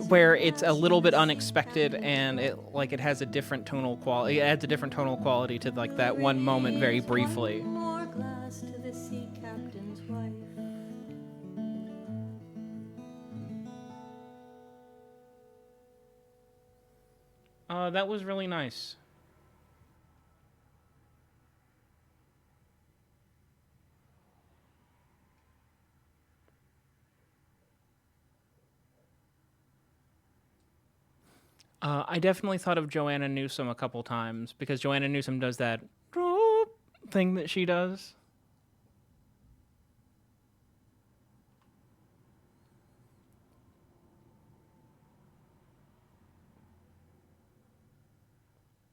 where it's a little bit unexpected and it has a different tonal quality. It adds a different tonal quality to like that one moment very briefly. That was really nice. I definitely thought of Joanna Newsom a couple times because Joanna Newsom does that thing that she does.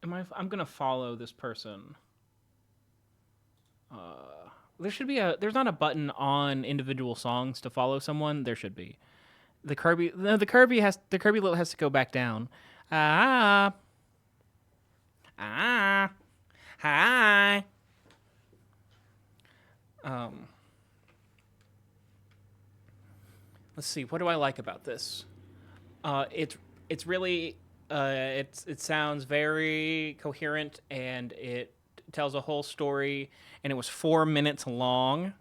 I'm gonna follow this person. There's not a button on individual songs to follow someone. There should be. The Kirby little has to go back down. Hi. Let's see. What do I like about this? It's really it sounds very coherent and it tells a whole story, and it was 4 minutes long.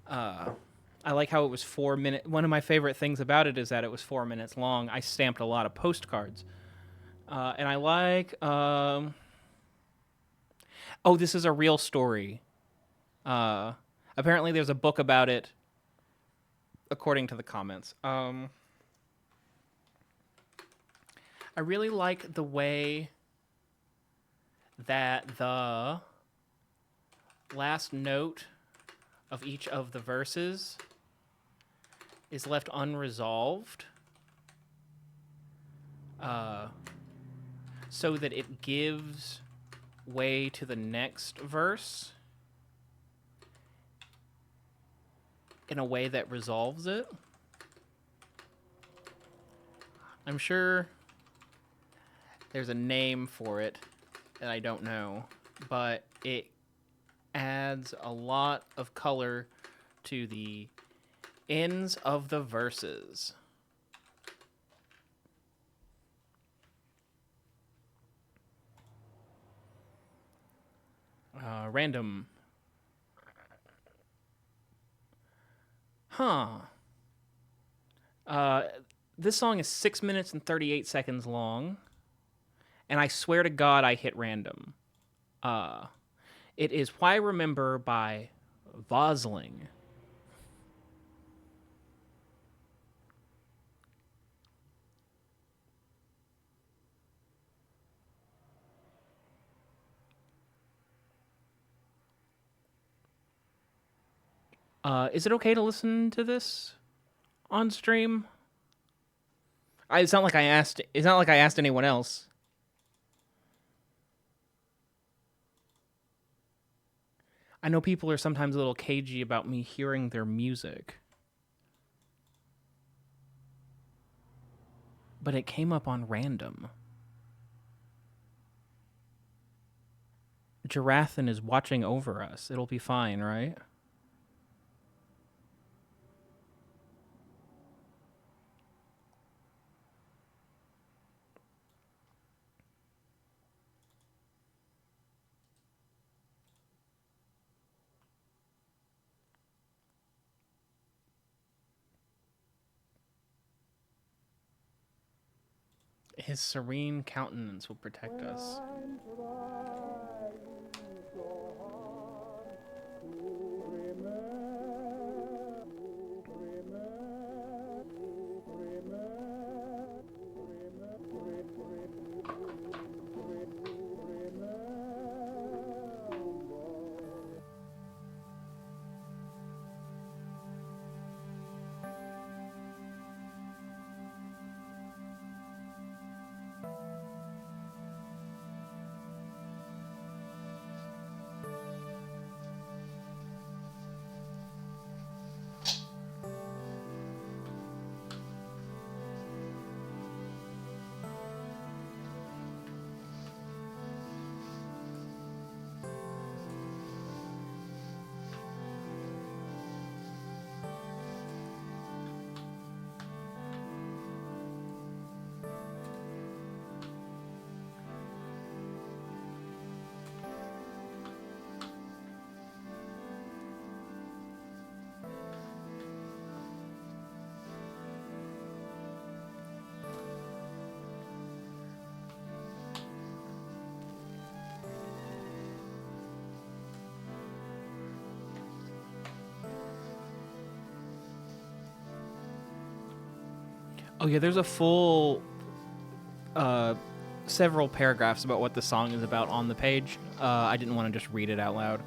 I like how it was 4 minutes. One of my favorite things about it is that it was 4 minutes long. I stamped a lot of postcards. And I like... oh, this is a real story. Apparently there's a book about it, according to the comments. I really like the way that the last note of each of the verses is left unresolved, so that it gives way to the next verse in a way that resolves it. I'm sure there's a name for it that I don't know, but it adds a lot of color to the ends of the verses. Random. This song is 6 minutes and 38 seconds long, and I swear to God I hit random. It is Why Remember by Vosling. Is it okay to listen to this on stream? It's not like I asked. It's not like I asked anyone else. I know people are sometimes a little cagey about me hearing their music, but it came up on random. Girathan is watching over us. It'll be fine, right? His serene countenance will protect us. Oh yeah, there's a full several paragraphs about what the song is about on the page. I didn't want to just read it out loud.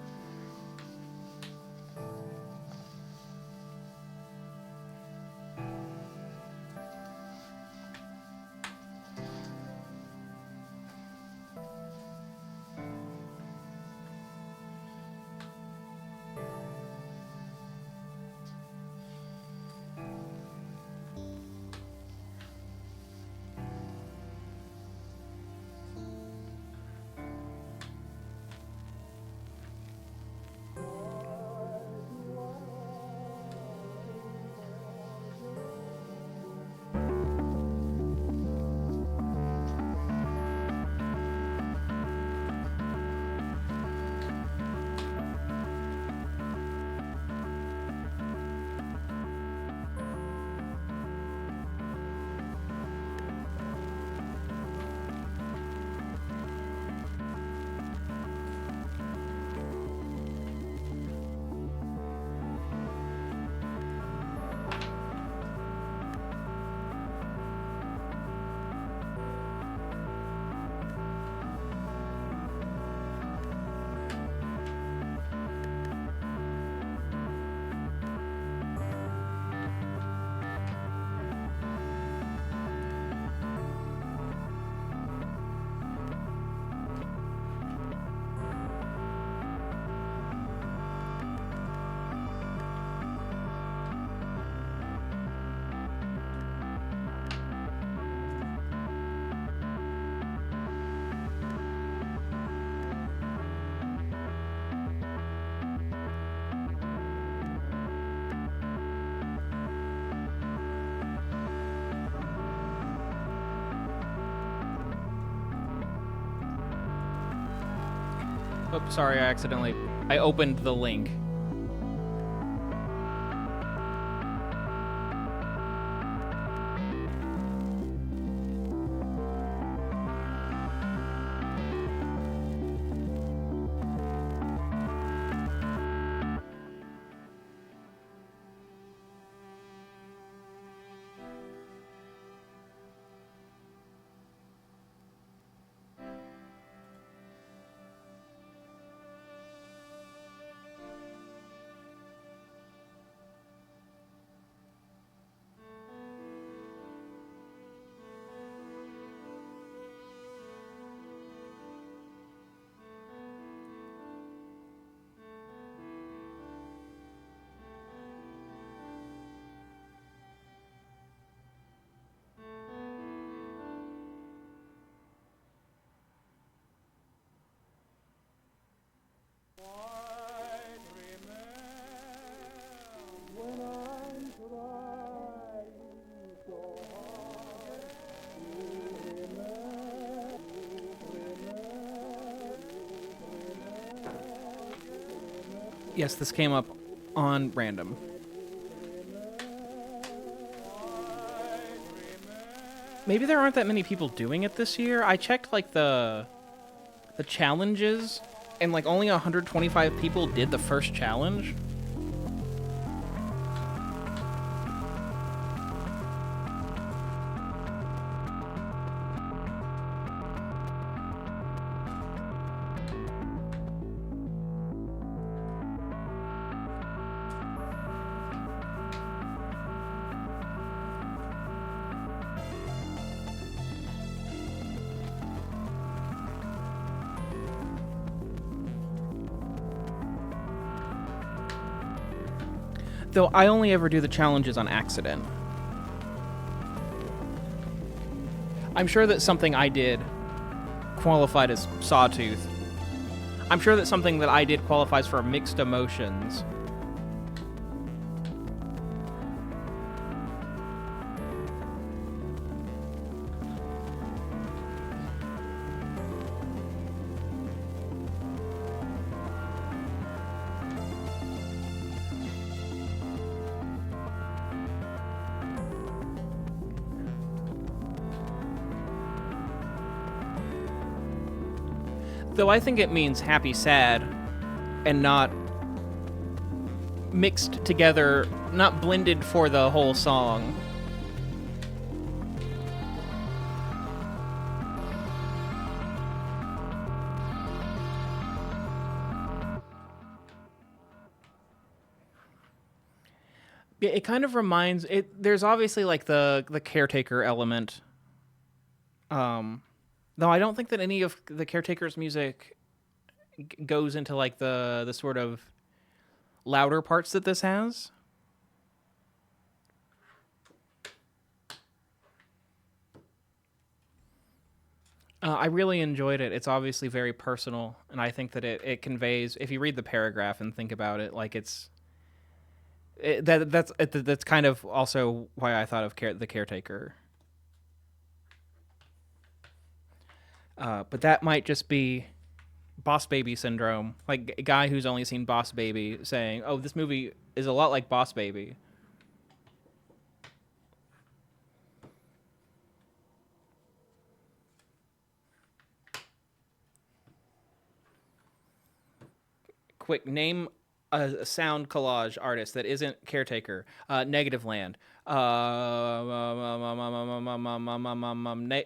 Oops, sorry, I opened the link. Yes, this came up on random. Maybe there aren't that many people doing it this year. I checked like the challenges, and like only 125 people did the first challenge. Though I only ever do the challenges on accident. I'm sure that something I did qualified as Sawtooth. I'm sure that something that I did qualifies for mixed emotions. Though I think it means happy, sad, and not mixed together, not blended for the whole song. It kind of reminds it. There's obviously like the caretaker element. Though I don't think that any of the caretaker's music goes into like the sort of louder parts that this has. I really enjoyed it. It's obviously very personal, and I think that it conveys. If you read the paragraph and think about it, like that's kind of also why I thought of the caretaker. But that might just be Boss Baby syndrome, like a guy who's only seen Boss Baby saying, "Oh, this movie is a lot like Boss Baby." Quick, name a sound collage artist that isn't Caretaker. Negative Land.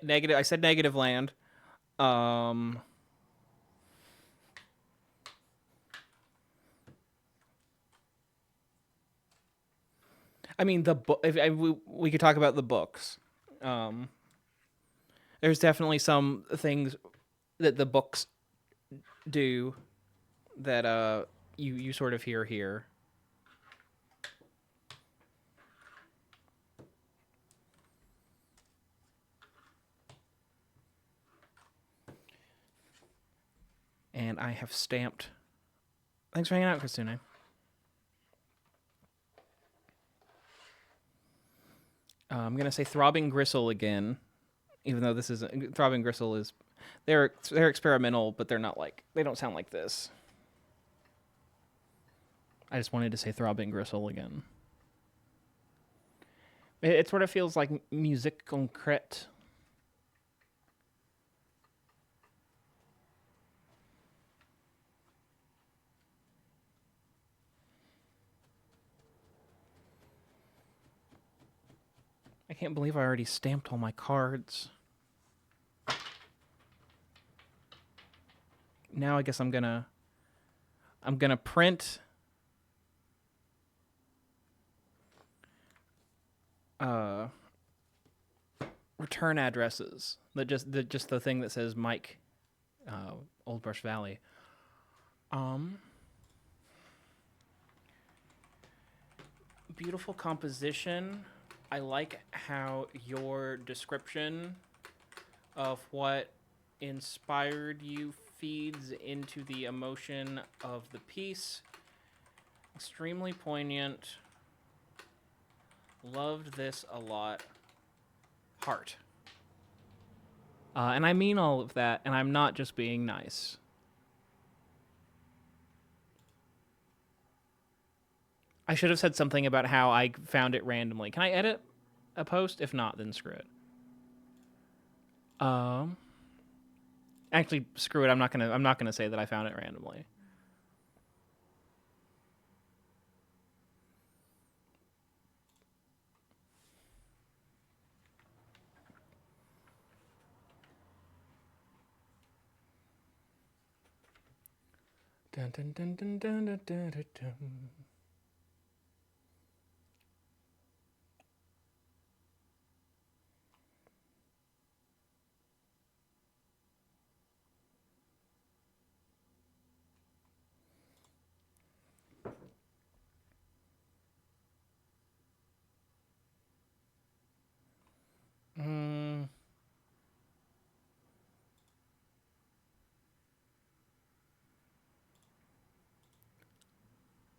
Negative. I said Negative Land. I mean the book. We could talk about the books. There's definitely some things that the books do that you sort of hear here. And I have stamped. Thanks for hanging out, Christina. I'm gonna say Throbbing Gristle again, even though this isn't Throbbing Gristle is. They're experimental, but they're not like they don't sound like this. I just wanted to say Throbbing Gristle again. It sort of feels like musique concrète. I can't believe I already stamped all my cards. Now I guess I'm gonna print return addresses. Just the thing that says Mike, Old Brush Valley. Beautiful composition. I like how your description of what inspired you feeds into the emotion of the piece. Extremely poignant. Loved this a lot. Heart. And I mean all of that, and I'm not just being nice. I should have said something about how I found it randomly. Can I edit a post? If not, then screw it. Actually, screw it. I'm not gonna say that I found it randomly. Dun, dun, dun, dun, dun, dun, dun, dun, dun.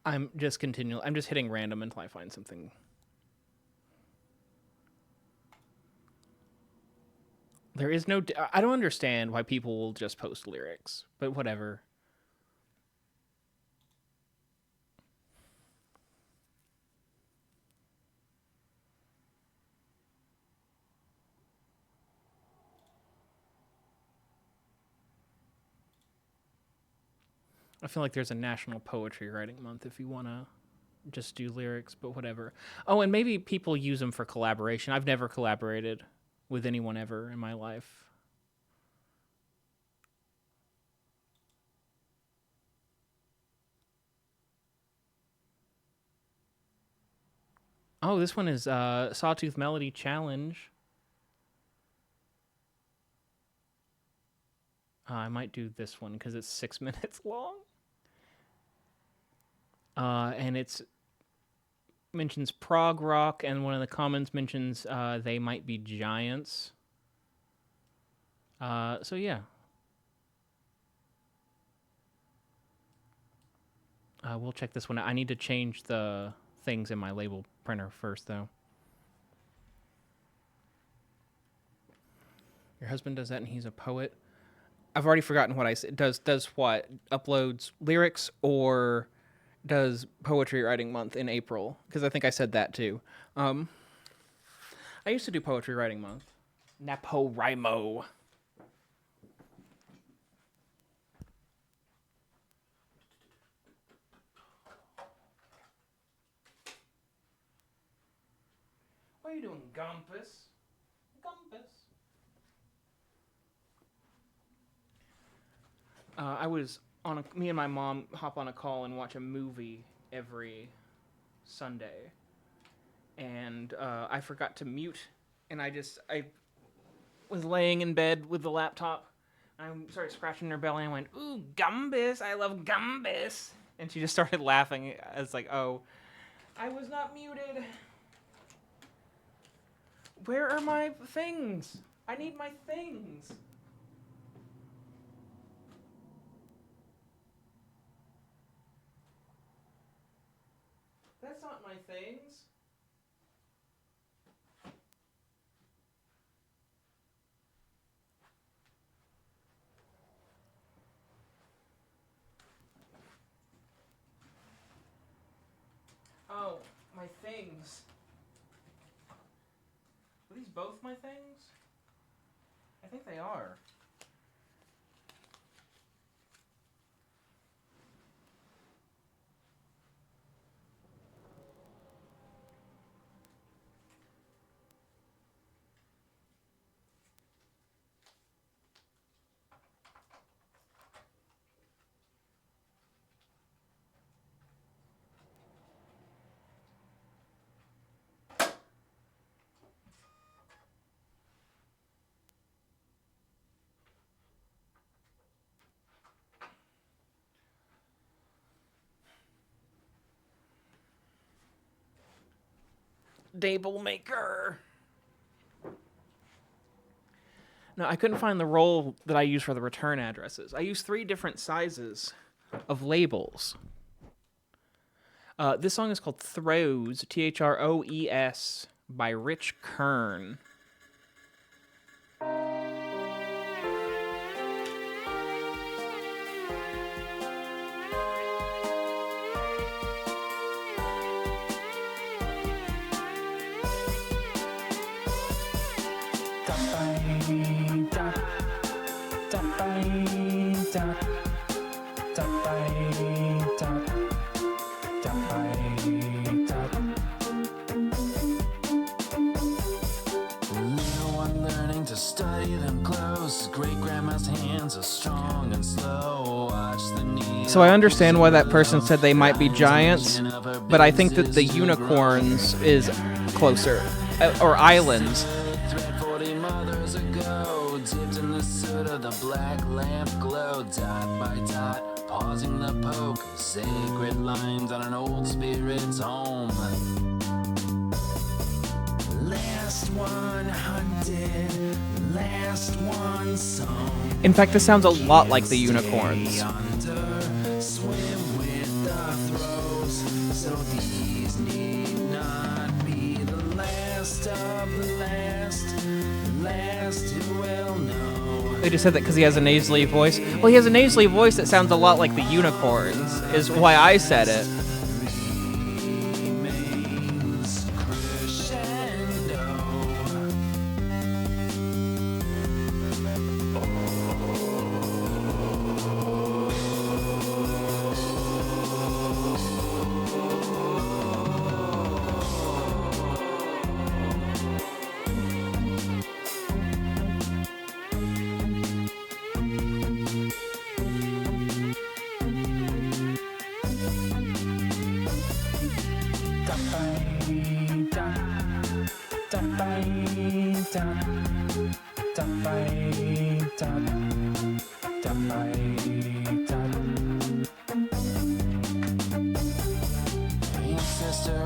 I'm just hitting random until I find something. There is no. I don't understand why people will just post lyrics, but whatever. I feel like there's a National Poetry Writing Month if you want to just do lyrics, but whatever. Oh, and maybe people use them for collaboration. I've never collaborated with anyone ever in my life. Oh, this one is Sawtooth Melody Challenge. I might do this one because it's 6 minutes long. And it's mentions prog rock, and one of the comments mentions they might be giants. So yeah. We'll check this one out. I need to change the things in my label printer first, though. Your husband does that, and he's a poet. I've already forgotten what I said. Does what? Uploads lyrics or does Poetry Writing Month in April? Because I think I said that too. I used to do Poetry Writing Month. NaPoWriMo. What are you doing, Gumpus? Gumpus. I was on me and my mom hop on a call and watch a movie every Sunday, and I forgot to mute, and I was laying in bed with the laptop. I started scratching her belly and I went, "Ooh, Gumbus! I love Gumbus!" And she just started laughing. I was like, "Oh, I was not muted. Where are my things? I need my things." That's not my things. Oh, my things. Are these both my things? I think they are. Dable maker. No, I couldn't find the roll that I use for the return addresses. I use 3 different sizes of labels. This song is called Throes, Throes, by Rich Kern. So I understand why that person said they might be giants, but I think that the unicorns is closer, or islands. The black lamp glowed dot by dot, pausing the poke, sacred lines on an old spirit's home. Last one hunted, last one sown. In fact, this sounds a lot like the unicorns. Swim with the throws, so these need not be the last of the last who will know. They just said that because he has a nasally voice. Well, he has a nasally voice that sounds a lot like the unicorns, is why I said it. Ancestor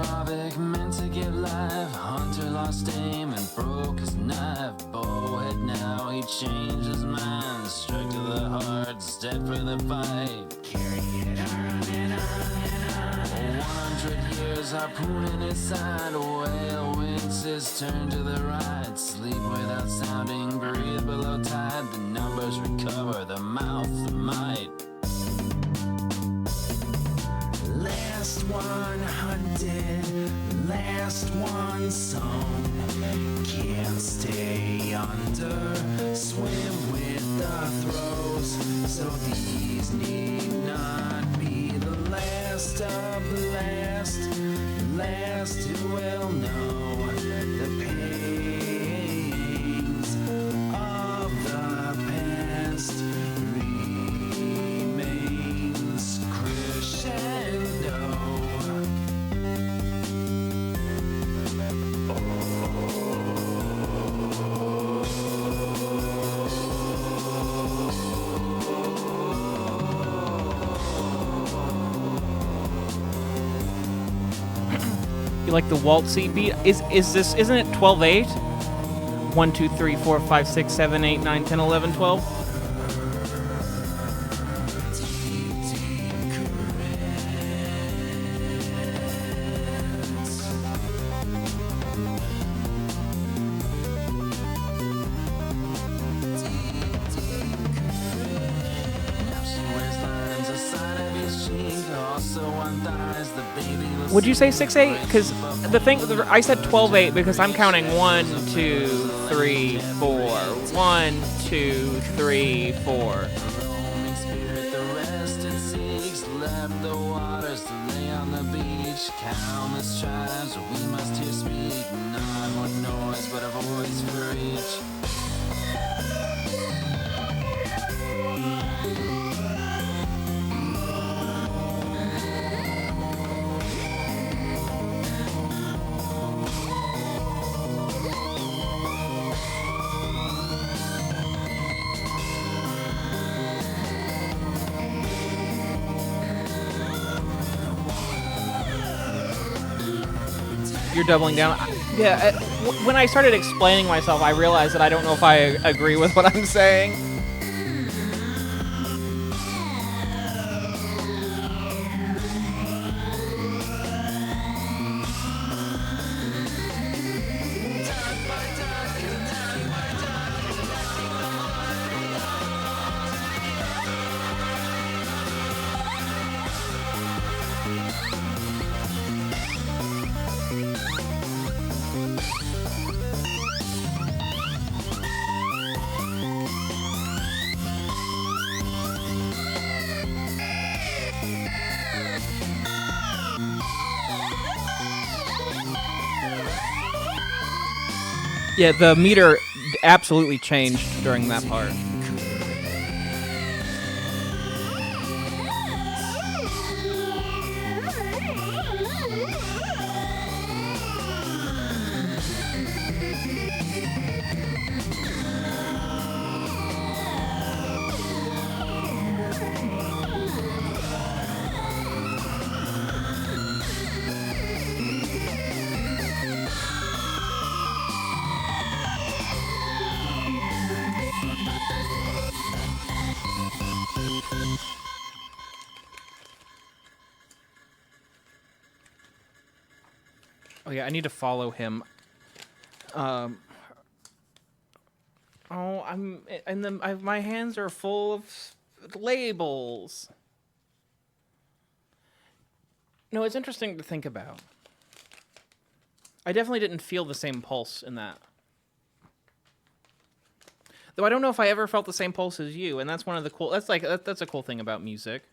Arvik meant to get live. Hunter lost aim and broke his knife. Bowhead now, he changed his mind. Struck to the heart, stepped for the fight. Carry it on and on and on. 100 years harpoon in his side. Whale winks his turn to the right. Sleep without sounding, breathe below tide. The numbers recover, the mouth, the might. Last one hunted, last one sown. Can't stay under, swim with the throws. So these need not be the last of the last. Last who will know the pains of the past. Remains crescendo. You like the waltzy beat? Isn't it 12/8? 1, 2, 3, 4, 5, 6, 7, 8, 9, 10, 11, 12? Would you say 6/8? Because I said 12/8 because I'm counting 1, 2, 3, 4. 1, 2, 3, 4. Countless tribes we must hear speak, not one noise but a voice for each. You're doubling down. Yeah, when I started explaining myself, I realized that I don't know if I agree with what I'm saying. Yeah, the meter absolutely changed during that part. Oh yeah, I need to follow him. My hands are full of labels. No, it's interesting to think about. I definitely didn't feel the same pulse in that. Though I don't know if I ever felt the same pulse as you, and that's one of the cool. That's a cool thing about music.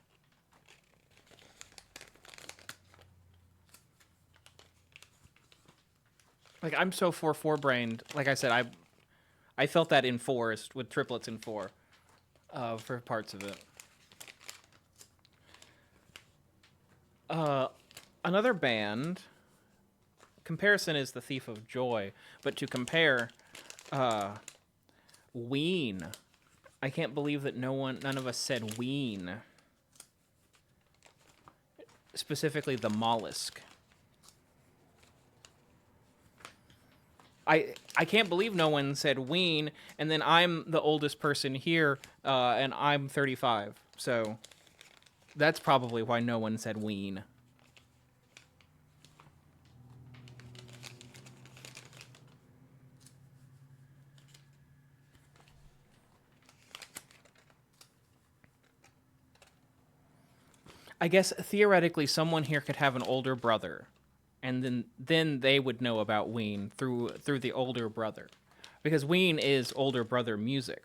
Like, I'm so 4/4 brained. Like I said, I felt that in Forest with triplets in 4 for parts of it. Another band Comparison is the thief of joy. But to compare, ween. I can't believe that none of us said ween. Specifically the mollusk. I can't believe no one said ween, and then I'm the oldest person here, and I'm 35. So that's probably why no one said ween. I guess theoretically someone here could have an older brother, and then they would know about ween through the older brother, because ween is older brother music.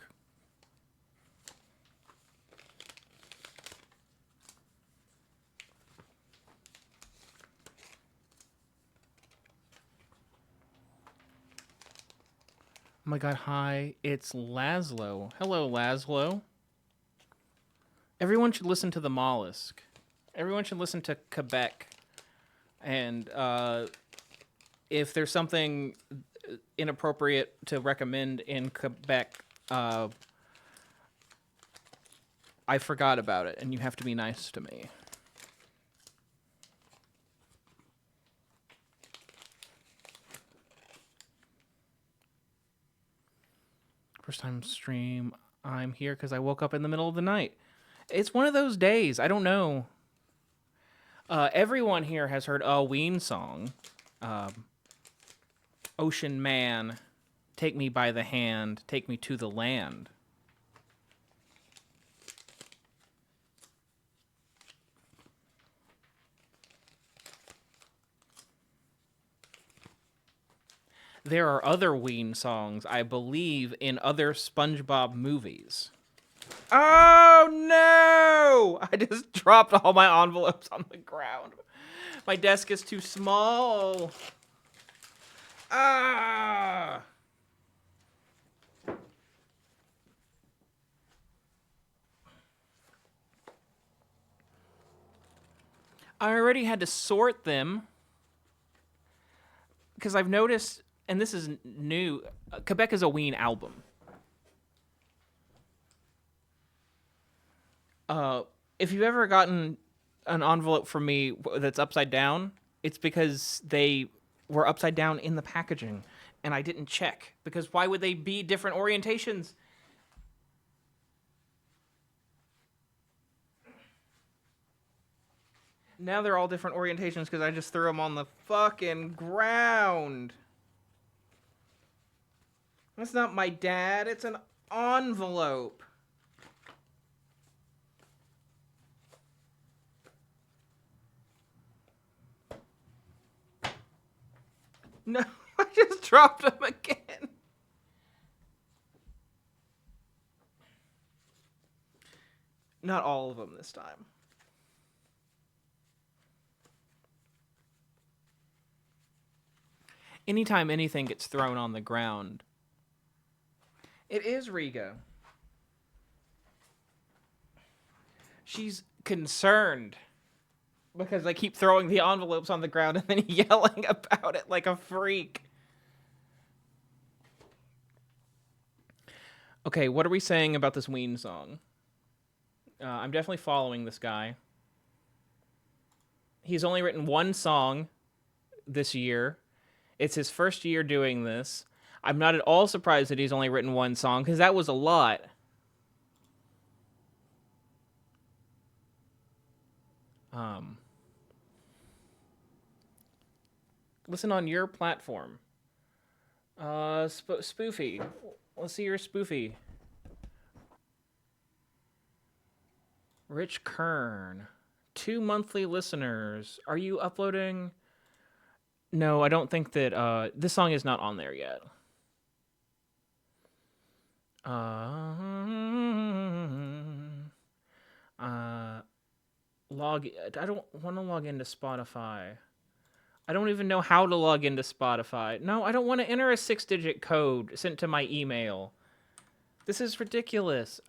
Oh my god, hi, it's Laszlo. Hello, Laszlo. Everyone should listen to the mollusk. Everyone should listen to Quebec. And if there's something inappropriate to recommend in Quebec, I forgot about it, and you have to be nice to me. First time stream. I'm here because I woke up in the middle of the night. It's one of those days. I don't know. Everyone here has heard a Ween song. Ocean Man, take me by the hand, take me to the land. There are other Ween songs, I believe, in other SpongeBob movies. Oh, no! I just dropped all my envelopes on the ground. My desk is too small. Ah! I already had to sort them because I've noticed, and this is new, Quebec is a Ween album. If you've ever gotten an envelope from me that's upside down, it's because they were upside down in the packaging, and I didn't check, because why would they be different orientations? Now they're all different orientations because I just threw them on the fucking ground. That's not my dad, it's an envelope. No, I just dropped them again. Not all of them this time. Anytime anything gets thrown on the ground. It is Riga. She's concerned because I keep throwing the envelopes on the ground and then yelling about it like a freak. Okay, what are we saying about this Ween song? I'm definitely following this guy. He's only written one song this year. It's his first year doing this. I'm not at all surprised that he's only written one song, because that was a lot. Listen on your platform. Spoofy. Let's see your spoofy. Rich Kern. 2 monthly listeners. Are you uploading? No, I don't think that this song is not on there yet. I don't want to log into Spotify. I don't even know how to log into Spotify. No, I don't want to enter a 6-digit code sent to my email. This is ridiculous.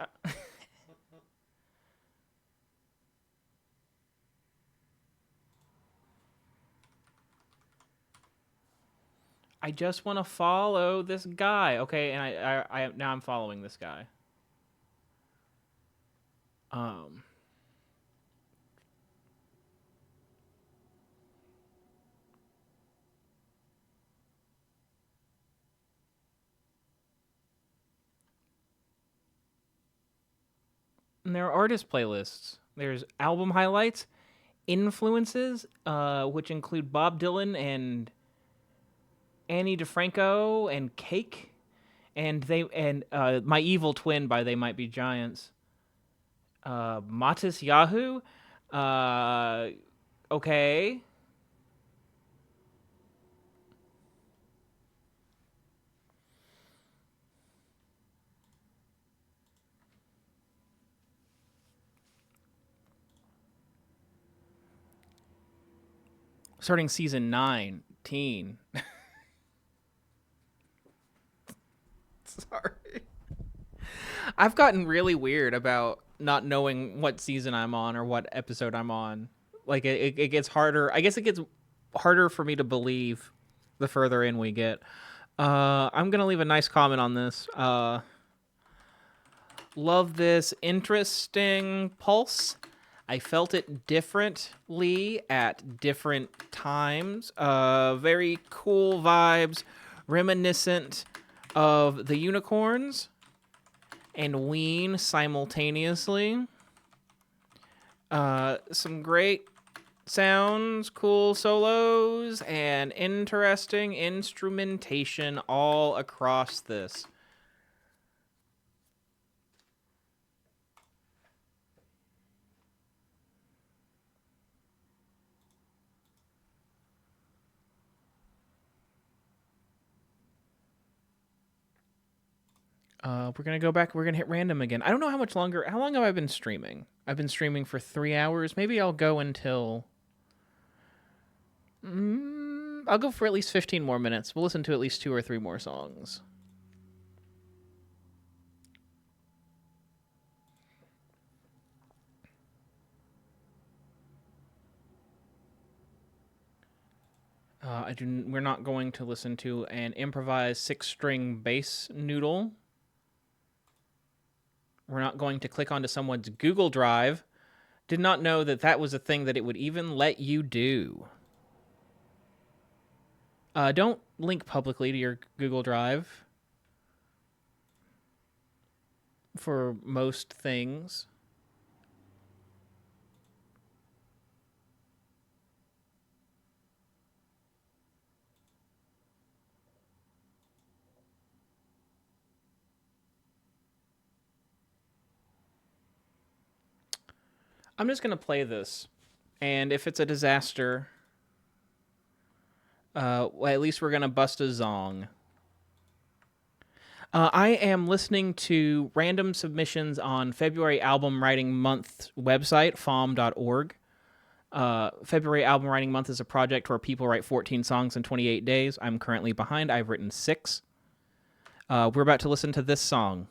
I just want to follow this guy. Okay, and I now I'm following this guy. And there are artist playlists. There's album highlights, influences, which include Bob Dylan and Annie DeFranco and Cake, and My Evil Twin by They Might Be Giants. Matis Yahoo. Okay. Starting season 19. Sorry. I've gotten really weird about not knowing what season I'm on or what episode I'm on. Like, it gets harder. I guess it gets harder for me to believe the further in we get. I'm going to leave a nice comment on this. Love this interesting pulse. I felt it differently at different times. Very cool vibes, reminiscent of the Unicorns and Ween simultaneously. Some great sounds, cool solos, and interesting instrumentation all across this. We're going to go back. We're going to hit random again. I don't know how much longer. How long have I been streaming? I've been streaming for 3 hours. Maybe I'll go until... I'll go for at least 15 more minutes. We'll listen to at least 2 or 3 more songs. We're not going to listen to an improvised 6-string bass noodle. We're not going to click onto someone's Google Drive. Did not know that that was a thing that it would even let you do. Don't link publicly to your Google Drive for most things. I'm just going to play this, and if it's a disaster, well, at least we're going to bust a zong. I am listening to random submissions on February Album Writing Month website, fom.org. February Album Writing Month is a project where people write 14 songs in 28 days. I'm currently behind. I've written 6. We're about to listen to this song.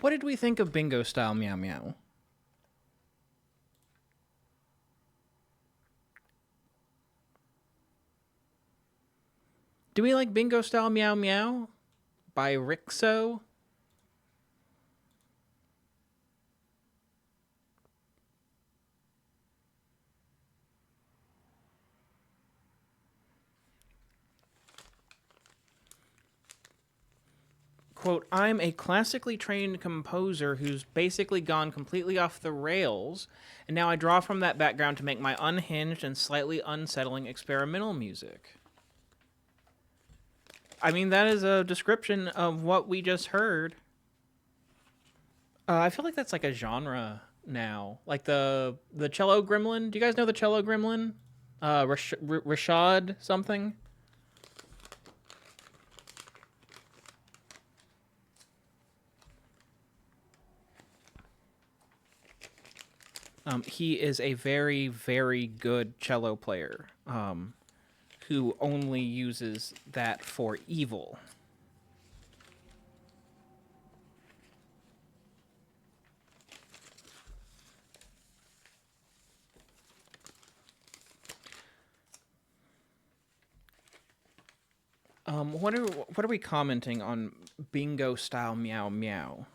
What did we think of bingo style meow meow? Do we like bingo style meow meow by Rixo? Quote, I'm a classically trained composer who's basically gone completely off the rails, and now I draw from that background to make my unhinged and slightly unsettling experimental music. I mean, that is a description of what we just heard. I feel like that's like a genre now. Like the cello gremlin. Do you guys know the cello gremlin? Rashad something? He is a very, very good cello player who only uses that for evil. What are we commenting on bingo style meow meow?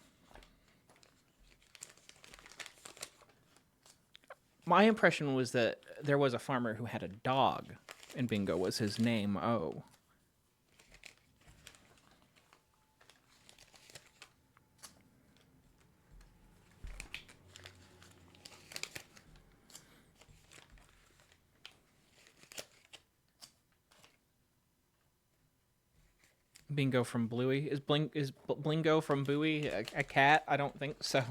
My impression was that there was a farmer who had a dog, and bingo was his name. Oh. Bingo from Bluey. Is Blingo from Bluey a cat? I don't think so.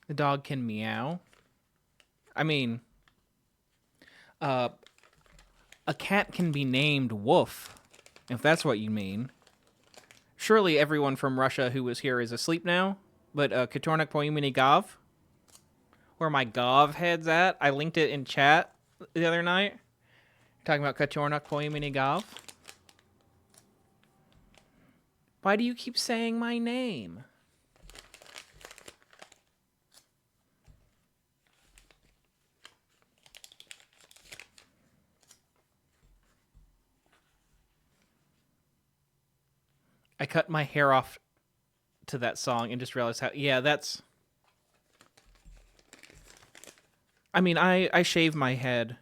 The dog can meow. I mean, a cat can be named Woof, if that's what you mean. Surely everyone from Russia who was here is asleep now, but Katornik Poimini Gav? Where my Gav head's at? I linked it in chat the other night. Talking about Katornik Poimini Gav. Why do you keep saying my name? I cut my hair off to that song and just realized how... Yeah, that's... I mean, I shave my head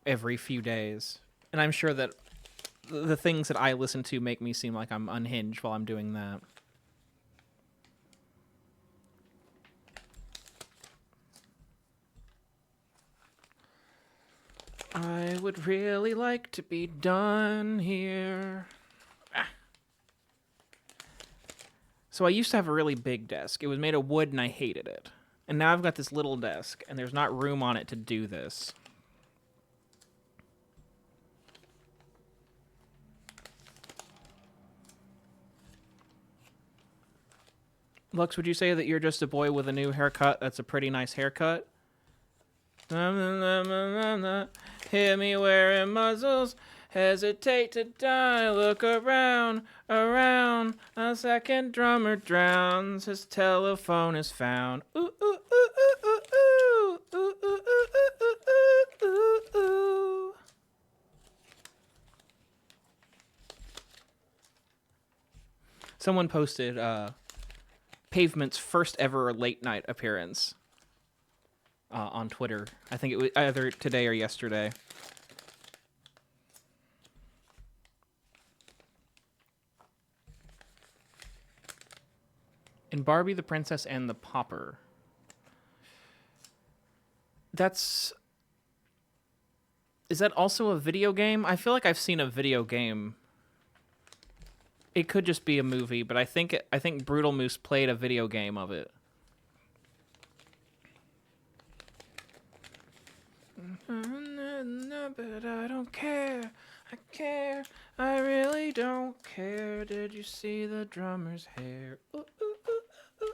every few days. And I'm sure that the things that I listen to make me seem like I'm unhinged while I'm doing that. I would really like to be done here. So I used to have a really big desk. It was made of wood and I hated it. And now I've got this little desk and there's not room on it to do this. Lux, would you say that you're just a boy with a new haircut? That's a pretty nice haircut. Hear me wearing muzzles. Hesitate to die, look around, a second drummer drowns, his telephone is found. Ooh, ooh, ooh, ooh, ooh, ooh, ooh, ooh, ooh, ooh, ooh. Someone posted Pavement's first ever late night appearance on Twitter. I think it was either today or yesterday. In Barbie, the Princess and the Pauper. Is that also a video game? I feel like I've seen a video game. It could just be a movie, but I think Brutal Moose played a video game of it. But I don't care. I care. I really don't care. Did you see the drummer's hair? Ooh, ooh, ooh, ooh,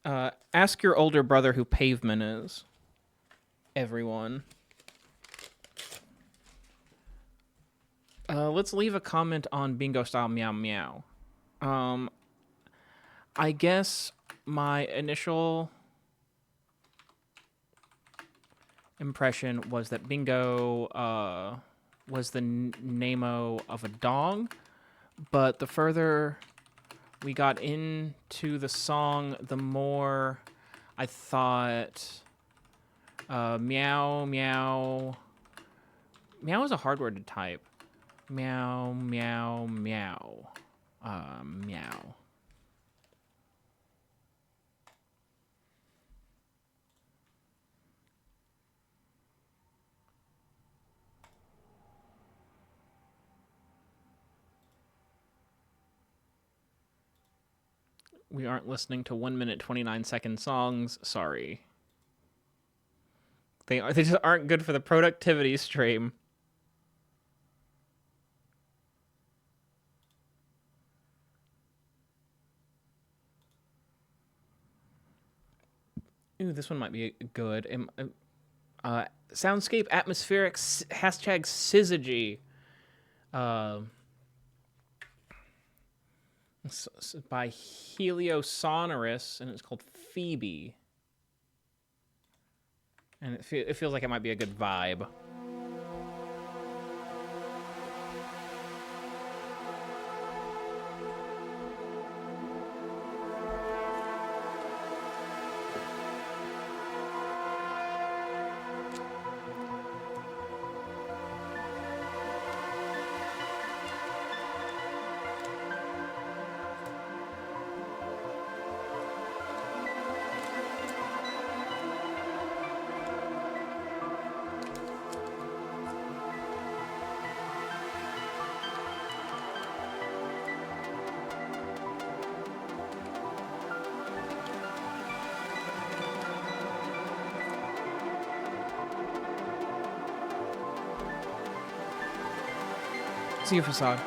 ooh. Ask your older brother who Pavement is. Everyone. Let's leave a comment on bingo style meow meow. I guess my initial impression was that bingo was the name-o of a dog, but the further we got into the song, the more I thought meow meow meow is a hard word to type. Meow meow meow meow. We aren't listening to 1 minute 29-second songs. Sorry. They just aren't good for the productivity stream. Ooh, this one might be good. Soundscape atmospheric hashtag syzygy. By Heliosonorous, and it's called Phoebe. And it feels like it might be a good vibe. See you, Facade.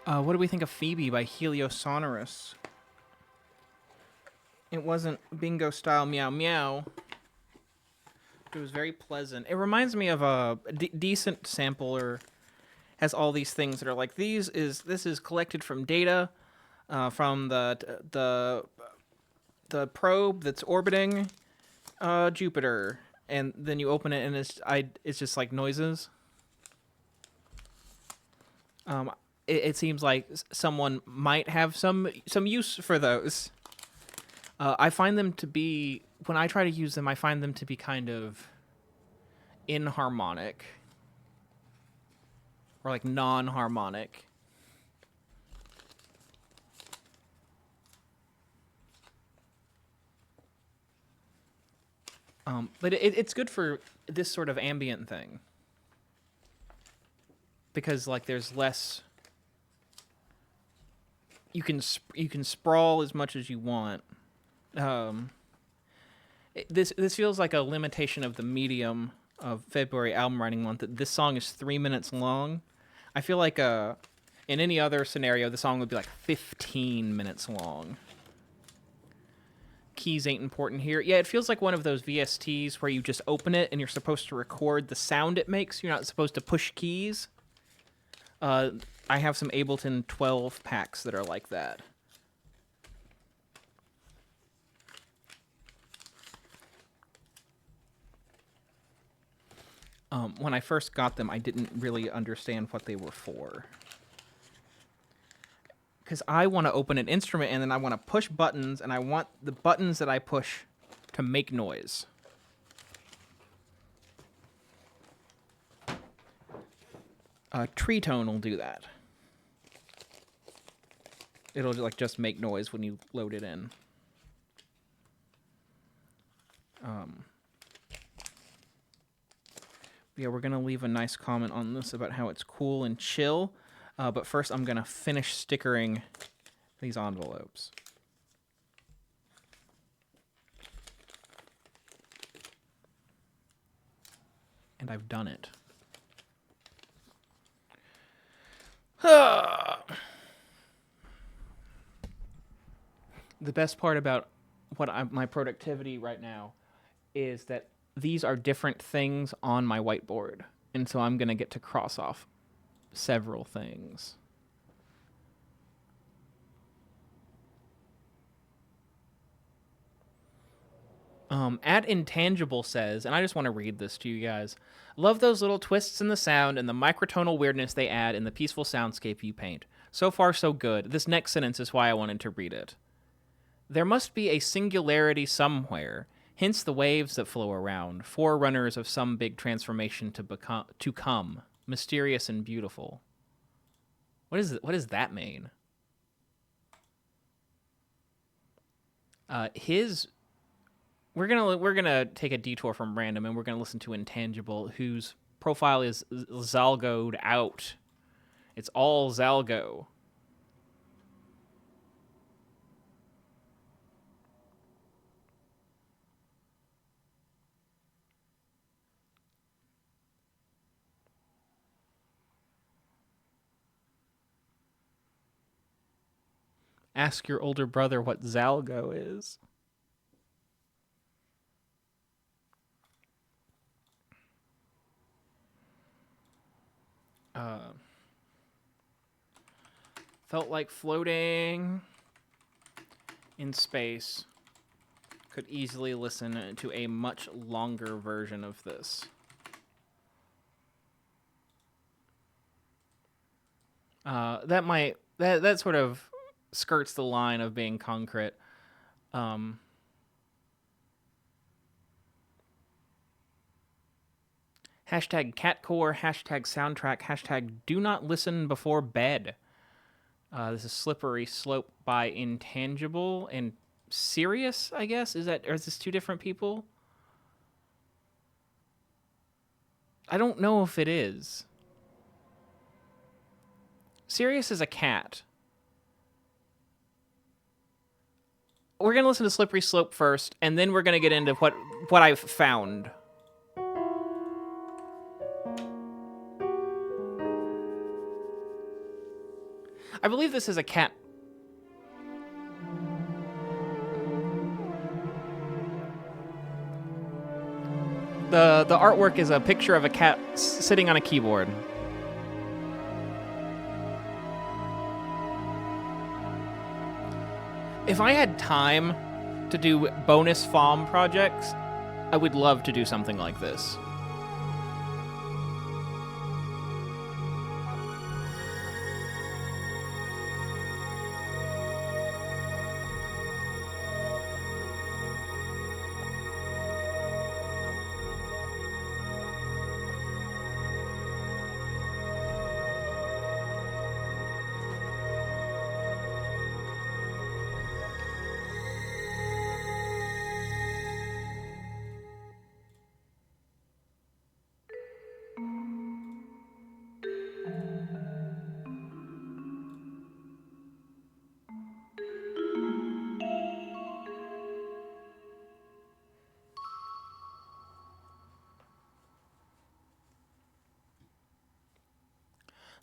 What do we think of Phoebe by Heliosonorous? It wasn't bingo style meow meow. It was very pleasant. It reminds me of a decent sampler. Has all these things that are like this is collected from data from the probe that's orbiting Jupiter, and then you open it and it's just like noises. It seems like someone might have some use for those. I find them to be, when I try to use them, I find them to be kind of inharmonic. Or like non-harmonic. But it's good for this sort of ambient thing. because like there's less. You can sprawl as much as you want. This feels like a limitation of the medium of February album writing month. That this song is 3 minutes long. I feel like in any other scenario, the song would be like 15 minutes long. Keys ain't important here. Yeah, it feels like one of those VSTs where you just open it and you're supposed to record the sound it makes. You're not supposed to push keys. I have some Ableton 12 packs that are like that. When I first got them, I didn't really understand what they were for. Because I want to open an instrument and then I want to push buttons, and I want the buttons that I push to make noise. Tree Tone will do that. It'll like just make noise when you load it in. Yeah, we're gonna leave a nice comment on this about how it's cool and chill. But first, I'm gonna finish stickering these envelopes. And I've done it. The best part about my productivity right now is that these are different things on my whiteboard. And so I'm going to get to cross off several things. At Intangible says, and I just want to read this to you guys, love those little twists in the sound and the microtonal weirdness they add in the peaceful soundscape you paint. So far, so good. This next sentence is why I wanted to read it. There must be a singularity somewhere, hence the waves that flow around, forerunners of some big transformation to come, mysterious and beautiful. What does that mean? We're gonna take a detour from random, and we're gonna listen to Intangible, whose profile is Zalgoed out. It's all Zalgo. Ask your older brother what Zalgo is. Felt like floating in space. Could easily listen to a much longer version of this. That sort of skirts the line of being concrete. Hashtag catcore, hashtag soundtrack, hashtag do not listen before bed. This is Slippery Slope by Intangible and Sirius, I guess? Or is this two different people? I don't know if it is. Sirius is a cat. We're going to listen to Slippery Slope first, and then we're going to get into what I've found. I believe this is a cat. The artwork is a picture of a cat sitting on a keyboard. If I had time to do bonus FOM projects, I would love to do something like this.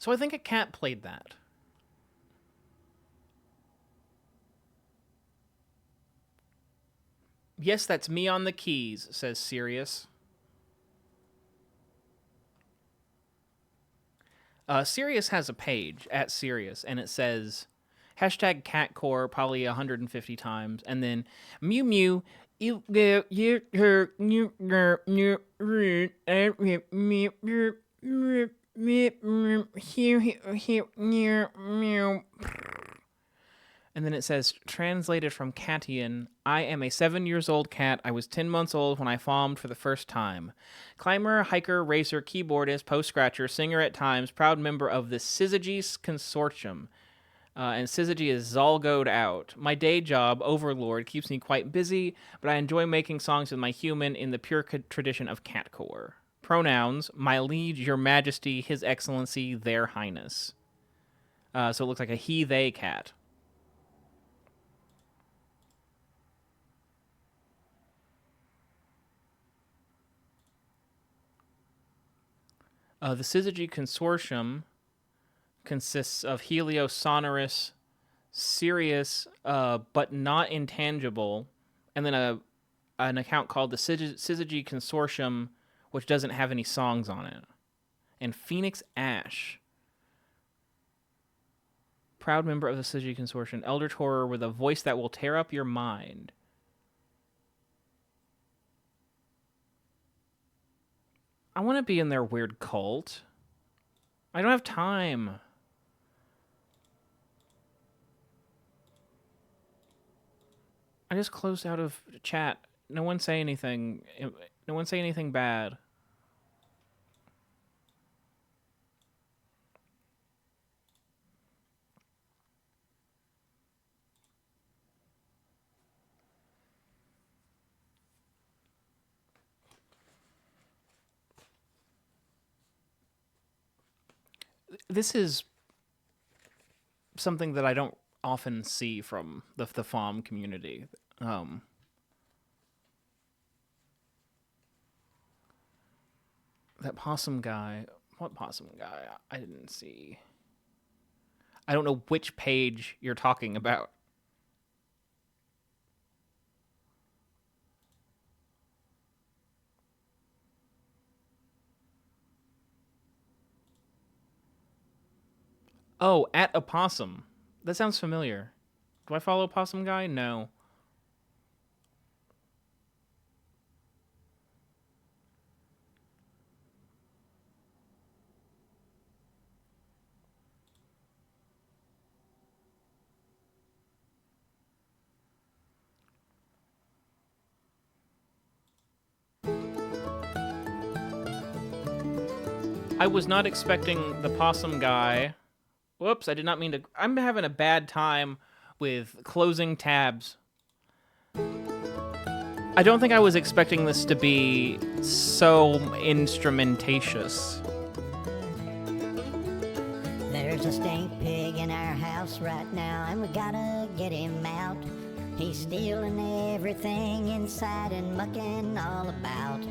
So I think a cat played that. Yes, that's me on the keys, says Sirius. Sirius has a page at Sirius, and it says hashtag catcore probably 150 times, and then Mew Mew. And then it says, translated from Catian, I am a 7-year-old cat. I was 10 months old when I farmed for the first time. Climber, hiker, racer, keyboardist, post-scratcher, singer at times, proud member of the Syzygy Consortium. And Syzygy is Zolgoed out. My day job, Overlord, keeps me quite busy, but I enjoy making songs with my human in the pure tradition of catcore. Pronouns, my liege, your majesty, his excellency, their highness. So it looks like a he, they cat. The Syzygy Consortium consists of Helio, Sonorous, Sirius, but not intangible, and then an account called the Syzygy Consortium, which doesn't have any songs on it, and Phoenix Ash. Proud member of the Syzygy Consortium, Eldritch Horror with a voice that will tear up your mind. I want to be in their weird cult. I don't have time. I just closed out of chat. No one say anything. No one say anything bad. This is something that I don't often see from the FOM community. That possum guy. What possum guy? I didn't see. I don't know which page you're talking about. Oh, at a possum. That sounds familiar. Do I follow Possum Guy? No. I was not expecting the Possum Guy. Whoops, I did not mean to. I'm having a bad time with closing tabs. I don't think I was expecting this to be so instrumentatious. There's a stink pig in our house right now, and we gotta get him out. He's stealing everything inside and mucking all about.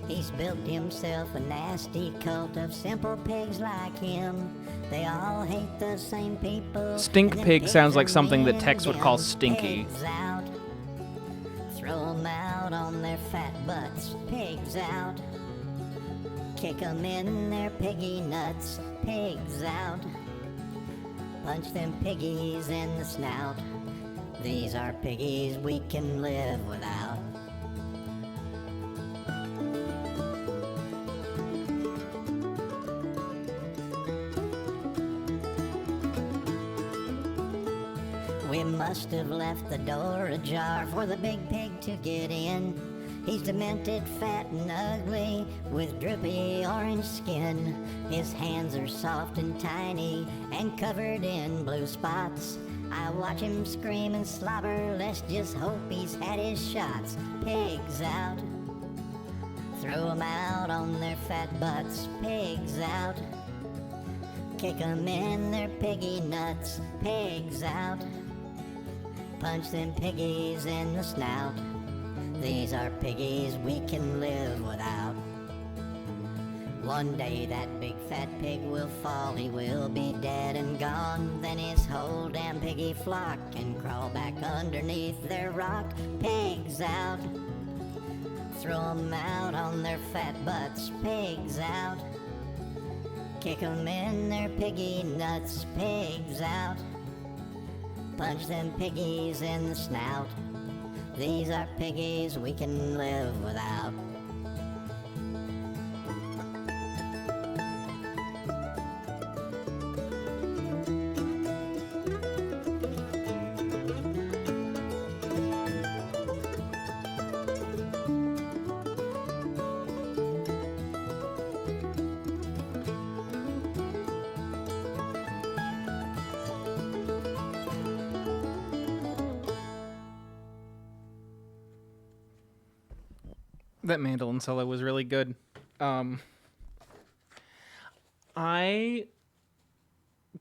He's built himself a nasty cult of simple pigs like him. They all hate the same people. Stink pig sounds like something that Tex would call stinky. Out. Throw them out on their fat butts. Pigs out. Kick them in their piggy nuts. Pigs out. Punch them piggies in the snout. These are piggies we can live without. We must have left the door ajar for the big pig to get in. He's demented, fat and ugly, with droopy orange skin. His hands are soft and tiny, and covered in blue spots. I watch him scream and slobber, let's just hope he's had his shots. Pigs out. Throw 'em out on their fat butts. Pigs out. Kick 'em in their piggy nuts. Pigs out. Punch them piggies in the snout. These are piggies we can live without. One day that big fat pig will fall, he will be dead and gone. Then his whole damn piggy flock can crawl back underneath their rock. Pigs out, throw 'em out on their fat butts. Pigs out, kick 'em in their piggy nuts. Pigs out, punch them piggies in the snout. These are piggies we can live without. That mandolin solo was really good. I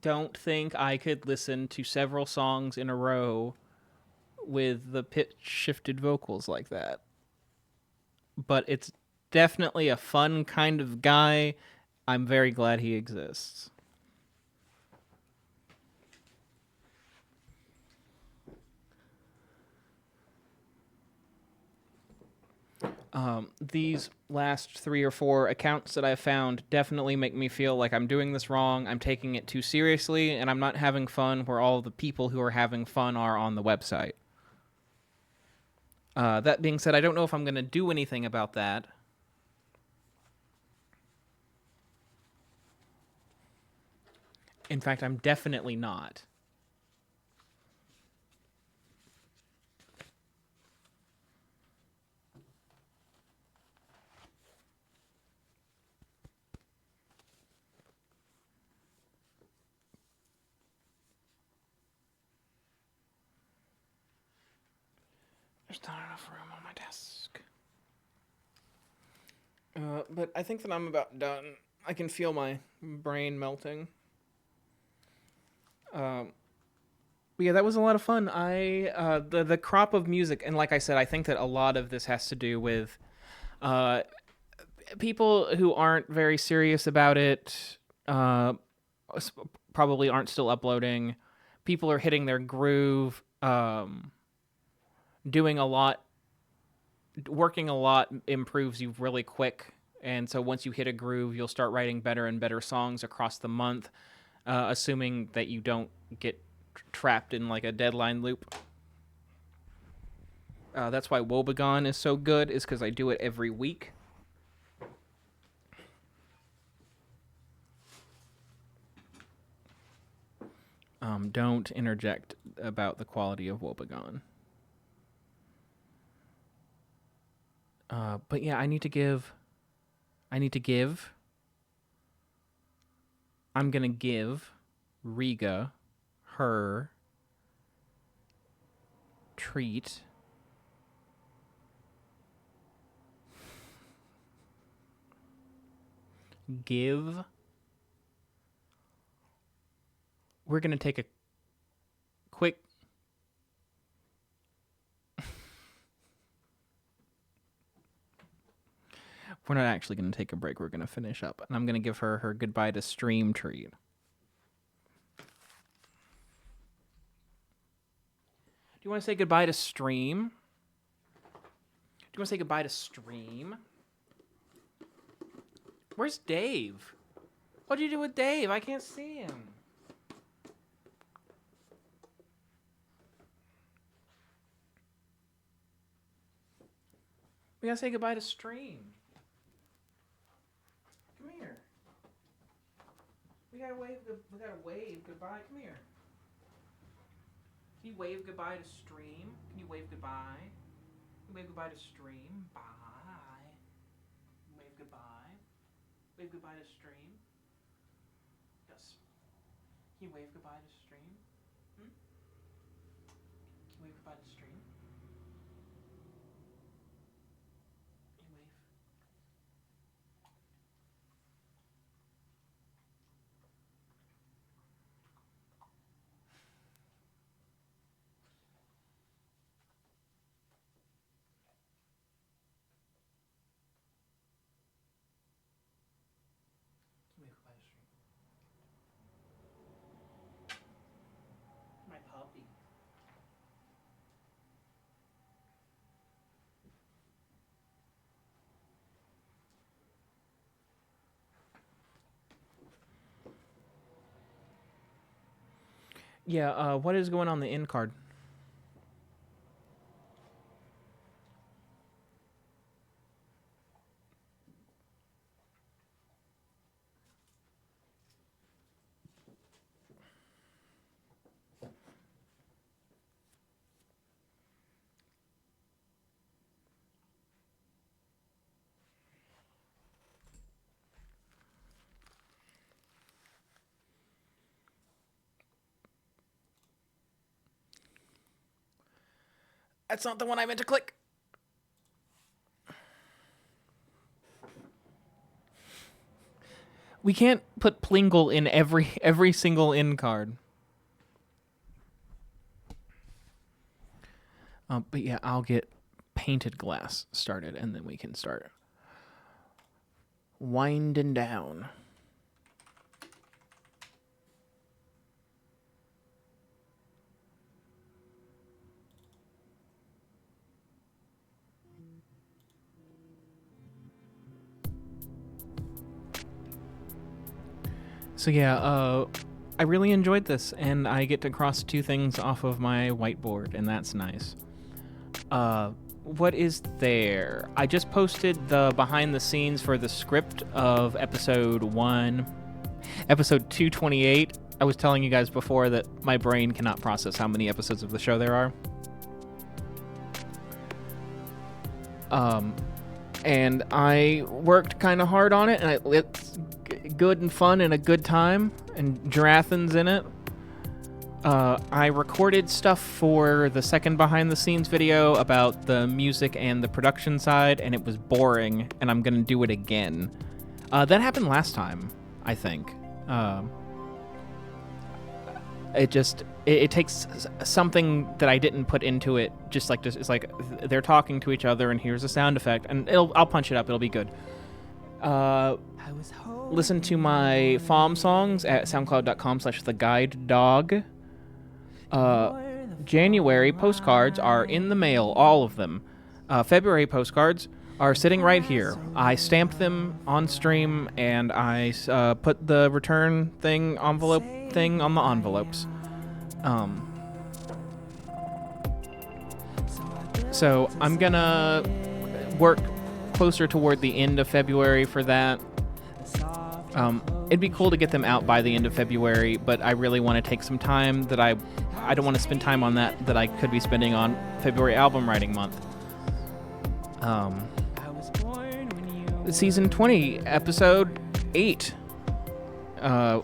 don't think I could listen to several songs in a row with the pitch shifted vocals like that. But it's definitely a fun kind of guy. I'm very glad he exists. These last 3 or 4 accounts that I've found definitely make me feel like I'm doing this wrong, I'm taking it too seriously, and I'm not having fun where all the people who are having fun are on the website. That being said, I don't know if I'm going to do anything about that. In fact, I'm definitely not. There's not enough room on my desk. But I think that I'm about done. I can feel my brain melting. But yeah, that was a lot of fun. The crop of music, and like I said, I think that a lot of this has to do with people who aren't very serious about it, probably aren't still uploading. People are hitting their groove, doing a lot, working a lot improves you really quick. And so once you hit a groove, you'll start writing better and better songs across the month, assuming that you don't get trapped in like a deadline loop. That's why WOEBEGONE is so good, is because I do it every week. Don't interject about the quality of WOEBEGONE. But yeah, I'm gonna give Riga her treat. We're gonna take a quick we're not actually going to take a break. We're going to finish up. And I'm going to give her her goodbye to stream treat. Do you want to say goodbye to stream? Do you want to say goodbye to stream? Where's Dave? What did you do with Dave? I can't see him. We gotta say goodbye to stream. Come here. We gotta wave goodbye. Come here. Can you wave goodbye to stream? Can you wave goodbye? Can you wave goodbye to stream? Bye. Wave goodbye. Wave goodbye to stream. Yes. Can you wave goodbye to stream? Can you wave goodbye to stream? Can you wave? Yeah, what is going on the end card? That's not the one I meant to click. We can't put Plingle in every single end card. But yeah, I'll get Painted Glass started, and then we can start winding down. So yeah, I really enjoyed this, and I get to cross 2 things off of my whiteboard, and that's nice. What is there? I just posted the behind the scenes for the script of episode 1. Episode 228. I was telling you guys before that my brain cannot process how many episodes of the show there are. And I worked kind of hard on it, and it's good and fun and a good time, and Jarathan's in it. I recorded stuff for the second behind-the-scenes video about the music and the production side, and it was boring, and I'm going to do it again. That happened last time, I think. It takes something that I didn't put into it, just it's like they're talking to each other, and here's a sound effect, and I'll punch it up, it'll be good. Listen to my FOM songs at soundcloud.com/theguidedog. January postcards are in the mail, all of them. February postcards are sitting right here. I stamped them on stream, and I put the return envelope thing on the envelopes. So I'm gonna work closer toward the end of February for that. It'd be cool to get them out by the end of February, but I really want to take some time that I don't want to spend time on that I could be spending on February album writing month. Season 20, episode 8,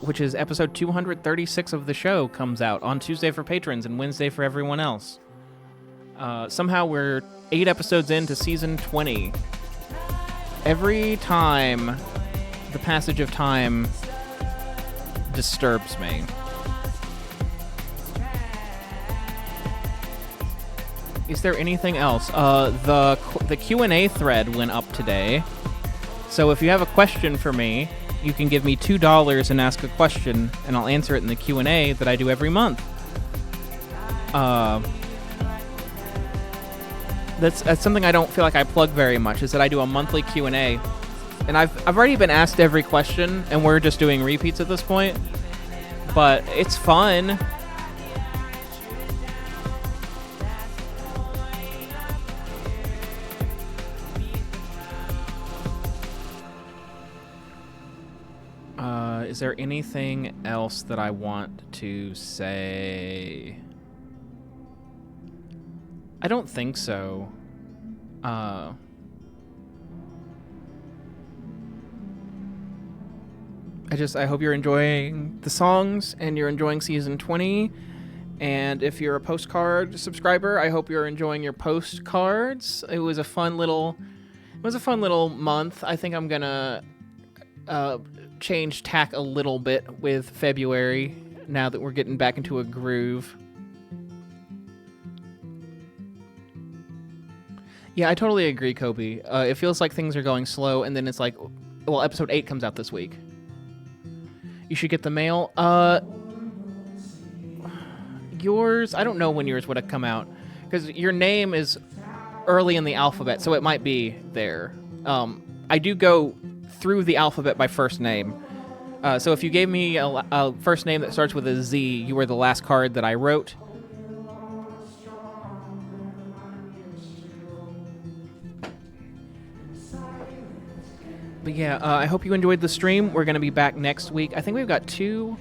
which is episode 236 of the show, comes out on Tuesday for patrons and Wednesday for everyone else. Somehow we're 8 episodes into season 20. Every time the passage of time disturbs me. Is there anything else? The Q&A thread went up today. So if you have a question for me, you can give me $2 and ask a question, and I'll answer it in the Q&A that I do every month. That's something I don't feel like I plug very much, is that I do a monthly Q&A. And I've already been asked every question, and we're just doing repeats at this point. But it's fun. Is there anything else that I want to say? I don't think so. I hope you're enjoying the songs and you're enjoying season 20. And if you're a postcard subscriber, I hope you're enjoying your postcards. It was a fun little month. I think I'm gonna change tack a little bit with February now that we're getting back into a groove. Yeah, I totally agree, Kobe. It feels like things are going slow, and then it's like, well, episode 8 comes out this week. You should get the mail. Yours, I don't know when yours would have come out, because your name is early in the alphabet, so it might be there. I do go through the alphabet by first name. So if you gave me a first name that starts with a Z, you were the last card that I wrote. But yeah, I hope you enjoyed the stream. We're going to be back next week. I think we've got 2.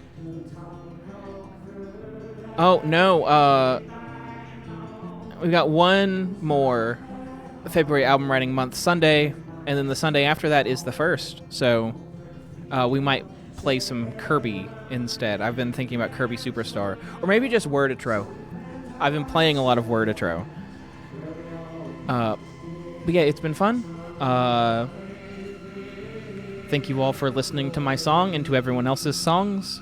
Oh, no. We've got 1 more February album writing month Sunday, and then the Sunday after that is the 1st. So we might play some Kirby instead. I've been thinking about Kirby Superstar. Or maybe just Word-A-Tro. I've been playing a lot of Word-A-Tro. But yeah, it's been fun. Thank you all for listening to my song and to everyone else's songs.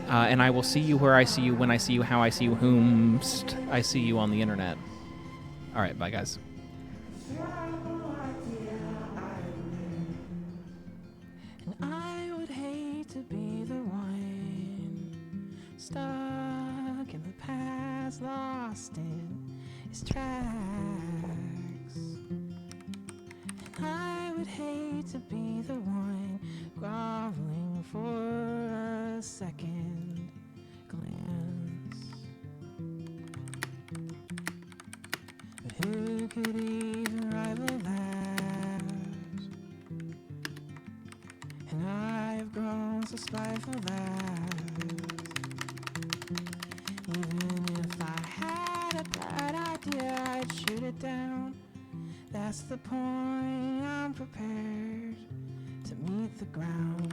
And I will see you where I see you, when I see you, how I see you, whomst I see you on the internet. All right, bye, guys. And I would hate to be the one stuck in the past, lost in its tracks. And I would hate to be the one groveling for a second glance. But who could even rival that? And I have grown so spiteful that even if I had a bad idea, I'd shoot it down. That's the point, I'm prepared to meet the ground.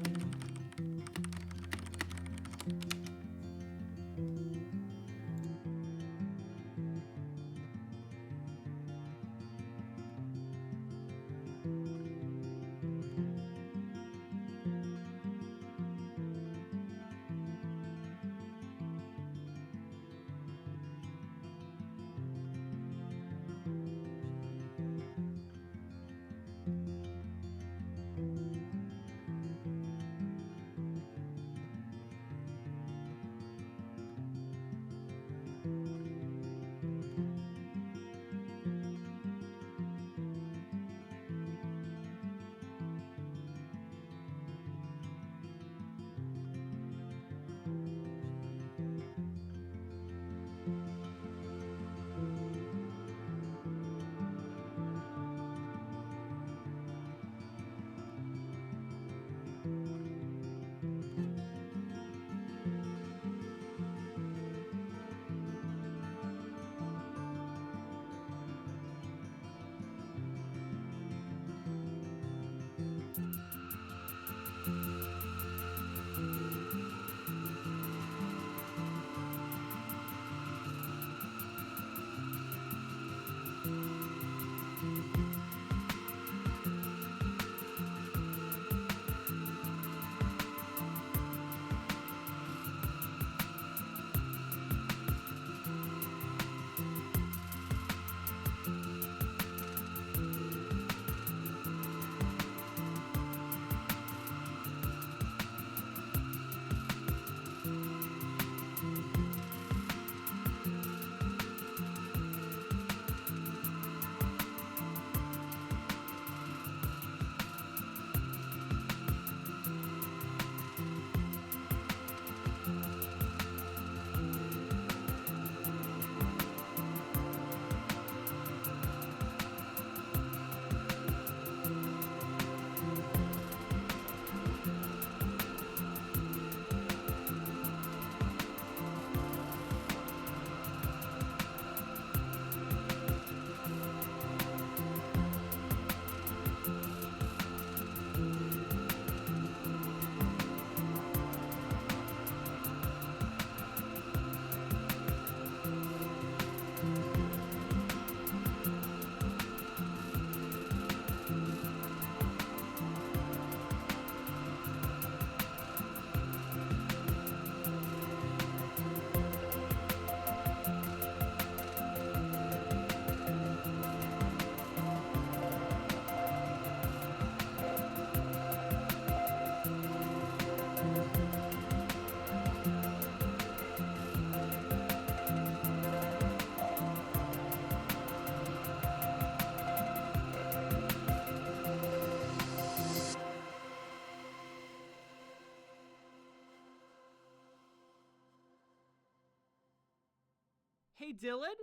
Hey, Dylan?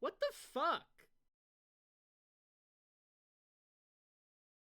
What the fuck?